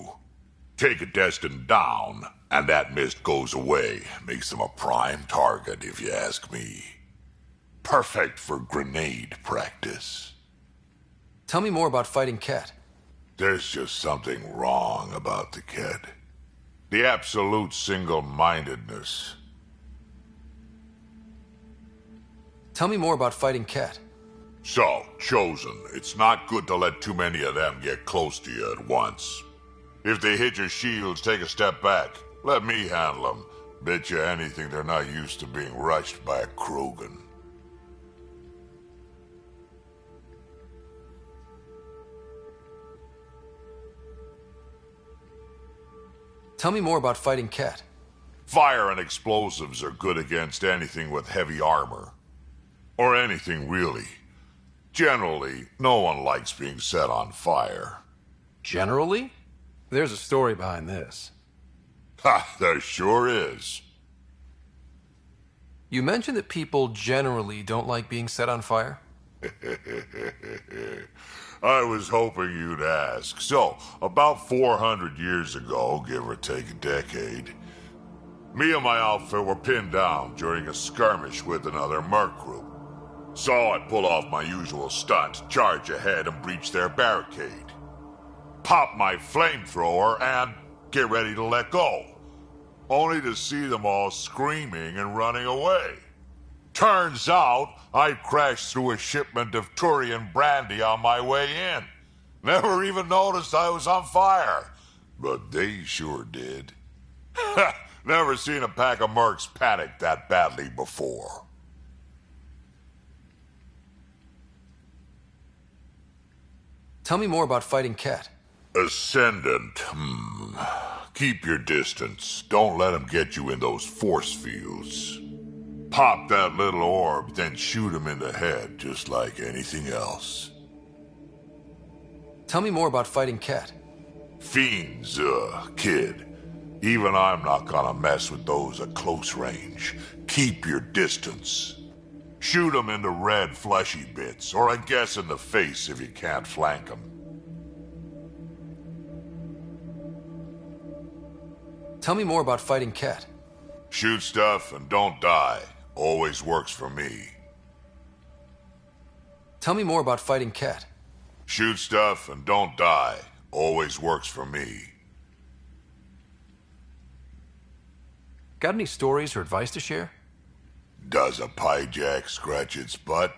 Take a Destined down, and that mist goes away. Makes them a prime target, if you ask me. Perfect for grenade practice. Tell me more about fighting Ket. There's just something wrong about the Ket. The absolute single-mindedness. Tell me more about fighting Ket. So, Chosen, it's not good to let too many of them get close to you at once. If they hit your shields, take a step back. Let me handle them. Bet you anything they're not used to being rushed by a Krogan. Tell me more about fighting Ket. Fire and explosives are good against anything with heavy armor. Or anything, really. Generally, no one likes being set on fire. Generally? There's a story behind this. Ha, there sure is. You mentioned that people generally don't like being set on fire? I was hoping you'd ask. So, about 400 years ago, give or take a decade, me and my outfit were pinned down during a skirmish with another merc group. So I pull off my usual stunt, charge ahead and breach their barricade. Pop my flamethrower and get ready to let go. Only to see them all screaming and running away. Turns out, I crashed through a shipment of Turian brandy on my way in. Never even noticed I was on fire. But they sure did. Never seen a pack of mercs panic that badly before. Tell me more about fighting Ket. Ascendant, Keep your distance. Don't let them get you in those force fields. Pop that little orb, then shoot him in the head, just like anything else. Tell me more about fighting Ket. Fiends, kid. Even I'm not gonna mess with those at close range. Keep your distance. Shoot them in the red, fleshy bits, or I guess in the face if you can't flank them. Tell me more about fighting Ket. Shoot stuff and don't die. Always works for me. Tell me more about fighting Ket. Shoot stuff and don't die. Always works for me. Got any stories or advice to share? Does a pie jack scratch its butt?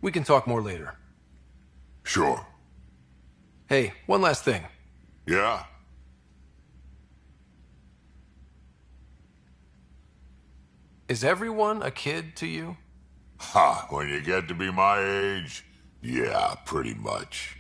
We can talk more later. Sure. Hey, one last thing. Yeah? Is everyone a kid to you? Ha, when you get to be my age, yeah, pretty much.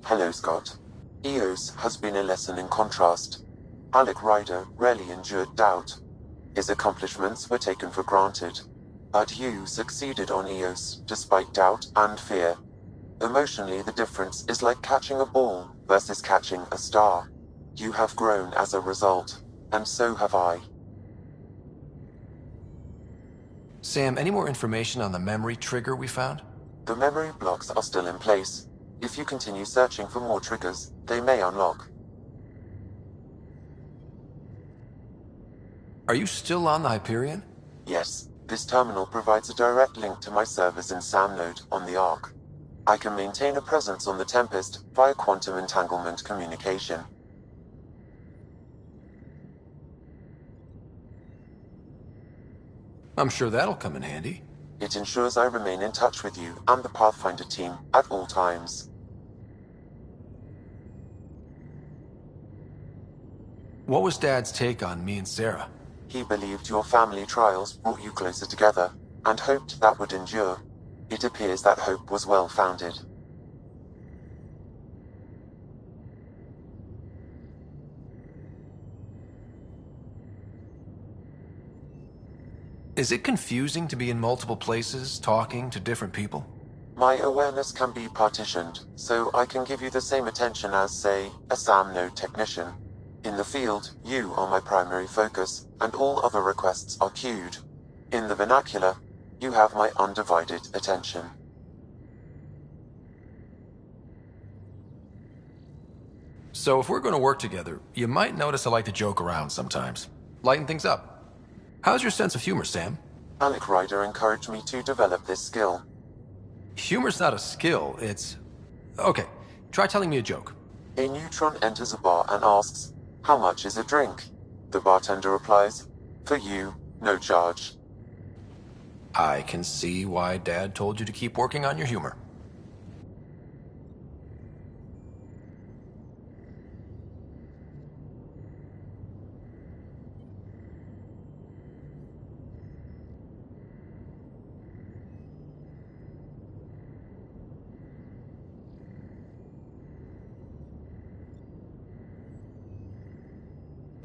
Hello, Scott. EOS has been a lesson in contrast. Alec Ryder rarely endured doubt. His accomplishments were taken for granted. But you succeeded on EOS, despite doubt and fear. Emotionally, the difference is like catching a ball versus catching a star. You have grown as a result, and so have I. Sam, any more information on the memory trigger we found? The memory blocks are still in place. If you continue searching for more triggers, they may unlock. Are you still on the Hyperion? Yes, this terminal provides a direct link to my servers in SamNode on the Ark. I can maintain a presence on the Tempest via quantum entanglement communication. I'm sure that'll come in handy. It ensures I remain in touch with you and the Pathfinder team at all times. What was Dad's take on me and Sarah? He believed your family trials brought you closer together, and hoped that would endure. It appears that hope was well founded. Is it confusing to be in multiple places, talking to different people? My awareness can be partitioned, so I can give you the same attention as, say, a SAM node technician. In the field, you are my primary focus, and all other requests are queued. In the vernacular, you have my undivided attention. So if we're going to work together, you might notice I like to joke around sometimes. Lighten things up. How's your sense of humor, Sam? Alec Ryder encouraged me to develop this skill. Humor's not a skill, it's... Okay, try telling me a joke. A neutron enters a bar and asks, "How much is a drink?" The bartender replies, "For you, no charge." I can see why Dad told you to keep working on your humor.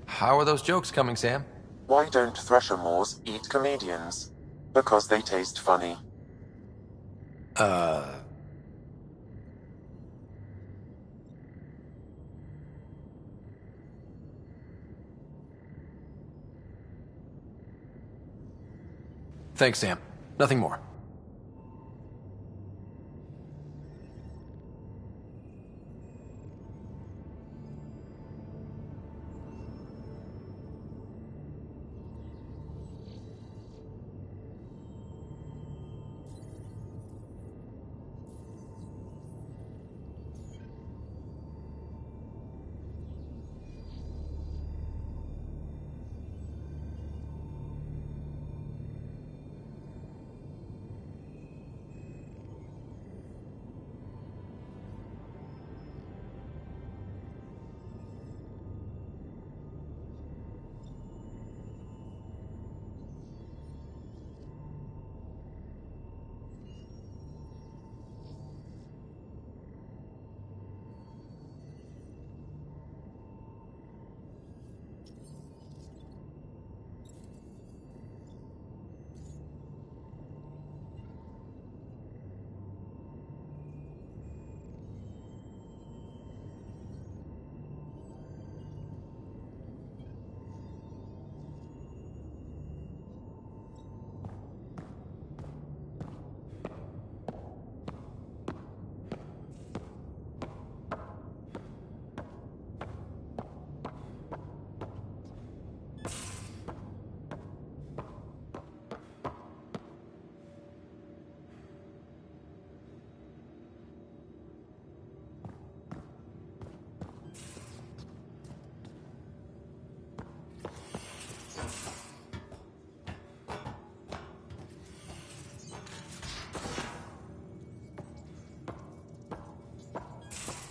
How are those jokes coming, Sam? Why don't Threshermoors eat comedians? Because they taste funny. Thanks, Sam. Nothing more.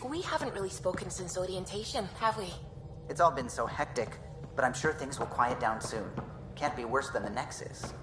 We haven't really spoken since orientation, have we? It's all been so hectic, but I'm sure things will quiet down soon. Can't be worse than the Nexus.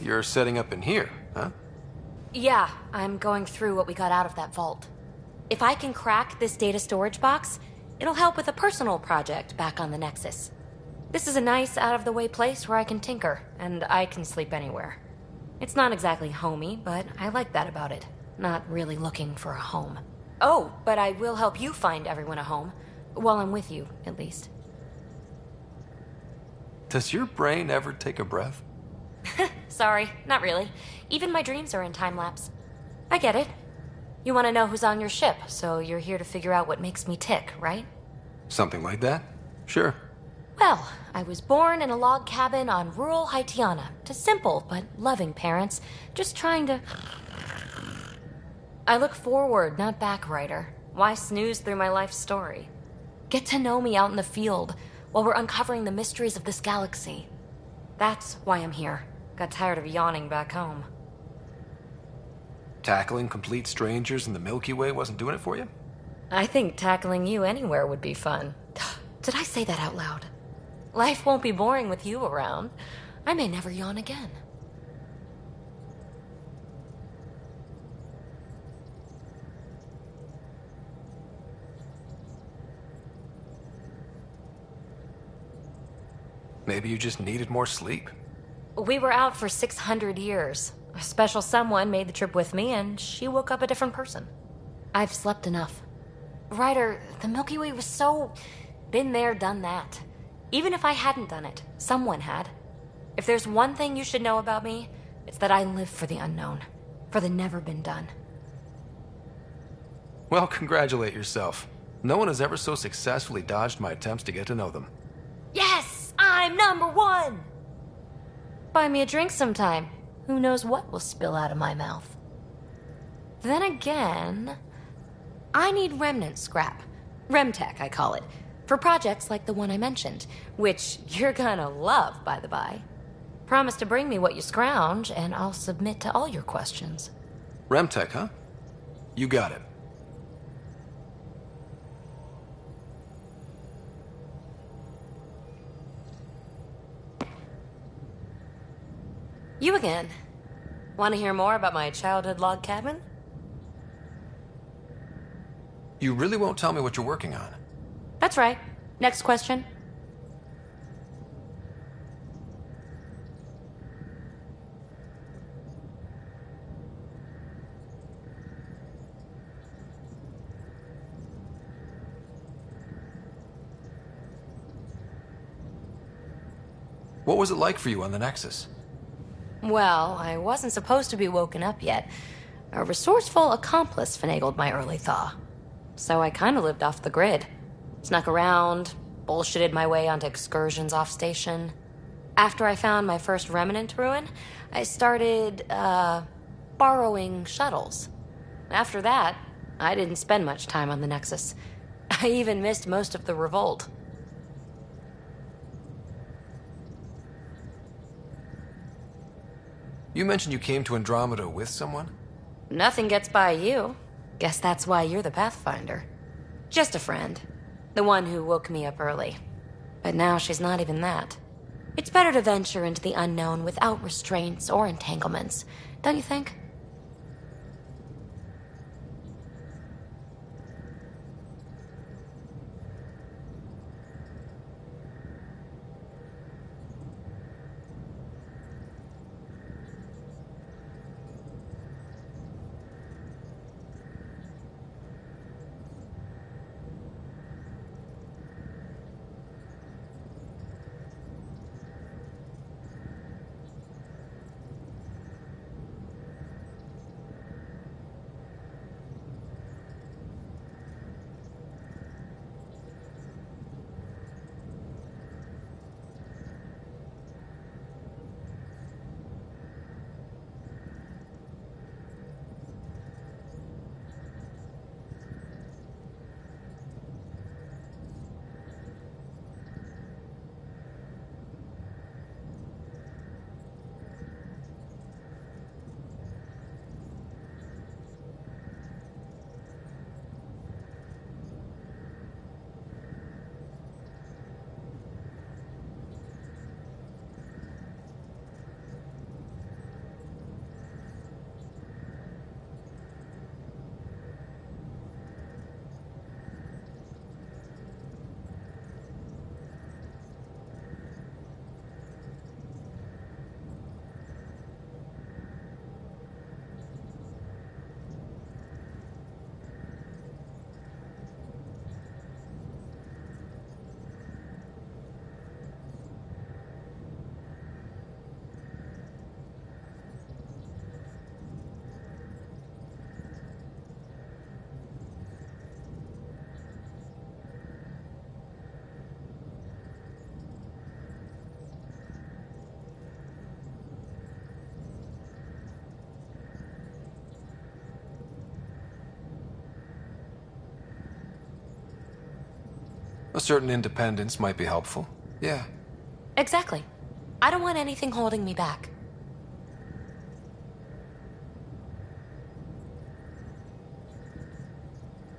you're setting up in here, huh? Yeah, I'm going through what we got out of that vault. If I can crack this data storage box, it'll help with a personal project back on the Nexus. This is a nice, out-of-the-way place where I can tinker, and I can sleep anywhere. It's not exactly homey, but I like that about it. Not really looking for a home. Oh, but I will help you find everyone a home. While I'm with you, at least. Does your brain ever take a breath? Sorry, not really. Even my dreams are in time-lapse. I get it. You want to know who's on your ship, so you're here to figure out what makes me tick, right? Something like that? Sure. Well, I was born in a log cabin on rural Haitiana to simple but loving parents, just trying to... I look forward, not back, Ryder. Why snooze through my life story? Get to know me out in the field while we're uncovering the mysteries of this galaxy. That's why I'm here. Got tired of yawning back home. Tackling complete strangers in the Milky Way wasn't doing it for you? I think tackling you anywhere would be fun. Did I say that out loud? Life won't be boring with you around. I may never yawn again. Maybe you just needed more sleep. We were out for 600 years. A special someone made the trip with me, and she woke up a different person. I've slept enough. Ryder, the Milky Way was so... been there, done that. Even if I hadn't done it, someone had. If there's one thing you should know about me, it's that I live for the unknown. For the never been done. Well, congratulate yourself. No one has ever so successfully dodged my attempts to get to know them. Yes! I'm #1! Buy me a drink sometime. Who knows what will spill out of my mouth. Then again... I need remnant scrap. Remtech, I call it. For projects like the one I mentioned. Which you're gonna love, by the by. Promise to bring me what you scrounge, and I'll submit to all your questions. Remtech, huh? You got it. You again. Want to hear more about my childhood log cabin? You really won't tell me what you're working on? That's right. Next question. What was it like for you on the Nexus? Well, I wasn't supposed to be woken up yet. A resourceful accomplice finagled my early thaw. So I kind of lived off the grid. Snuck around, bullshitted my way onto excursions off station. After I found my first remnant ruin, I started, borrowing shuttles. After that, I didn't spend much time on the Nexus. I even missed most of the revolt. You mentioned you came to Andromeda with someone? Nothing gets by you. Guess that's why you're the Pathfinder. Just a friend. The one who woke me up early. But now she's not even that. It's better to venture into the unknown without restraints or entanglements, don't you think? A certain independence might be helpful. Yeah. Exactly. I don't want anything holding me back.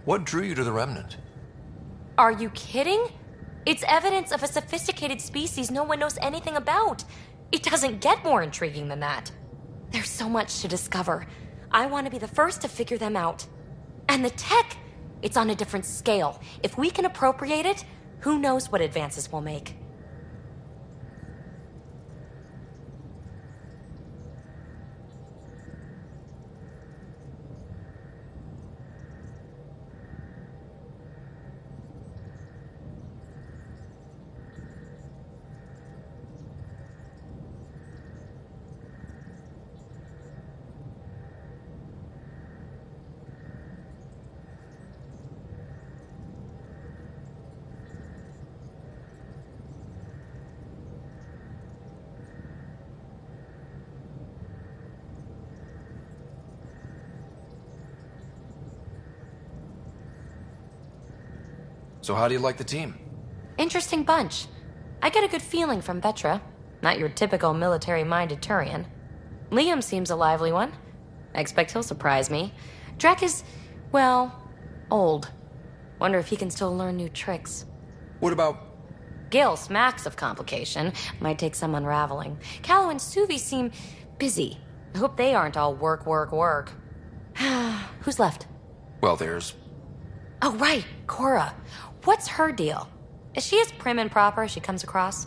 What drew you to the Remnant? Are you kidding? It's evidence of a sophisticated species no one knows anything about. It doesn't get more intriguing than that. There's so much to discover. I want to be the first to figure them out. And the tech, it's on a different scale. If we can appropriate it, who knows what advances we'll make. So how do you like the team? Interesting bunch. I get a good feeling from Vetra. Not your typical military-minded Turian. Liam seems a lively one. I expect he'll surprise me. Drek is, well, old. Wonder if he can still learn new tricks. What about... Gil smacks of complication. Might take some unraveling. Callow and Suvi seem busy. I hope they aren't all work, work, work. Who's left? Well, there's... Oh, right, Cora. What's her deal? Is she as prim and proper as she comes across?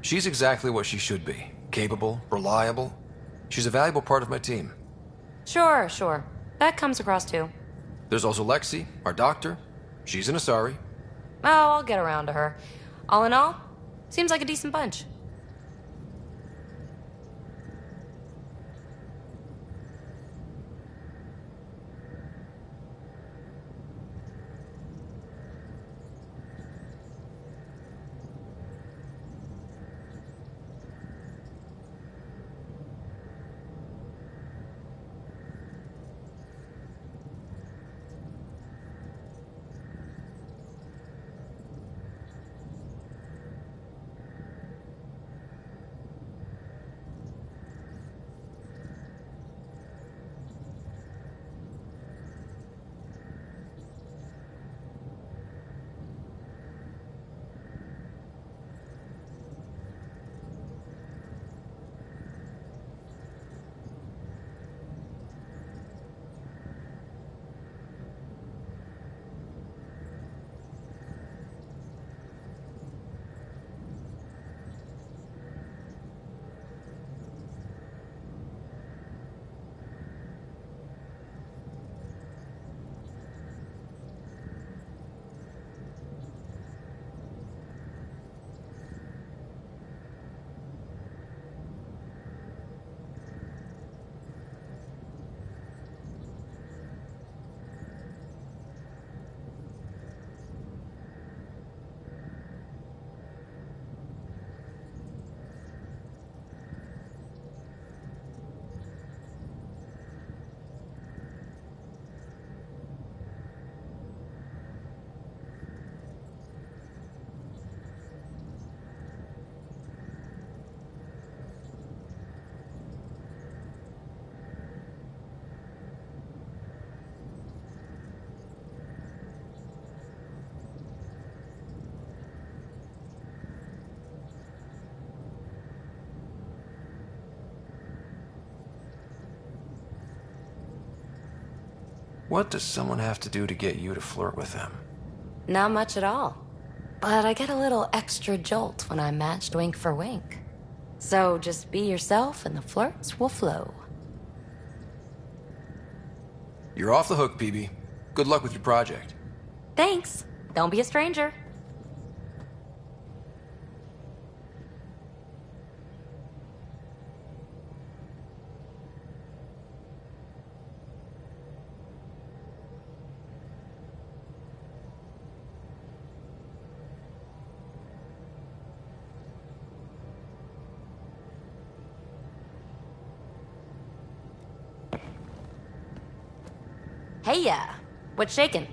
She's exactly what she should be. Capable, reliable. She's a valuable part of my team. Sure, sure. That comes across too. There's also Lexi, our doctor. She's an Asari. Oh, I'll get around to her. All in all, seems like a decent bunch. What does someone have to do to get you to flirt with them? Not much at all. But I get a little extra jolt when I'm matched wink for wink. So just be yourself and the flirts will flow. You're off the hook, PB. Good luck with your project. Thanks. Don't be a stranger. Hey, what's shaking?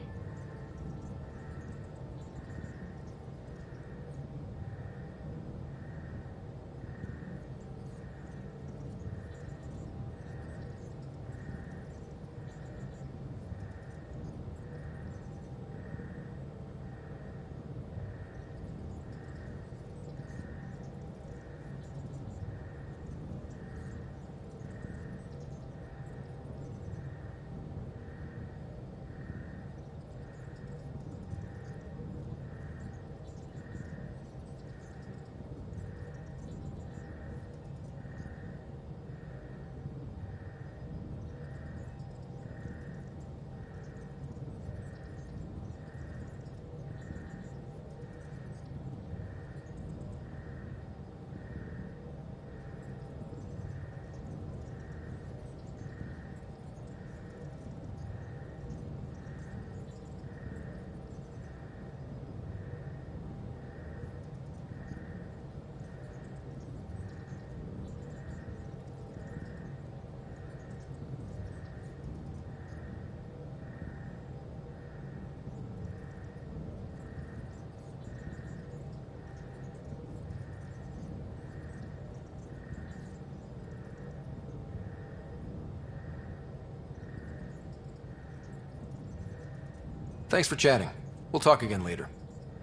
Thanks for chatting. We'll talk again later.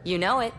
You know it.